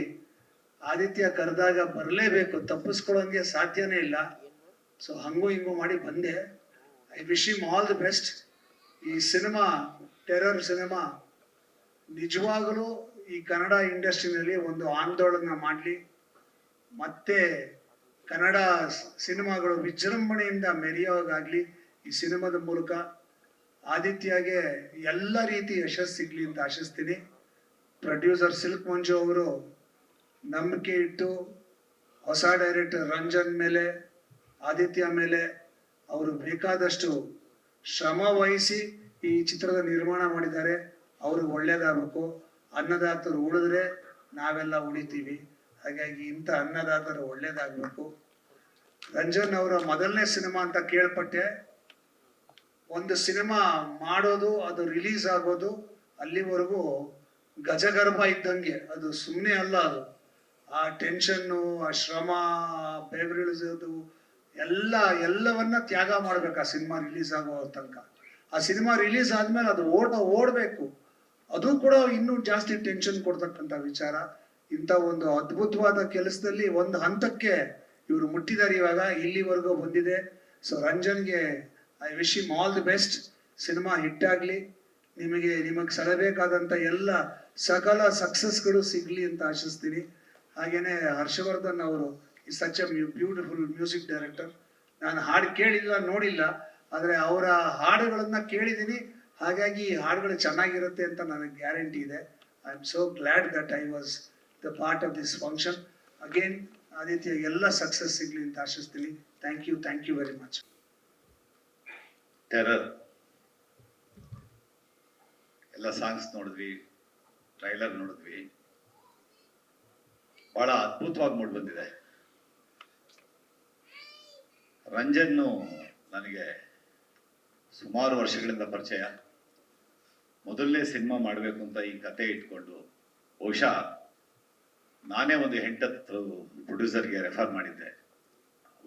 ಆದಿತ್ಯ ಕರೆದಾಗ ಬರಲೇಬೇಕು, ತಪ್ಪಿಸ್ಕೊಳ್ಳೋಂಗೆ ಸಾಧ್ಯನೇ ಇಲ್ಲ. ಸೊ ಹಂಗೂ ಹಿಂಗೂ ಮಾಡಿ ಬಂದೆ. I wish him all the best. ಈ ಸಿನಿಮಾ, ಟೆರರ್ ಸಿನಿಮಾ, ನಿಜವಾಗಲೂ ಈ ಕನ್ನಡ ಇಂಡಸ್ಟ್ರಿನಲ್ಲಿ ಒಂದು ಆಂದೋಲನ ಮಾಡಲಿ, ಮತ್ತೆ ಕನ್ನಡ ಸಿನಿಮಾಗಳು ವಿಜೃಂಭಣೆಯಿಂದ ಮೆರೆಯೋಗಾಗಲಿ. ಈ ಸಿನಿಮಾದ ಮೂಲಕ ಆದಿತ್ಯಗೆ ಎಲ್ಲ ರೀತಿ ಯಶಸ್ಸು ಸಿಗಲಿ ಅಂತ ಆಶಿಸ್ತೀನಿ. ಪ್ರೊಡ್ಯೂಸರ್ ಸಿಲ್ಕ್ ಮಂಜು ಅವರು ನಂಬಿಕೆ ಇಟ್ಟು ಹೊಸ ಡೈರೆಕ್ಟರ್ ರಂಜನ್ ಮೇಲೆ, ಆದಿತ್ಯ ಮೇಲೆ ಅವರು ಬೇಕಾದಷ್ಟು ಶ್ರಮ ವಹಿಸಿ ಈ ಚಿತ್ರದ ನಿರ್ಮಾಣ ಮಾಡಿದ್ದಾರೆ. ಅವ್ರಿಗೆ ಒಳ್ಳೇದಾಗಬೇಕು. ಅನ್ನದಾತರು ಉಳಿದ್ರೆ ನಾವೆಲ್ಲ ಉಳಿತೀವಿ. ಹಾಗಾಗಿ ಇಂಥ ಅನ್ನದಾತರು ಒಳ್ಳೇದಾಗಬೇಕು. ರಂಜನ್ ಅವರ ಮೊದಲನೇ ಸಿನಿಮಾ ಅಂತ ಕೇಳ್ಪಟ್ಟೆ. ಒಂದು ಸಿನಿಮಾ ಮಾಡೋದು, ಅದು ರಿಲೀಸ್ ಆಗೋದು, ಅಲ್ಲಿವರೆಗೂ ಗಜಗರ್ಭ ಇದ್ದಂಗೆ, ಅದು ಸುಮ್ಮನೆ ಅಲ್ಲ. ಅದು ಆ ಟೆನ್ಷನ್ನು, ಆ ಶ್ರಮ, ಬೆವರಿಳಿಸೋದು ಎಲ್ಲವನ್ನ ತ್ಯಾಗ ಮಾಡ್ಬೇಕು ಆ ಸಿನಿಮಾ ರಿಲೀಸ್ ಆಗೋ ತನಕ. ಆ ಸಿನಿಮಾ ರಿಲೀಸ್ ಆದ್ಮೇಲೆ ಅದು ಓಡಬೇಕು. ಅದು ಕೂಡ ಇನ್ನೂ ಜಾಸ್ತಿ ಟೆನ್ಷನ್ ಕೊಡ್ತಕ್ಕಂಥ ವಿಚಾರ. ಇಂಥ ಒಂದು ಅದ್ಭುತವಾದ ಕೆಲಸದಲ್ಲಿ ಒಂದು ಹಂತಕ್ಕೆ ಇವರು ಮುಟ್ಟಿದ್ದಾರೆ, ಇವಾಗ ಇಲ್ಲಿವರೆಗೂ ಬಂದಿದೆ. ಸೊ ರಂಜನ್ಗೆ I wish him all the best. Cinema hit ಆಗಲಿ, ನಿಮಗೆ ಸಲಬೇಕಾದಂಥ ಎಲ್ಲ ಸಕಲ ಸಕ್ಸಸ್ಗಳು ಸಿಗಲಿ ಅಂತ ಆಶಿಸ್ತೀನಿ. ಹಾಗೇನೆ ಹರ್ಷವರ್ಧನ್ ಅವರು is such A beautiful music director. ನಾನು ಹಾಡು ಕೇಳಿಲ್ಲ, ನೋಡಿಲ್ಲ, ಆದರೆ ಅವರ ಹಾಡುಗಳನ್ನ ಕೇಳಿದ್ದೀನಿ. ಹಾಗಾಗಿ ಈ ಹಾಡುಗಳು ಚೆನ್ನಾಗಿರುತ್ತೆ ಅಂತ ನನಗೆ ಗ್ಯಾರಂಟಿ ಇದೆ. I am so glad that I was the part of this function. Again Aditya ಎಲ್ಲ ಸಕ್ಸಸ್ ಸಿಗಲಿ ಅಂತ ಆಶಿಸ್ತೀನಿ. Thank you very much. Terror ಎಲ್ಲ ಸಾಂಗ್ಸ್ ನೋಡಿದ್ವಿ, ಟ್ರೈಲರ್ ನೋಡಿದ್ವಿ, ಬಹಳ ಅದ್ಭುತವಾಗಿ ಮೂಡಿ ಬಂದಿದೆ. ರಂಜನ್ನು ನನಗೆ ಸುಮಾರು ವರ್ಷಗಳಿಂದ ಪರಿಚಯ. ಮೊದಲನೇ ಸಿನಿಮಾ ಮಾಡಬೇಕು ಅಂತ ಈ ಕತೆ ಇಟ್ಕೊಂಡು ಬಹುಶಃ ನಾನೇ ಒಂದು 8-10 ಪ್ರೊಡ್ಯೂಸರ್ಗೆ ರೆಫರ್ ಮಾಡಿದ್ದೆ.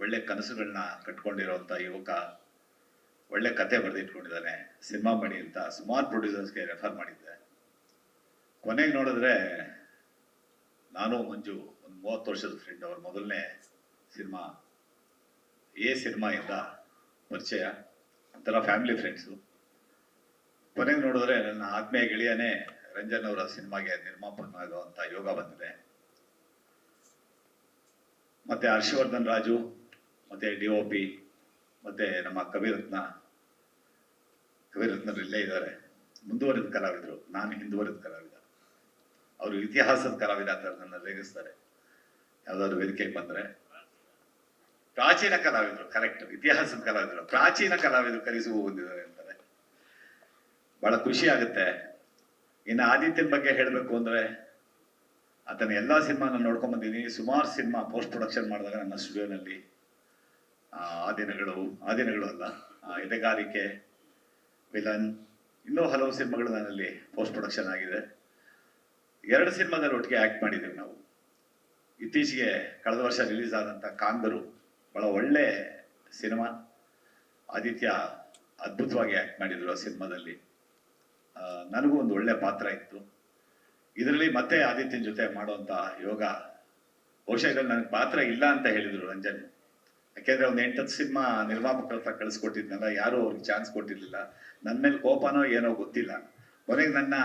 ಒಳ್ಳೆ ಕನಸುಗಳನ್ನ ಕಟ್ಕೊಂಡಿರೋಂಥ ಯುವಕ, ಒಳ್ಳೆ ಕತೆ ಬರೆದಿಟ್ಕೊಂಡಿದ್ದಾನೆ, ಸಿನಿಮಾ ಮಾಡಿ ಅಂತ ಸುಮಾರು ಪ್ರೊಡ್ಯೂಸರ್ಸ್ಗೆ ರೆಫರ್ ಮಾಡಿದ್ದೆ. ಕೊನೆಗೆ ನೋಡಿದ್ರೆ ನಾನು ಮಂಜು ಒಂದು 30 ವರ್ಷದ ಫ್ರೆಂಡ್. ಅವ್ರ ಮೊದಲನೇ ಸಿನಿಮಾ ಸಿನಿಮಾಯಿಂದ ಪರಿಚಯ, ಒಂಥರ ಫ್ಯಾಮಿಲಿ ಫ್ರೆಂಡ್ಸು. ಕೊನೆಗೆ ನೋಡಿದ್ರೆ ನನ್ನ ಆತ್ಮೀಯ ಗೆಳೆಯನೇ ರಂಜನ್ ಅವರ ಸಿನಿಮಾಗೆ ನಿರ್ಮಾಪಕನಾಗುವಂಥ ಯೋಗ ಬಂದಿದೆ. ಮತ್ತೆ ಹರ್ಷವರ್ಧನ್ ರಾಜು, ಮತ್ತೆ DOP, ಮತ್ತೆ ನಮ್ಮ ಕವಿರತ್ನರು ಇಲ್ಲೇ ಇದ್ದಾರೆ. ಮುಂದುವರೆದ ಕಲಾವಿದರು, ನಾನು ಹಿಂದುವರೆದ ಕಲಾವಿದ. ಅವರು ಇತಿಹಾಸದ ಕಲಾವಿದ ಅಂತ ನನ್ನ ರೇಗಿಸ್ತಾರೆ ಯಾವ್ದಾದ್ರು ವೇದಿಕೆಗೆ ಬಂದ್ರೆ. ಪ್ರಾಚೀನ ಕಲಾವಿದರು, ಕರೆಕ್ಟ್, ಇತಿಹಾಸದ ಕಲಾವಿದರು, ಪ್ರಾಚೀನ ಕಲಾವಿದರು ಕರೆಸುವ ಬಂದಿದ್ದಾರೆ ಅಂತಾರೆ. ಬಹಳ ಖುಷಿ ಆಗುತ್ತೆ. ಇನ್ನು ಆದಿತ್ಯನ ಬಗ್ಗೆ ಹೇಳಬೇಕು ಅಂದ್ರೆ, ಆತನ ಎಲ್ಲಾ ಸಿನಿಮಾ ನಾನು ನೋಡ್ಕೊಂಡ್ ಬಂದಿದ್ದೀನಿ. ಸುಮಾರು ಸಿನಿಮಾ ಪೋಸ್ಟ್ ಪ್ರೊಡಕ್ಷನ್ ಮಾಡಿದಾಗ ನನ್ನ ಸ್ಟುಡಿಯೋನಲ್ಲಿ ಆ ದಿನಗಳು ಅಲ್ಲ, ಎದೆಗಾರಿಕೆ, ವಿಲನ್, ಇನ್ನೂ ಹಲವು ಸಿನಿಮಾಗಳು ನನ್ನಲ್ಲಿ ಪೋಸ್ಟ್ ಪ್ರೊಡಕ್ಷನ್ ಆಗಿದೆ. 2 ಸಿನಿಮಾದಲ್ಲಿ ಒಟ್ಟಿಗೆ ಆಕ್ಟ್ ಮಾಡಿದ್ದೀವಿ ನಾವು. ಇತ್ತೀಚೆಗೆ ಕಳೆದ ವರ್ಷ ರಿಲೀಸ್ ಆದಂಥ ಕಾಂಗರು ಬಹಳ ಒಳ್ಳೆ ಸಿನಿಮಾ. ಆದಿತ್ಯ ಅದ್ಭುತವಾಗಿ ಆಕ್ಟ್ ಮಾಡಿದ್ರು ಆ ಸಿನಿಮಾದಲ್ಲಿ. ನನಗೂ ಒಂದು ಒಳ್ಳೆ ಪಾತ್ರ ಇತ್ತು ಇದರಲ್ಲಿ. ಮತ್ತೆ ಆದಿತ್ಯನ ಜೊತೆ ಮಾಡುವಂತ ಯೋಗ. ಬಹುಶಃ ಇದ್ರಲ್ಲಿ ನನಗೆ ಪಾತ್ರ ಇಲ್ಲ ಅಂತ ಹೇಳಿದ್ರು ರಂಜನ್. ಯಾಕೆಂದ್ರೆ ಒಂದು 8-10 ಸಿನಿಮಾ ನಿರ್ಮಾಪಕರ ಹತ್ರ ಕಳಿಸ್ಕೊಟ್ಟಿದ್ನಲ್ಲ, ಯಾರು ಅವ್ರಿಗೆ ಚಾನ್ಸ್ ಕೊಟ್ಟಿರ್ಲಿಲ್ಲ. ನನ್ನ ಮೇಲೆ ಕೋಪನೋ ಏನೋ ಗೊತ್ತಿಲ್ಲ. ಕೊನೆಗೆ ನನ್ನ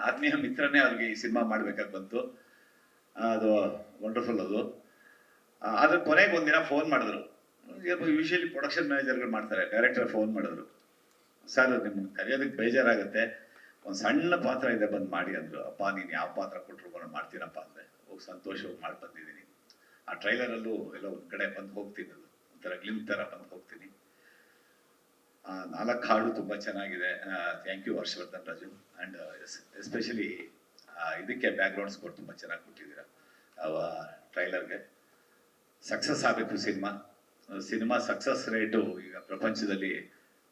ಆತ್ಮೀಯ ಮಿತ್ರನೇ ಅವ್ರಿಗೆ ಈ ಸಿನಿಮಾ ಮಾಡ್ಬೇಕಾಗಿ ಬಂತು. ಅದು ವಂಡರ್ಫುಲ್ ಅದು. ಆದ್ರೆ ಕೊನೆಗೆ ಒಂದಿನ ಫೋನ್ ಮಾಡಿದ್ರು. ಯೂಶಲಿ ಪ್ರೊಡಕ್ಷನ್ ಮ್ಯಾನೇಜರ್ಗಳು ಮಾಡ್ತಾರೆ, ಡೈರೆಕ್ಟರ್ ಫೋನ್ ಮಾಡಿದ್ರು. ಸರ್ ನಿಮ್ಗೆ ಕರೆಯೋದಕ್ಕೆ ಬೇಜಾರಾಗುತ್ತೆ, ಒಂದು ಸಣ್ಣ ಪಾತ್ರ ಇದೆ, ಬಂದು ಮಾಡಿ ಅಂದ್ರು. ಅಪ್ಪ ನೀನು ಯಾವ ಪಾತ್ರ ಕೊಟ್ಟರು ಬಂದು ಮಾಡ್ತೀನಪ್ಪ ಅಂದೆ. ಹೋಗಿ ಸಂತೋಷವಾಗಿ ಮಾಡಿ ಬಂದಿದ್ದೀನಿ. ಆ ಟ್ರೈಲರಲ್ಲೂ ಎಲ್ಲ ಒಂದ್ ಕಡೆ ಬಂದು ಹೋಗ್ತೀನಿ, ಒಂಥರ ಗ್ಲಿಮ್ ತರ ಬಂದು ಹೋಗ್ತೀನಿ. 4 ಹಾಡು ತುಂಬಾ ಚೆನ್ನಾಗಿದೆ. Thank you Harshavardhan Raju. And especially ಇದಕ್ಕೆ ಬ್ಯಾಕ್ ಗ್ರೌಂಡ್ ಸ್ಕೋರ್ ತುಂಬಾ ಚೆನ್ನಾಗಿ ಕೊಟ್ಟಿದ್ದೀರಾ. ಟ್ರೈಲರ್ಗೆ ಸಕ್ಸಸ್ ಆಗಬೇಕು ಸಿನಿಮಾ ಸಕ್ಸಸ್ ರೇಟು ಈಗ ಪ್ರಪಂಚದಲ್ಲಿ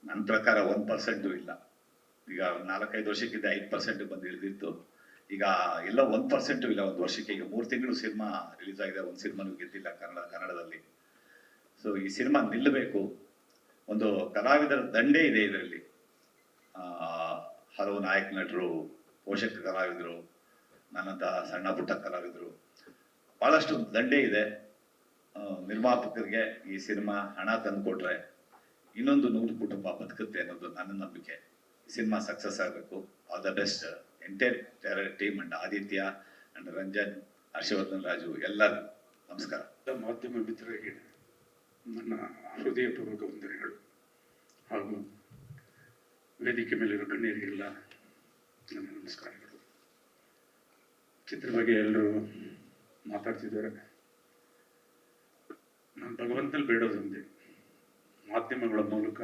ನನ್ನ ಪ್ರಕಾರ 1% ಇಲ್ಲ. ಈಗ 4-5 ವರ್ಷಕ್ಕಿಂತ 5% ಬಂದು ಇಳಿದಿತ್ತು. ಈಗ ಎಲ್ಲ 1% ಇಲ್ಲ ಒಂದು ವರ್ಷಕ್ಕೆ. ಈಗ 3 ತಿಂಗಳು ಸಿನಿಮಾ ರಿಲೀಸ್ ಆಗಿದೆ, ಒಂದು ಸಿನಿಮಾನು ಗೆದ್ದಿಲ್ಲ ಕನ್ನಡದಲ್ಲಿ. ಸೊ ಈ ಸಿನಿಮಾ ನಿಲ್ಲಬೇಕು. ಒಂದು ಕಲಾವಿದರ ದಂಡೇ ಇದೆ ಇದರಲ್ಲಿ. ಹಲವು ನಾಯಕ ನಟರು, ಪೋಷಕ ಕಲಾವಿದರು, ನನ್ನಂತ ಸಣ್ಣ ಪುಟ್ಟ ಕಲಾವಿದರು, ಬಹಳಷ್ಟು ದಂಡೇ ಇದೆ. ನಿರ್ಮಾಪಕರಿಗೆ ಈ ಸಿನಿಮಾ ಹಣ ತಂದು ಕೊಟ್ರೆ ಇನ್ನೊಂದು 100 ಕುಟುಂಬ ಬದುಕುತ್ತೆ ಅನ್ನೋದು ನನ್ನ ನಂಬಿಕೆ. ಈ ಸಿನಿಮಾ ಸಕ್ಸಸ್ ಆಗಬೇಕು. All the best entire team and Aditya and Ranjan, Harshavardhan Raju ಎಲ್ಲರೂ ನಮಸ್ಕಾರ. ಮಾಧ್ಯಮ ಮಿತ್ರರಿಗೆ ನನ್ನ ಹೃದಯಪೂರ್ವಕ ವಂದನೆಗಳು ಹಾಗೂ ವೇದಿಕೆ ಮೇಲಿರೋ ಗಣ್ಯರಿಗೆಲ್ಲ ನನ್ನ ನಮಸ್ಕಾರಗಳು. ಚಿತ್ರ ಬಗ್ಗೆ ಎಲ್ಲರೂ ಮಾತಾಡ್ತಿದ್ದಾರೆ. ನಾನು ಭಗವಂತನಲ್ಲಿ ಬೇಡೋದೊಂದೇ, ಮಾಧ್ಯಮಗಳ ಮೂಲಕ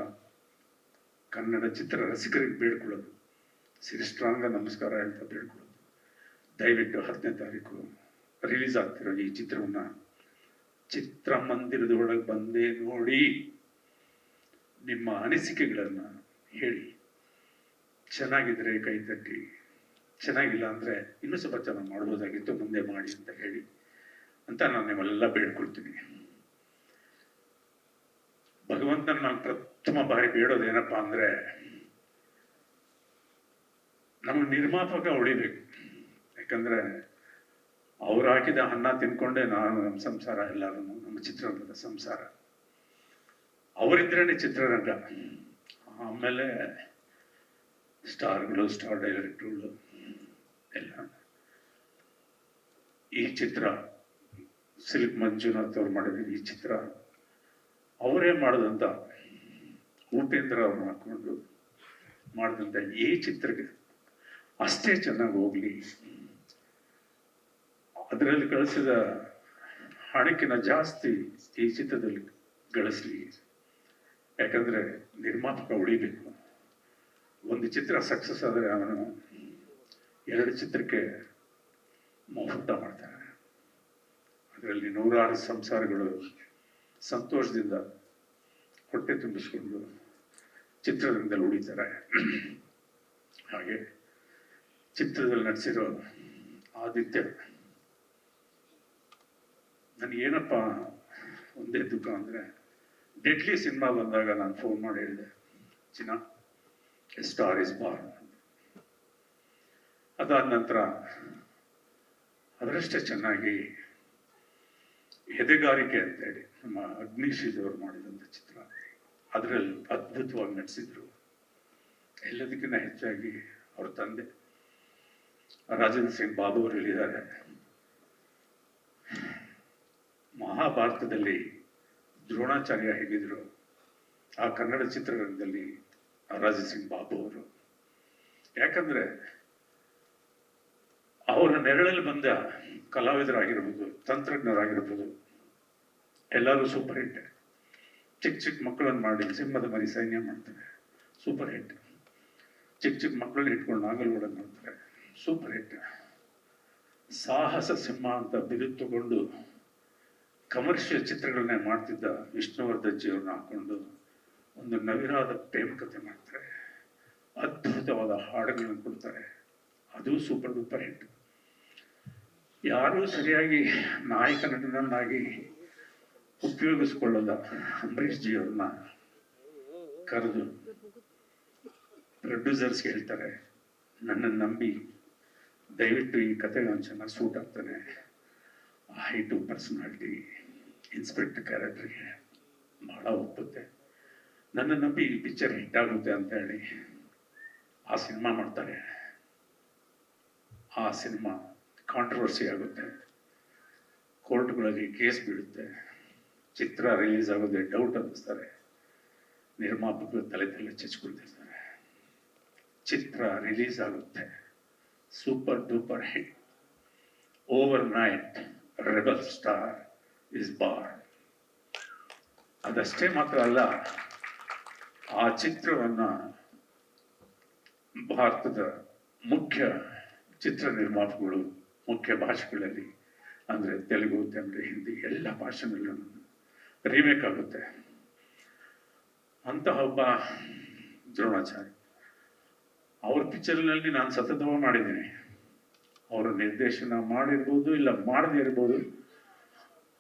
ಕನ್ನಡ ಚಿತ್ರ ರಸಿಕರಿಗೆ ಬೇಡ್ಕೊಳ್ಳೋದು, ಸಿರಿಸ್ಟ್ರಾಂಗ ನಮಸ್ಕಾರ ಅಂತ ಬೇಡ್ಕೊಳ್ಳೋದು. ದಯವಿಟ್ಟು 10ನೇ ತಾರೀಕು ರಿಲೀಸ್ ಆಗ್ತಿರೋ ಈ ಚಿತ್ರವನ್ನ ಚಿತ್ರಮಂದಿರದೊಳಗೆ ಬಂದೇ ನೋಡಿ, ನಿಮ್ಮ ಅನಿಸಿಕೆಗಳನ್ನ ಹೇಳಿ. ಚೆನ್ನಾಗಿದ್ರೆ ಕೈ ತಟ್ಟಿ, ಚೆನ್ನಾಗಿಲ್ಲ ಅಂದ್ರೆ ಇನ್ನೂ ಸ್ವಲ್ಪ ಚೆನ್ನಾಗಿ ಮಾಡ್ಬೋದಾಗಿತ್ತು, ಮುಂದೆ ಮಾಡಿ ಅಂತ ಹೇಳಿ ಅಂತ ನಾನು ನಿಮ್ಮೆಲ್ಲ ಬೇಡ್ಕೊಳ್ತೀನಿ. ಭಗವಂತನ ನಾನು ಪ್ರಥಮ ಬಾರಿ ಬೇಡೋದೇನಪ್ಪ ಅಂದರೆ, ನಮಗೆ ನಿರ್ಮಾಪಕ ಉಳಿಬೇಕು. ಯಾಕಂದರೆ ಅವ್ರು ಹಾಕಿದ ಅನ್ನ ತಿನ್ಕೊಂಡೇ ನಾನು, ನಮ್ಮ ಸಂಸಾರ, ಎಲ್ಲರೂ ನಮ್ಮ ಚಿತ್ರರಂಗದ ಸಂಸಾರ. ಅವರಿದ್ರೇ ಚಿತ್ರರಂಗ. ಆಮೇಲೆ ಸ್ಟಾರ್ಗಳು, ಸ್ಟಾರ್ ಡೈರೆಕ್ಟ್ರುಗಳು ಎಲ್ಲ. ಈ ಚಿತ್ರ ಸಿಲ್ಕ್ ಮಂಜುನಾಥ್ ಅವ್ರು ಮಾಡಿದ ಈ ಚಿತ್ರ ಅವರೇ ಮಾಡಿದಂಥ, ಉಪೇಂದ್ರ ಅವ್ರನ್ನ ಹಾಕೊಂಡು ಮಾಡಿದಂಥ ಈ ಚಿತ್ರಕ್ಕೆ ಅಷ್ಟೇ ಚೆನ್ನಾಗಿ ಹೋಗ್ಲಿ, ಅದರಲ್ಲಿ ಗಳಿಸಿದ ಹಣಕ್ಕಿಂತ ಜಾಸ್ತಿ ಈ ಚಿತ್ರದಲ್ಲಿ ಗಳಿಸ್ಲಿ. ಯಾಕಂದ್ರೆ ನಿರ್ಮಾಪಕ ಉಳಿಬೇಕು. ಒಂದು ಚಿತ್ರ ಸಕ್ಸಸ್ ಆದರೆ ಅವನು 2 ಚಿತ್ರಕ್ಕೆ ಮುಹೂರ್ತ ಮಾಡ್ತಾನೆ. ಅದರಲ್ಲಿ 100 ಸಂಸಾರಗಳು ಸಂತೋಷದಿಂದ ಹೊಟ್ಟೆ ತುಂಬಿಸ್ಕೊಂಡು ಚಿತ್ರರಂಗದಲ್ಲಿ ಉಳಿತಾರೆ. ಹಾಗೆ ಚಿತ್ರದಲ್ಲಿ ನಟಿಸಿರೋ ಆದಿತ್ಯ, ನನಗೇನಪ್ಪ ಒಂದೇ ದುಃಖ ಅಂದರೆ, ಡೆಡ್ಲಿ ಸಿನಿಮಾ ಬಂದಾಗ ನಾನು ಫೋನ್ ಮಾಡಿ ಹೇಳಿದೆ, ಚಿನ್ನ ಸ್ಟಾರ್ ಇಸ್ ಬಾರ್ನ್. ಅದಾದ ನಂತರ ಅದರಷ್ಟೇ ಚೆನ್ನಾಗಿ ಎದೆಗಾರಿಕೆ ಅಂತೇಳಿ ನಮ್ಮ ಅಗ್ನಿಶೀಲವರು ಮಾಡಿದಂಥ ಚಿತ್ರ, ಅದರಲ್ಲಿ ಅದ್ಭುತವಾಗಿ ನಟಿಸಿದ್ರು. ಎಲ್ಲದಕ್ಕಿಂತ ಹೆಚ್ಚಾಗಿ ಅವ್ರ ತಂದೆ ರಾಜೇಂದ್ರ ಸಿಂಗ್ ಬಾಬು ಅವರು ಹೇಳಿದ್ದಾರೆ, ಮಹಾಭಾರತದಲ್ಲಿ ದ್ರೋಣಾಚಾರ್ಯ ಹೇಗಿದ್ರು, ಆ ಕನ್ನಡ ಚಿತ್ರರಂಗದಲ್ಲಿ ರಾಜೇಂದ್ರ ಸಿಂಗ್ ಬಾಬು ಅವರು. ಯಾಕಂದ್ರೆ ಅವರ ನೆರಳಲ್ಲಿ ಬಂದ ಕಲಾವಿದರಾಗಿರ್ಬೋದು, ತಂತ್ರಜ್ಞರಾಗಿರ್ಬೋದು, ಎಲ್ಲರೂ ಸೂಪರ್ ಹಿಟ್. ಚಿಕ್ಕ ಚಿಕ್ಕ ಮಕ್ಕಳನ್ನು ಮಾಡಿ ಸಿಂಹದ ಮರಿ ಸೈನ್ಯ ಮಾಡ್ತಾರೆ, ಸೂಪರ್ ಹಿಟ್. ಚಿಕ್ಕ ಚಿಕ್ಕ ಮಕ್ಕಳನ್ನ ಇಟ್ಕೊಂಡು ನಾಗಲಗೌಡ ಮಾಡ್ತಾರೆ, ಸೂಪರ್ ಹಿಟ್. ಸಾಹಸ ಸಿಂಹ ಅಂತ ಬಿರುದು ತಗೊಂಡು ಕಮರ್ಷಿಯಲ್ ಚಿತ್ರಗಳನ್ನೇ ಮಾಡ್ತಿದ್ದ ವಿಷ್ಣುವರ್ಧನ್ ಜಿಯವ್ರನ್ನ ಹಾಕೊಂಡು ಒಂದು ನವಿರಾದ ಪ್ರೇಮ ಕಥೆ ಮಾಡ್ತಾರೆ, ಅದ್ಭುತವಾದ ಹಾಡುಗಳನ್ನು ಕೊಡ್ತಾರೆ, ಅದು ಸೂಪರ್ ಡೂಪರ್ ಹಿಟ್. ಯಾರೂ ಸರಿಯಾಗಿ ನಾಯಕ ನಟನನ್ನಾಗಿ ಉಪಯೋಗಿಸ್ಕೊಳ್ಳಲ್ಲ. ಅಂಬರೀಷ್ ಜಿಯವ್ರನ್ನ ಕರೆದು ಪ್ರೊಡ್ಯೂಸರ್ಸ್ ಹೇಳ್ತಾರೆ, ನನ್ನನ್ನು ನಂಬಿ ದಯವಿಟ್ಟು ಈ ಕಥೆಗೆ ಒಂದು ಚೆನ್ನಾಗಿ ಸೂಟ್ ಆಗ್ತಾನೆ, ಹೈಟು, ಪರ್ಸನಾಲಿಟಿ, ಇನ್ಸ್ಪೆಕ್ಟರ್ ಕ್ಯಾರೆಕ್ಟರ್ಗೆ ಭಾಳ ಒಪ್ಪುತ್ತೆ, ನನ್ನ ನಂಬಿ ಈ ಪಿಕ್ಚರ್ ಹಿಟ್ ಆಗುತ್ತೆ ಅಂತ ಹೇಳಿ ಆ ಸಿನಿಮಾ ಮಾಡ್ತಾರೆ. ಆ ಸಿನಿಮಾ ಕಾಂಟ್ರವರ್ಸಿ ಆಗುತ್ತೆ, ಕೋರ್ಟ್ಗಳಲ್ಲಿ ಕೇಸ್ ಬೀಳುತ್ತೆ, ಚಿತ್ರ ರಿಲೀಸ್ ಆಗೋದೇ ಡೌಟ್ ಅನ್ನಿಸ್ತಾರೆ, ನಿರ್ಮಾಪಕರು ತಲೆ ಚಚ್ಕೊಳ್ತಿರ್ತಾರೆ. ಚಿತ್ರ ರಿಲೀಸ್ ಆಗುತ್ತೆ, super duper hit. Over night rebel star is Born. ಅದಷ್ಟೇ ಮಾತ್ರ ಅಲ್ಲ, ಆ ಚಿತ್ರವನ್ನ ಭಾರತದ ಮುಖ್ಯ ಚಿತ್ರ ನಿರ್ಮಾಪಕರು ಮುಖ್ಯ ಭಾಷೆಗಳಲ್ಲಿ, ಅಂದರೆ ತೆಲುಗು, ತಮಿಳು, ಹಿಂದಿ ಎಲ್ಲ ಭಾಷೆಗಳಲ್ಲೂ ರೀಮೇಕ್ ಆಗುತ್ತೆ. ಅಂತಹ ಒಬ್ಬ ದ್ರೋಣಾಚಾರ್ಯ, ಅವ್ರ ಪಿಕ್ಚರ್ನಲ್ಲಿ ನಾನು ಸತತವಾಗಿ ಮಾಡಿದ್ದೀನಿ. ಅವರ ನಿರ್ದೇಶನ ಮಾಡಿರ್ಬೋದು, ಇಲ್ಲ ಮಾಡದೇ ಇರ್ಬೋದು,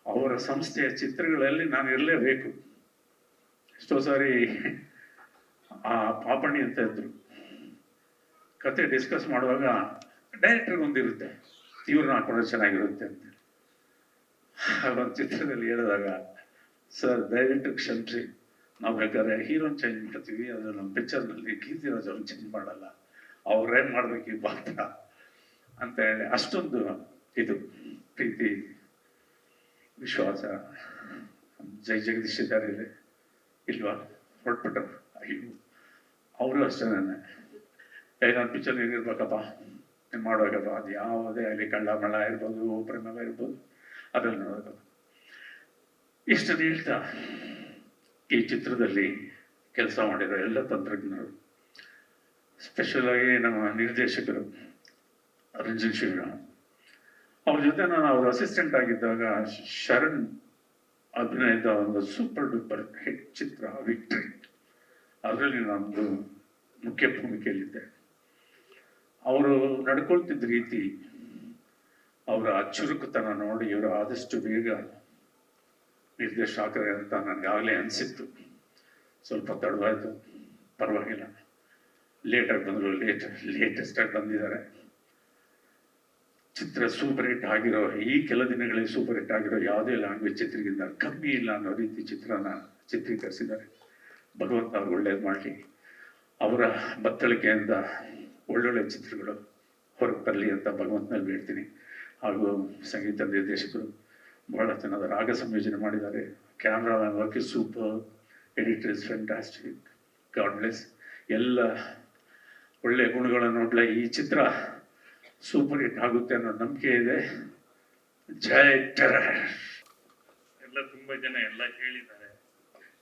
ಅವರ ಸಂಸ್ಥೆಯ ಚಿತ್ರಗಳಲ್ಲಿ ನಾನು ಇರಲೇಬೇಕು. ಎಷ್ಟೋ ಸಾರಿ ಆ ಪಾಪಣಿ ಅಂತ ಇದ್ರು, ಕತೆ ಡಿಸ್ಕಸ್ ಮಾಡುವಾಗ ಡೈರೆಕ್ಟರ್ ಒಂದಿರುತ್ತೆ, ಇವ್ರನ್ನ ಹಾಕೊಂಡ್ರೆ ಚೆನ್ನಾಗಿರುತ್ತೆ ಅಂತ. ಒಂದು ಚಿತ್ರದಲ್ಲಿ ಹೇಳಿದಾಗ, ಸರ್ ದಯವಿಟ್ಟು ಕ್ಷಮಿಸಿ, ನಾವು ಬೇಕಾದ್ರೆ ಹೀರೋನ್ ಚೇಂಜ್ ಮಾಡ್ತೀವಿ, ಅದು ನಮ್ಮ ಪಿಕ್ಚರ್ನಲ್ಲಿ ಕೀರ್ತಿರಾಜ್ ಅವ್ರನ್ನ ಚೇಂಜ್ ಮಾಡಲ್ಲ, ಅವ್ರೇನ್ ಮಾಡ್ಬೇಕು ಈ ಪಾತ್ರ ಅಂತ ಹೇಳಿ ಅಷ್ಟೊಂದು ಇದು ಪ್ರೀತಿ, ವಿಶ್ವಾಸ. ಜೈ ಜಗದೀಶ್ ಇದ್ದಾರೆ ಇಲ್ವಾ, ಹೊರಟ್ಬಿಟ್ಟರು. ಅಯ್ಯೋ, ಅವರು ಅಷ್ಟೇ, ನನ್ನ ನಾನು ಪಿಕ್ಚರ್ ಏನಿರ್ಬೇಕಪ್ಪ, ನೀನು ಮಾಡ್ಬೇಕಪ್ಪ, ಅದು ಯಾವುದೇ ಆಗಲಿ, ಕಳ್ಳ ಮಳ್ಳ ಇರ್ಬೋದು, ಪ್ರೇಮ ಇರ್ಬೋದು, ಅದನ್ನು ನೋಡೋದು. ಇಷ್ಟನ್ನು ಹೇಳ್ತಾ, ಈ ಚಿತ್ರದಲ್ಲಿ ಕೆಲಸ ಮಾಡಿರೋ ಎಲ್ಲ ತಂತ್ರಜ್ಞರು, ಸ್ಪೆಷಲ್ ಆಗಿ ನಮ್ಮ ನಿರ್ದೇಶಕರು ರಂಜನ್ ಶಿವರಾಮ್, ಅವ್ರ ಜೊತೆ ನಾನು ಅವ್ರ ಅಸಿಸ್ಟೆಂಟ್ ಆಗಿದ್ದಾಗ ಶರಣ್ ಅಭಿನಯದ ಒಂದು ಸೂಪರ್ ಡೂಪರ್ ಹಿಟ್ ಚಿತ್ರ ವಿಕ್ಟ್ರಿ, ಅದರಲ್ಲಿ ನಮ್ಮದು ಮುಖ್ಯ ಭೂಮಿಕೆಯಲ್ಲಿದ್ದೆ. ಅವರು ನಡ್ಕೊಳ್ತಿದ್ದ ರೀತಿ, ಅವರ ಚುರುಕುತನ ನೋಡಿ ಇವರು ಆದಷ್ಟು ಬೇಗ ನಿರ್ದೇಶಕರೇ ಅಂತ ನನಗಾಗಲೇ ಅನಿಸಿತ್ತು. ಸ್ವಲ್ಪ ತಡವಾಯಿತು, ಪರವಾಗಿಲ್ಲ. ಲೇಟಾಗಿ ಬಂದರು, ಲೇಟೆಸ್ಟಾಗಿ ಬಂದಿದ್ದಾರೆ. ಚಿತ್ರ ಸೂಪರ್ ಹಿಟ್ ಆಗಿರೋ, ಈ ಕೆಲ ದಿನಗಳಲ್ಲಿ ಸೂಪರ್ ಹಿಟ್ ಆಗಿರೋ ಯಾವುದೇ ಲ್ಯಾಂಗ್ವೇಜ್ ಚಿತ್ರಗಿಂತ ಕಮ್ಮಿ ಇಲ್ಲ ಅನ್ನೋ ರೀತಿ ಚಿತ್ರನ ಚಿತ್ರೀಕರಿಸಿದ್ದಾರೆ. ಭಗವಂತ ಅವ್ರು ಒಳ್ಳೇದು ಮಾಡಲಿ, ಅವರ ಬತ್ತಳಿಕೆಯಿಂದ ಒಳ್ಳೊಳ್ಳೆ ಚಿತ್ರಗಳು ಹೊರಗೆ ಬರಲಿ ಅಂತ ಭಗವಂತನಲ್ಲಿ ಬೇಡ್ತೀನಿ. ಹಾಗೂ ಸಂಗೀತ ನಿರ್ದೇಶಕರು ಬಹಳ ಚೆನ್ನಾದ ರಾಗ ಸಂಯೋಜನೆ ಮಾಡಿದ್ದಾರೆ. Camera work is super, editor is fantastic, god bless. ಎಲ್ಲ ಒಳ್ಳೆಯ ಗುಣಗಳನ್ನು ನೋಡಲ ಈ ಚಿತ್ರ ಸೂಪರ್ ಹಿಟ್ ಆಗುತ್ತೆ ಅನ್ನೋ ನಂಬಿಕೆ ಇದೆ. ಜೈ ಟೆರರ್. ಎಲ್ಲ ತುಂಬ ಜನ ಎಲ್ಲ ಹೇಳಿದ್ದಾರೆ,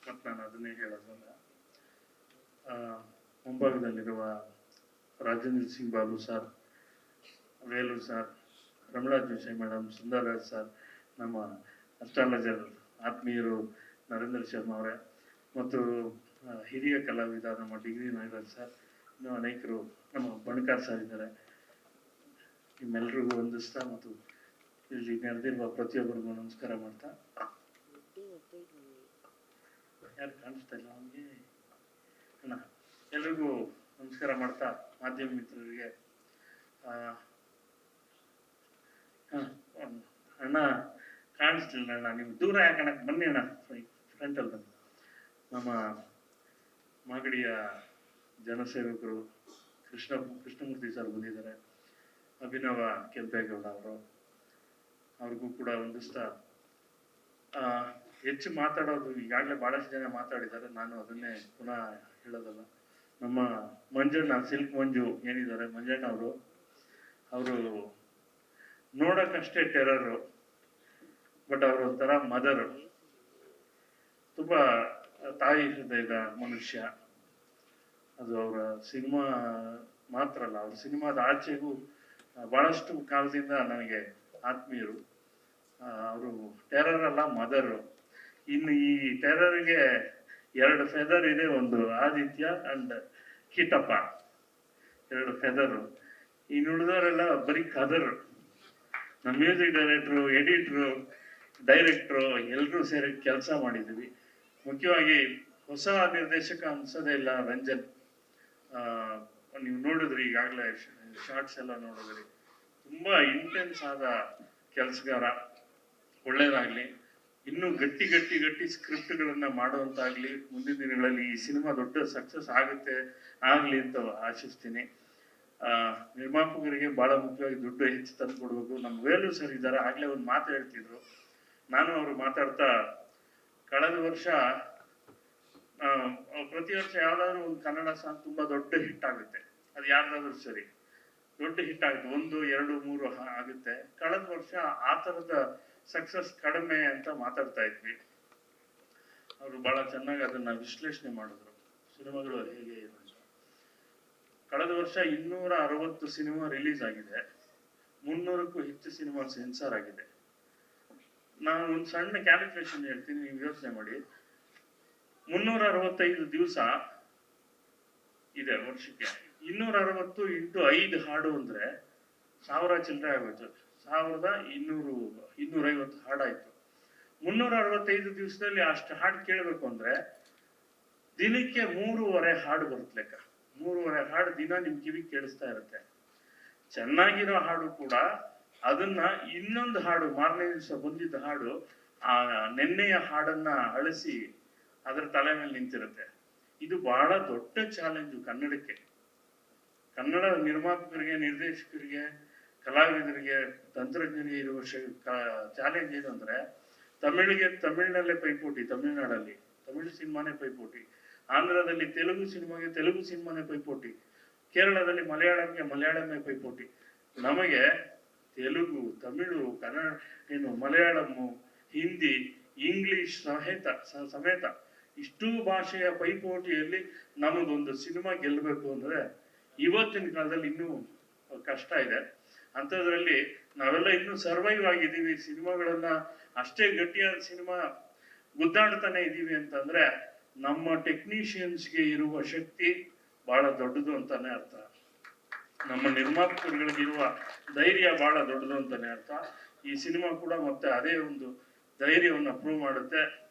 ಮತ್ತು ನಾನು ಅದನ್ನೇ ಹೇಳೋದಲ್ಲ. ಮುಂಭಾಗದಲ್ಲಿರುವ Rajendra Singh Babu sir, Velu sir, Ramana Joshi madam, Sundararaj sir, ನಮ್ಮ ಅಸ್ಟ್ರಾಲಜರ್ ಆತ್ಮೀಯರು ನರೇಂದ್ರ ಶರ್ಮಾ ಅವರೇ, ಮತ್ತು ಹಿರಿಯ ಕಲಾವಿದ ನಮ್ಮ ಡಿಗ್ರಿ ನಾಗರಾಜ್ ಸರ್, ಇನ್ನೂ ಅನೇಕರು ನಮ್ಮ ಬಣಕಾರ್ ಸರ್ ಇದ್ದಾರೆ. ನಿಮ್ಮೆಲ್ಲರಿಗೂ ವಂದಿಸ್ತಾ ಮತ್ತು ಇಲ್ಲಿ ನೆರೆದಿರುವ ಪ್ರತಿಯೊಬ್ಬರಿಗೂ ನಮಸ್ಕಾರ ಮಾಡ್ತಾ, ಯಾರು ಕಾಣಿಸ್ತಾ ಇಲ್ಲ ಅವನಿಗೆ ಅಣ್ಣ, ಎಲ್ರಿಗೂ ನಮಸ್ಕಾರ ಮಾಡ್ತಾ, ಮಾಧ್ಯಮ ಮಿತ್ರರಿಗೆ ಅಣ್ಣ ಕಾಣಿಸ್ಲಿಲ್ಲ ಅಣ್ಣ, ನೀವು ದೂರ ಯಾಕಣಕ್ಕೆ ಬನ್ನಿ ಅಣ್ಣ, ಫ್ರಂಟಲ್ಲಿ ಬನ್ನಿ. ನಮ್ಮ ಮಾಗಡಿಯ ಜನಸೇವಕರು ಕೃಷ್ಣಮೂರ್ತಿ ಸರ್ ಬಂದಿದ್ದಾರೆ, ಅಭಿನವ ಕೆಂಪೇಗೌಡ ಅವರು, ಅವ್ರಿಗೂ ಕೂಡ ವಂದಿಸ್ತಾ, ಹೆಚ್ಚು ಮಾತಾಡೋದು ಈಗಾಗಲೇ ಭಾಳಷ್ಟು ಜನ ಮಾತಾಡಿದ್ದಾರೆ, ನಾನು ಅದನ್ನೇ ಪುನಃ ಹೇಳೋದಲ್ಲ. ನಮ್ಮ ಮಂಜಣ್ಣ, ಸಿಲ್ಕ್ ಮಂಜು ಏನಿದ್ದಾರೆ ಮಂಜಣ್ಣ ಅವರು ನೋಡೋಕ್ಕಷ್ಟೇ ಟೆರರು, ಬಟ್ ಅವರು ಒಂಥರ ಮದರು, ತುಂಬ ತಾಯಿ ಹೃದಯದ ಮನುಷ್ಯ. ಅದು ಅವರ ಸಿನಿಮಾ ಮಾತ್ರ ಅಲ್ಲ, ಅವ್ರ ಸಿನಿಮಾದ ಆಚೆಗೂ ಭಾಳಷ್ಟು ಕಾಲದಿಂದ ನನಗೆ ಆತ್ಮೀಯರು. ಅವರು ಟೆರರ್ ಅಲ್ಲ, ಮದರು. ಇನ್ನು ಈ ಟೆರರ್ಗೆ 2 ಫೆದರ್ ಇದೆ, ಒಂದು ಆದಿತ್ಯ ಅಂಡ್ ಕಿಟಪ್ಪ, 2 ಫೆದರು. ಇನ್ನು ಉಳಿದವರೆಲ್ಲ ಬರೀ ಕದರು. ನಮ್ಮ ಮ್ಯೂಸಿಕ್ ಡೈರೆಕ್ಟ್ರು, ಎಡಿಟ್ರು, ಡೈರೆಕ್ಟ್ರು ಎಲ್ಲರೂ ಸೇರಿ ಕೆಲಸ ಮಾಡಿದ್ದೀವಿ. ಮುಖ್ಯವಾಗಿ ಹೊಸ ನಿರ್ದೇಶಕ ಅನ್ಸೋದೇ ಇಲ್ಲ ರಂಜನ್. ನೀವು ನೋಡಿದ್ರಿ ಈಗಾಗಲೇ ಶಾರ್ಟ್ಸ್ ಎಲ್ಲ ನೋಡಿದ್ರಿ, ತುಂಬ ಇಂಟೆನ್ಸ್ ಆದ ಕೆಲಸಗಾರ. ಒಳ್ಳೇದಾಗಲಿ, ಇನ್ನೂ ಗಟ್ಟಿ ಸ್ಕ್ರಿಪ್ಟ್ಗಳನ್ನು ಮಾಡುವಂತಾಗಲಿ. ಮುಂದಿನ ದಿನಗಳಲ್ಲಿ ಈ ಸಿನಿಮಾ ದೊಡ್ಡ ಸಕ್ಸಸ್ ಆಗಲಿ ಅಂತ ಆಶಿಸ್ತೀನಿ. ನಿರ್ಮಾಪಕರಿಗೆ ಭಾಳ ಮುಖ್ಯವಾಗಿ ದುಡ್ಡು ಹೆಚ್ಚು ತಂದು ಕೊಡಬೇಕು. ನಮ್ಮ ವೇಲು ಸರ್ ಇದ್ದಾರೆ, ಆಗಲೇ ಒಂದು ಮಾತು ಹೇಳ್ತಿದ್ರು, ನಾನು ಅವರು ಮಾತಾಡ್ತಾ, ಕಳೆದ ವರ್ಷ ಪ್ರತಿ ವರ್ಷ ಯಾವುದಾದ್ರೂ ಒಂದು ಕನ್ನಡ ಸಾಂಗ್ ತುಂಬ ದೊಡ್ಡ ಹಿಟ್ ಆಗುತ್ತೆ, ಅದು ಯಾರ್ದಾದ್ರೂ ಸರಿ ದೊಡ್ಡ ಹಿಟ್ ಆಗುತ್ತೆ, 1, 2, 3 ಆಗುತ್ತೆ. ಕಳೆದ ವರ್ಷ ಆ ಥರದ ಸಕ್ಸಸ್ ಕಡಿಮೆ ಅಂತ ಮಾತಾಡ್ತಾ ಇದ್ವಿ. ಅವರು ಬಹಳ ಚೆನ್ನಾಗಿ ಅದನ್ನ ವಿಶ್ಲೇಷಣೆ ಮಾಡಿದ್ರು, ಸಿನಿಮಾಗಳು ಹೇಗೆ ಅಂತ. ಕಳೆದ ವರ್ಷ 260 ಸಿನಿಮಾ ರಿಲೀಸ್ ಆಗಿದೆ, 300ಕ್ಕೂ ಹೆಚ್ಚು ಸಿನಿಮಾ ಸೆನ್ಸಾರ್ ಆಗಿದೆ. ನಾನು ಒಂದು ಸಣ್ಣ ಕ್ಯಾಲ್ಕುಲೇಷನ್ ಹೇಳ್ತೀನಿ, ನೀವು ಯೋಚನೆ ಮಾಡಿ. 365 ದಿವಸ ಇದೆ ವರ್ಷಕ್ಕೆ, 260 ಇಂಟು 5 ಹಾಡು ಅಂದ್ರೆ 1000 ಚಿಲ್ಲರೆ ಆಗೋಯ್ತು. 1250 ಹಾಡಾಯ್ತು. 365 ದಿವಸದಲ್ಲಿ ಅಷ್ಟು ಹಾಡು ಕೇಳಬೇಕು ಅಂದ್ರೆ ದಿನಕ್ಕೆ 3.5 ಹಾಡು ಬರುತ್ತೆ ಲೆಕ್ಕ. 3.5 ಹಾಡು ದಿನ ನಿಮ್ ಕಿವಿಗೆ ಕೇಳಿಸ್ತಾ ಇರುತ್ತೆ. ಚೆನ್ನಾಗಿರೋ ಹಾಡು ಕೂಡ ಅದನ್ನ ಇನ್ನೊಂದು ಹಾಡು, ಮಾರನೇ ದಿವಸ ಬಂದಿದ್ದ ಹಾಡು ಆ ನೆನ್ನೆಯ ಹಾಡನ್ನ ಅಳಿಸಿ ಅದರ ತಲೆ ಮೇಲೆ ನಿಂತಿರುತ್ತೆ. ಇದು ಬಹಳ ದೊಡ್ಡ ಚಾಲೆಂಜು ಕನ್ನಡಕ್ಕೆ. ಕನ್ನಡ ನಿರ್ಮಾಪಕರಿಗೆ, ನಿರ್ದೇಶಕರಿಗೆ, ಕಲಾವಿದರಿಗೆ, ತಂತ್ರಜ್ಞರಿಗೆ ಇರುವ ಚಾಲೆಂಜ್ ಏನು ಅಂದ್ರೆ, ತಮಿಳಿನಲ್ಲೇ ಪೈಪೋಟಿ, ತಮಿಳುನಾಡಲ್ಲಿ ತಮಿಳು ಸಿನಿಮಾನೇ ಪೈಪೋಟಿ, ಆಂಧ್ರದಲ್ಲಿ ತೆಲುಗು ಸಿನಿಮಾನೇ ಪೈಪೋಟಿ, ಕೇರಳದಲ್ಲಿ ಮಲಯಾಳಂಗೆ ಪೈಪೋಟಿ. ನಮಗೆ ತೆಲುಗು, ತಮಿಳು, ಕನ್ನಡ, ಮಲಯಾಳಮ್ಮು, ಹಿಂದಿ, ಇಂಗ್ಲಿಷ್ ಸಮೇತ ಇಷ್ಟೂ ಭಾಷೆಯ ಪೈಪೋಟಿಯಲ್ಲಿ ನಮಗೊಂದು ಸಿನಿಮಾ ಗೆಲ್ಲಬೇಕು ಅಂದ್ರೆ ಇವತ್ತಿನ ಕಾಲದಲ್ಲಿ ಇನ್ನೂ ಕಷ್ಟ ಇದೆ. ಅಂಥದ್ರಲ್ಲಿ ನಾವೆಲ್ಲ ಇನ್ನೂ ಸರ್ವೈವ್ ಆಗಿದ್ದೀವಿ, ಸಿನಿಮಾಗಳನ್ನ ಅಷ್ಟೇ ಗಟ್ಟಿಯಾದ ಸಿನಿಮಾ ಗುದ್ದಾಡ್ತಾನೆ ಇದ್ದೀವಿ ಅಂತಂದ್ರೆ ನಮ್ಮ ಟೆಕ್ನಿಷಿಯನ್ಸ್ಗೆ ಇರುವ ಶಕ್ತಿ ಬಹಳ ದೊಡ್ಡದು ಅಂತಾನೆ ಅರ್ಥ. ನಮ್ಮ ನಿರ್ಮಾಪಕರುಗಳಿಗಿರುವ ಧೈರ್ಯ ಬಹಳ ದೊಡ್ಡದು ಅಂತಾನೆ ಅರ್ಥ. ಈ ಸಿನಿಮಾ ಕೂಡ ಮತ್ತೆ ಅದೇ ಒಂದು ಧೈರ್ಯವನ್ನು ಪ್ರೂವ್ ಮಾಡುತ್ತೆ.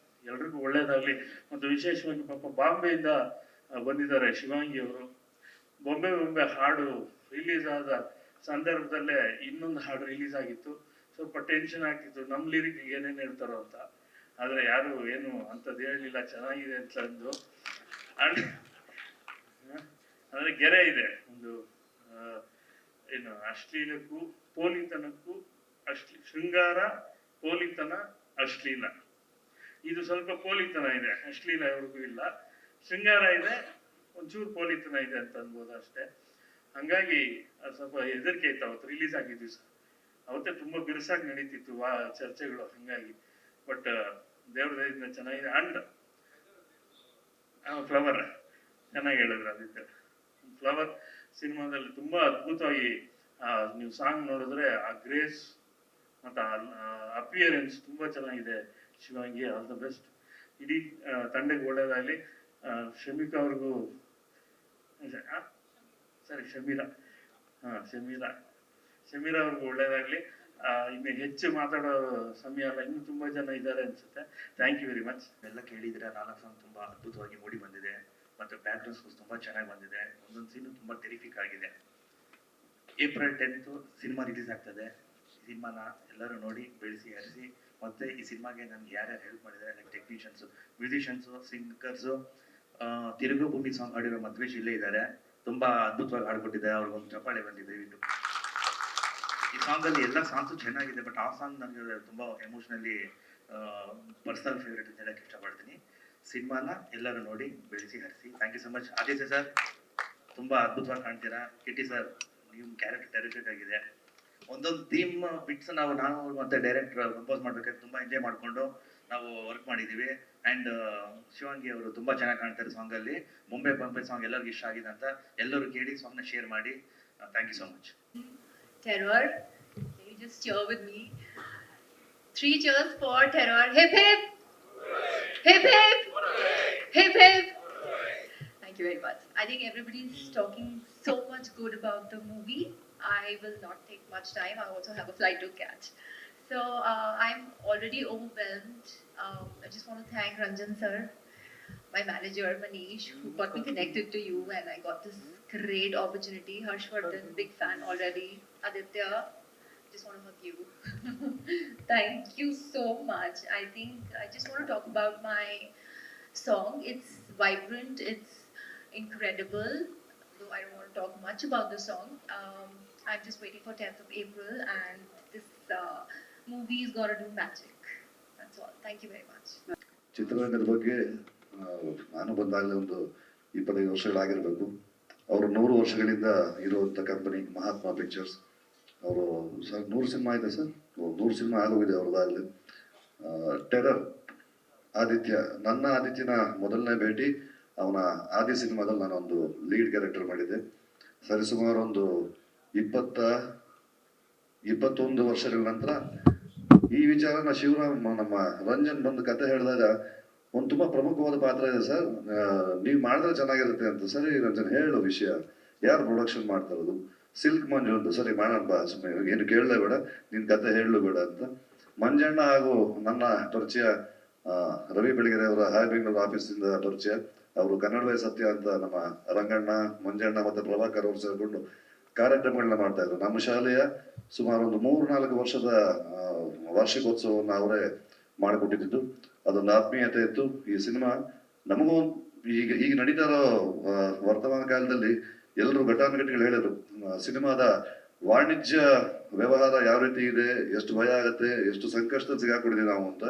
ಎಲ್ರಿಗೂ ಒಳ್ಳೇದಾಗಲಿ. ಮತ್ತು ವಿಶೇಷವಾಗಿ ಪಾಪ ಬಾಂಬೆಯಿಂದ ಬಂದಿದ್ದಾರೆ ಶಿವಾಂಗಿ ಅವರು. ಬೊಂಬೆ ಹಾಡು ರಿಲೀಸ್ ಆದ ಸಂದರ್ಭದಲ್ಲೇ ಇನ್ನೊಂದು ಹಾಡು ರಿಲೀಸ್ ಆಗಿತ್ತು. ಸ್ವಲ್ಪ ಟೆನ್ಷನ್ ಆಗ್ತಿತ್ತು ನಮ್ಮ ಲಿರಿಕ್ ಏನೇನು ಹೇಳ್ತಾರೋ ಅಂತ. ಆದರೆ ಯಾರು ಏನು ಅಂಥದ್ದು ಹೇಳಲಿಲ್ಲ, ಚೆನ್ನಾಗಿದೆ ಅಂತ ಅಂದು. ಅಂಡ್ ಅಂದರೆ ಗೆರೆ ಇದೆ ಒಂದು ಏನು ಅಶ್ಲೀಲಕ್ಕೂ ಪೋಲಿತನಕ್ಕೂ ಶೃಂಗಾರ, ಪೋಲಿತನ, ಅಶ್ಲೀಲ. ಇದು ಸ್ವಲ್ಪ ಪೋಲಿತನ ಇದೆ, ಅಶ್ಲೀಲ ಅವ್ರಿಗೂ ಇಲ್ಲ. ಶೃಂಗಾರ ಇದೆ, ಒಂಚೂರು ಪೋಲಿತನ ಇದೆ ಅಂತ ಅನ್ಬೋದು ಅಷ್ಟೇ. ಹಂಗಾಗಿ ಸ್ವಲ್ಪ ಹೆದರಿಕೆ ಇತ್ತು ಅವತ್ತು ರಿಲೀಸ್ ಆಗಿದ್ವಿ ಸರ್. ಅವತ್ತೇ ತುಂಬ ಬಿರುಸಾಗಿ ನಡೀತಿತ್ತು ಚರ್ಚೆಗಳು. ಹಂಗಾಗಿ ಬಟ್ ದೇವ್ರ ದಯದಿಂದ ಚೆನ್ನಾಗಿದೆ. ಅಂಡ್ ಫ್ಲವರ್ ಚೆನ್ನಾಗಿ ಹೇಳಿದ್ರು ಆದಿತ್ಯ. ಫ್ಲವರ್ ಸಿನಿಮಾದಲ್ಲಿ ತುಂಬ ಅದ್ಭುತವಾಗಿ ನೀವು ಸಾಂಗ್ ನೋಡಿದ್ರೆ ಆ ಗ್ರೇಸ್ ಮತ್ತು ಅಪಿಯರೆನ್ಸ್ ತುಂಬ ಚೆನ್ನಾಗಿದೆ. Shivangi all the best. ಇಡೀ ತಂಡಕ್ಕೆ ಒಳ್ಳೇದಾಗಲಿ. ಶಮಿಕಾ ಅವ್ರಿಗೂ ಸರಿ ಶಮೀರಾ ಅವ್ರಿಗೂ ಒಳ್ಳೇದಾಗಲಿ. ಇನ್ನು ಹೆಚ್ಚು ಮಾತಾಡೋ ಸಮಯ ಅಲ್ಲ, ಇನ್ನೂ ತುಂಬ ಜನ ಇದ್ದಾರೆ ಅನ್ಸುತ್ತೆ. Thank you very much. ಎಲ್ಲ ಕೇಳಿದ್ರೆ 4 ಸಾಂಗ್ ತುಂಬ ಅದ್ಭುತವಾಗಿ ಮೂಡಿ ಬಂದಿದೆ ಮತ್ತು ಬ್ಯಾಕ್ಗ್ರೌಂಡ್ ಸ್ಕೋರ್ಸ್ ತುಂಬ ಚೆನ್ನಾಗಿ ಬಂದಿದೆ. ಒಂದೊಂದು ಸೀನು ತುಂಬ ಟೆರಿಫಿಕ್ ಆಗಿದೆ. ಏಪ್ರಿಲ್ 10th ಸಿನಿಮಾ ರಿಲೀಸ್ ಆಗ್ತದೆ. ಸಿನಿಮಾನ ಎಲ್ಲರೂ ನೋಡಿ ಬೆಳೆಸಿ ಹರಿಸಿ. ಮತ್ತು ಈ ಸಿನಿಮಾಗೆ ನಮ್ಗೆ ಯಾರ್ಯಾರು ಹೆಲ್ಪ್ ಮಾಡಿದ್ದಾರೆ, ಲೈಕ್ ಟೆಕ್ನಿಷಿಯನ್ಸು, ಮ್ಯೂಸಿಷಿಯನ್ಸು, ಸಿಂಗರ್ಸು. ತಿರುಗು ಭೂಮಿ ಸಾಂಗ್ ಹಾಡಿರೋ ಮಧ್ವೇಶ್ ಇಲ್ಲೇ ಇದ್ದಾರೆ. ತುಂಬ ಅದ್ಭುತವಾಗಿ ಹಾಡ್ಕೊಟ್ಟಿದ್ದಾರೆ. ಅವ್ರಿಗೊಂದು ಚಪ್ಪಾಳೆ ಬಂದಿದೆ ದಯವಿಟ್ಟು. ಈ ಸಾಂಗಲ್ಲಿ ಎಲ್ಲ ಸಾಂಗ್ಸು ಚೆನ್ನಾಗಿದೆ, ಬಟ್ ಆ ಸಾಂಗ್ ನನಗೆ ತುಂಬ ಎಮೋಷ್ನಲಿ ಪರ್ಸನಲ್ ಫೇವ್ರೇಟ್ ಅಂತ ಹೇಳಕ್ಕೆ ಇಷ್ಟಪಡ್ತೀನಿ. ಸಿನಿಮಾನ ಎಲ್ಲರೂ ನೋಡಿ ಬೆಳೆಸಿ ಹರಿಸಿ. Thank you so much. Aditya sir ತುಂಬ ಅದ್ಭುತವಾಗಿ ಕಾಣ್ತೀರಾ. ಕಿಟಿ ಸರ್ ನಿಮ್ಮ ಕ್ಯಾರೆಕ್ಟರ್ ಟೆರಿಫಿಕ್ ಆಗಿದೆ. ಒಂದೊಂದು ಥೀಮ್ ಬಿಟ್ಸ್ ನಾನು ಮತ್ತೆ ಡೈರೆಕ್ಟರ್ ಕಂಪೋಸ್ ಮಾಡ್ಬೇಕಾದ್ರೆ ತುಂಬ ಎಂಜಾಯ್ ಮಾಡಿಕೊಂಡು ನಾವು ವರ್ಕ್ ಮಾಡಿದ್ದೀವಿ. ಆ್ಯಂಡ್ ಶಿವಾಂಗಿ ಅವರು ತುಂಬ ಚೆನ್ನಾಗಿ ಕಾಣ್ತಾರೆ ಸಾಂಗಲ್ಲಿ. ಬೊಂಬೆ ಸಾಂಗ್ ಎಲ್ಲರಿಗೂ ಇಷ್ಟ ಆಗಿದೆ ಅಂತ ಎಲ್ಲರೂ ಕೇಳಿ ಸಾಂಗ್ನ ಶೇರ್ ಮಾಡಿ. Thank you so much. Terror, can you just cheer with me? 3 cheers for Terror. Hip hip! Hip hip! Hip hip! Thank you very much. I think everybody's talking so much good about the movie. I will not take much time. I also have a flight to catch. So I'm already overwhelmed. I just want to thank Ranjan sir, my manager Manish, who got me connected to you, and I got this great opportunity. Harshvardhan, big fan already. Aditya, just want to hug you. Thank you so much. I think I just want to talk about my song. It's vibrant, it's incredible. Though I don't want to talk much about the song. I'm just waiting for 10th of April, and this movie is gonna do magic. That's all. Thank you very much. ಚಿತ್ರರಂಗದ ಬಗ್ಗೆ ನಾನು ಬಂದಾಗಲೇ ಒಂದು 25 ವರ್ಷಗಳಾಗಿರಬೇಕು. ಅವರು 100 ವರ್ಷಗಳಿಂದ ಇರುವಂಥ company Mahatma pictures. ಅವರು sir 100 cinema ಇದೆ ಸರ್, 100 ಸಿನಿಮಾ ಆಗೋಗಿದೆ ಅವ್ರದ್ದಾಗಲಿ. ಟೆರರ್ ಆದಿತ್ಯ, ನನ್ನ ಆದಿತ್ಯನ ಮೊದಲನೇ ಭೇಟಿ ಅವನ ಆದಿ ಸಿನಿಮಾದಲ್ಲಿ ನಾನೊಂದು ಲೀಡ್ ಕ್ಯಾರೆಕ್ಟರ್ ಮಾಡಿದ್ದೆ. ಸರಿಸುಮಾರು ಒಂದು 21 ವರ್ಷಗಳ ನಂತರ ಈ ವಿಚಾರನ ಶಿವರಾಮ್ ನಮ್ಮ ರಂಜನ್ ಬಂದು ಕತೆ ಹೇಳಿದಾಗ ಒಂದು ತುಂಬ ಪ್ರಮುಖವಾದ ಪಾತ್ರ ಇದೆ ಸರ್, ನೀವು ಮಾಡಿದ್ರೆ ಚೆನ್ನಾಗಿರುತ್ತೆ ಅಂತ. ಸರಿ ರಂಜನ್ ಹೇಳು ವಿಷಯ, ಯಾರು ಪ್ರೊಡಕ್ಷನ್ ಮಾಡ್ತಾ ಇರೋದು? ಸಿಲ್ಕ್ ಮಂಜು ಅಂತ. ಸರಿ ಮಾಡೋಣ ಬಾ, ಸುಮ್ಮನೆ ಏನು ಕೇಳಲೇ ಬೇಡ, ನಿನ್ನ ಕತೆ ಹೇಳಲು ಬೇಡ ಅಂತ. ಮಂಜಣ್ಣ ಹಾಗೂ ನನ್ನ ಪರಿಚಯ ರವಿ ಬೆಳಗೆರೆ ಅವರ ಹಾಯ್ ಬೆಂಗಳೂರು ಆಫೀಸಿಂದ ಪರಿಚಯ. ಅವರು ಕನ್ನಡವೇ ಸತ್ಯ ಅಂತ ನಮ್ಮ ರಂಗಣ್ಣ, ಮಂಜಣ್ಣ ಮತ್ತು ಪ್ರಭಾಕರ್ ಅವರು ಸೇರಿಕೊಂಡು ಕಾರ್ಯಕ್ರಮಗಳನ್ನ ಮಾಡ್ತಾ ಇದ್ರು. ನಮ್ಮ ಶಾಲೆಯ ಸುಮಾರು ಒಂದು 3-4 ವರ್ಷದ ವಾರ್ಷಿಕೋತ್ಸವವನ್ನು ಅವರೇ ಮಾಡಿಕೊಟ್ಟಿದ್ದು. ಅದೊಂದು ಆತ್ಮೀಯತೆ ಇತ್ತು. ಈ ಸಿನಿಮಾ ನಮಗೂ ಈಗ ನಡೀತಾ ಇರೋ ವರ್ತಮಾನ ಕಾಲದಲ್ಲಿ ಎಲ್ಲರೂ ಘಟಾನುಘಟಿಗಳು ಹೇಳಿದ್ರು, ಸಿನಿಮಾದ ವಾಣಿಜ್ಯ ವ್ಯವಹಾರ ಯಾವ ರೀತಿ ಇದೆ, ಎಷ್ಟು ಭಯ ಆಗುತ್ತೆ, ಎಷ್ಟು ಸಂಕಷ್ಟದಲ್ಲಿ ಸಿಗಾಕೊಂಡಿದ್ದೀವಿ ನಾವು ಅಂತ.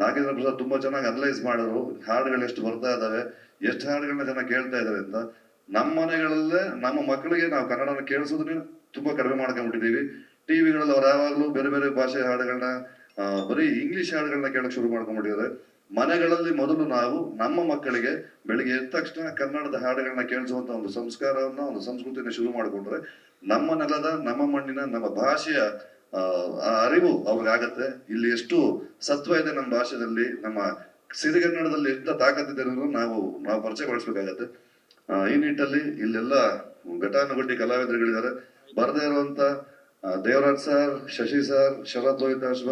ನಾಗೇಂದ್ರ ಪ್ರಸಾದ್ ತುಂಬಾ ಚೆನ್ನಾಗಿ ಅನಲೈಸ್ ಮಾಡಿದ್ರು. ಹಾಡುಗಳು ಎಷ್ಟು ಬರ್ತಾ ಇದಾವೆ, ಎಷ್ಟು ಹಾಡುಗಳನ್ನ ಜನ ಕೇಳ್ತಾ ಇದಾರೆ ಅಂತ. ನಮ್ಮ ಮನೆಗಳಲ್ಲೇ ನಮ್ಮ ಮಕ್ಕಳಿಗೆ ನಾವು ಕನ್ನಡನ ಕೇಳಿಸೋದನ್ನ ತುಂಬಾ ಕಡಿಮೆ ಮಾಡ್ಕೊಂಡ್ಬಿಟ್ಟಿದೀವಿ. ಟಿವಿಗಳಲ್ಲಿ ಅವ್ರು ಯಾವಾಗಲೂ ಬೇರೆ ಬೇರೆ ಭಾಷೆ ಹಾಡುಗಳನ್ನ, ಬರೀ ಇಂಗ್ಲಿಷ್ ಹಾಡುಗಳನ್ನ ಕೇಳಕ್ ಶುರು ಮಾಡ್ಕೊಂಡ್ಬಿಟ್ಟಿದ್ದಾರೆ. ಮನೆಗಳಲ್ಲಿ ಮೊದಲು ನಾವು ನಮ್ಮ ಮಕ್ಕಳಿಗೆ ಬೆಳಿಗ್ಗೆ ಎದ್ದ ತಕ್ಷಣ ಕನ್ನಡದ ಹಾಡುಗಳನ್ನ ಕೇಳಿಸುವಂತ ಒಂದು ಸಂಸ್ಕಾರವನ್ನ, ಒಂದು ಸಂಸ್ಕೃತಿನ ಶುರು ಮಾಡಿಕೊಂಡ್ರೆ ನಮ್ಮ ನೆಲದ, ನಮ್ಮ ಮಣ್ಣಿನ, ನಮ್ಮ ಭಾಷೆಯ ಆ ಅರಿವು ಅವ್ರಿಗಾಗತ್ತೆ. ಇಲ್ಲಿ ಎಷ್ಟು ಸತ್ವ ಇದೆ ನಮ್ಮ ಭಾಷೆಯಲ್ಲಿ, ನಮ್ಮ ಸಿರಿಗನ್ನಡದಲ್ಲಿ ಎಷ್ಟು ತಾಕತ್ತಿದೆ ಅನ್ನೋದು ನಾವು ಪರಿಚಯಗೊಳಿಸ್ಬೇಕಾಗತ್ತೆ. ಈ ನಿಟ್ಟಲ್ಲಿ ಇಲ್ಲೆಲ್ಲ ಘಟಾನುಘಟಿ ಕಲಾವಿದರುಗಳಿದ್ದಾರೆ. ಬರದೇ ಇರುವಂತ ದೇವರಾಜ್ ಸರ್, ಶಶಿ ಸರ್, ಶರತ್ ಲೋಹಿತಾಶ್ವ,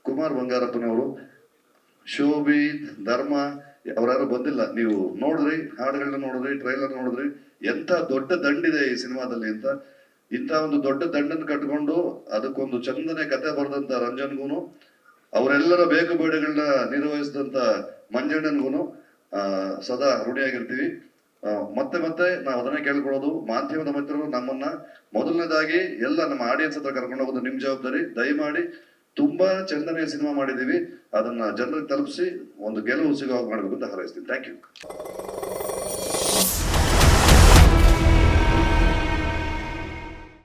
ಕುಮಾರ್ ಬಂಗಾರಪ್ಪನವರು, ಶೋಭಿ, ಧರ್ಮ ಅವ್ರ್ಯಾರು ಬಂದಿಲ್ಲ. ನೀವು ನೋಡಿದ್ರಿ, ಹಾಡುಗಳನ್ನ ನೋಡಿದ್ರಿ, ಟ್ರೈಲರ್ ನೋಡಿದ್ರಿ, ಎಂತ ದೊಡ್ಡ ದಂಡಿದೆ ಈ ಸಿನಿಮಾದಲ್ಲಿ ಅಂತ. ಇಂಥ ಒಂದು ದೊಡ್ಡ ದಂಡನ್ನು ಕಟ್ಕೊಂಡು ಅದಕ್ಕೊಂದು ಚಂದನೆ ಕತೆ ಬರೆದಂತ ರಂಜನ್ಗೂನು, ಅವರೆಲ್ಲರ ಬೇಕು ಬೇಡಗಳನ್ನ ನಿರ್ವಹಿಸಿದಂತ ಮಂಜಣ್ಣನ್ಗೂನು ಸದಾ ಋಣಿಯಾಗಿರ್ತೀವಿ. ಮತ್ತೆ ಮತ್ತೆ ನಾವು ಅದನ್ನೇ ಕೇಳ್ಕೊಳ್ಳೋದು, ಮಾಧ್ಯಮದ ಮಿತ್ರರು ನಮ್ಮನ್ನ ಮೊದಲನೇದಾಗಿ ಎಲ್ಲ ನಮ್ಮ ಆಡಿಯನ್ಸ್ ಹತ್ರ ಕರ್ಕೊಂಡು ಹೋಗೋದು ನಿಮ್ ಜವಾಬ್ದಾರಿ. ದಯಮಾಡಿ ತುಂಬಾ ಚಂದನೆಯ ಸಿನಿಮಾ ಮಾಡಿದೀವಿ, ಅದನ್ನ ಜನರಿಗೆ ತಲುಪಿಸಿ ಒಂದು ಗೆಲುವು ಸಿಗೋ ಮಾಡ್ಬೇಕು ಅಂತ ಹಾರೈಸ್ತೀನಿ. Thank you.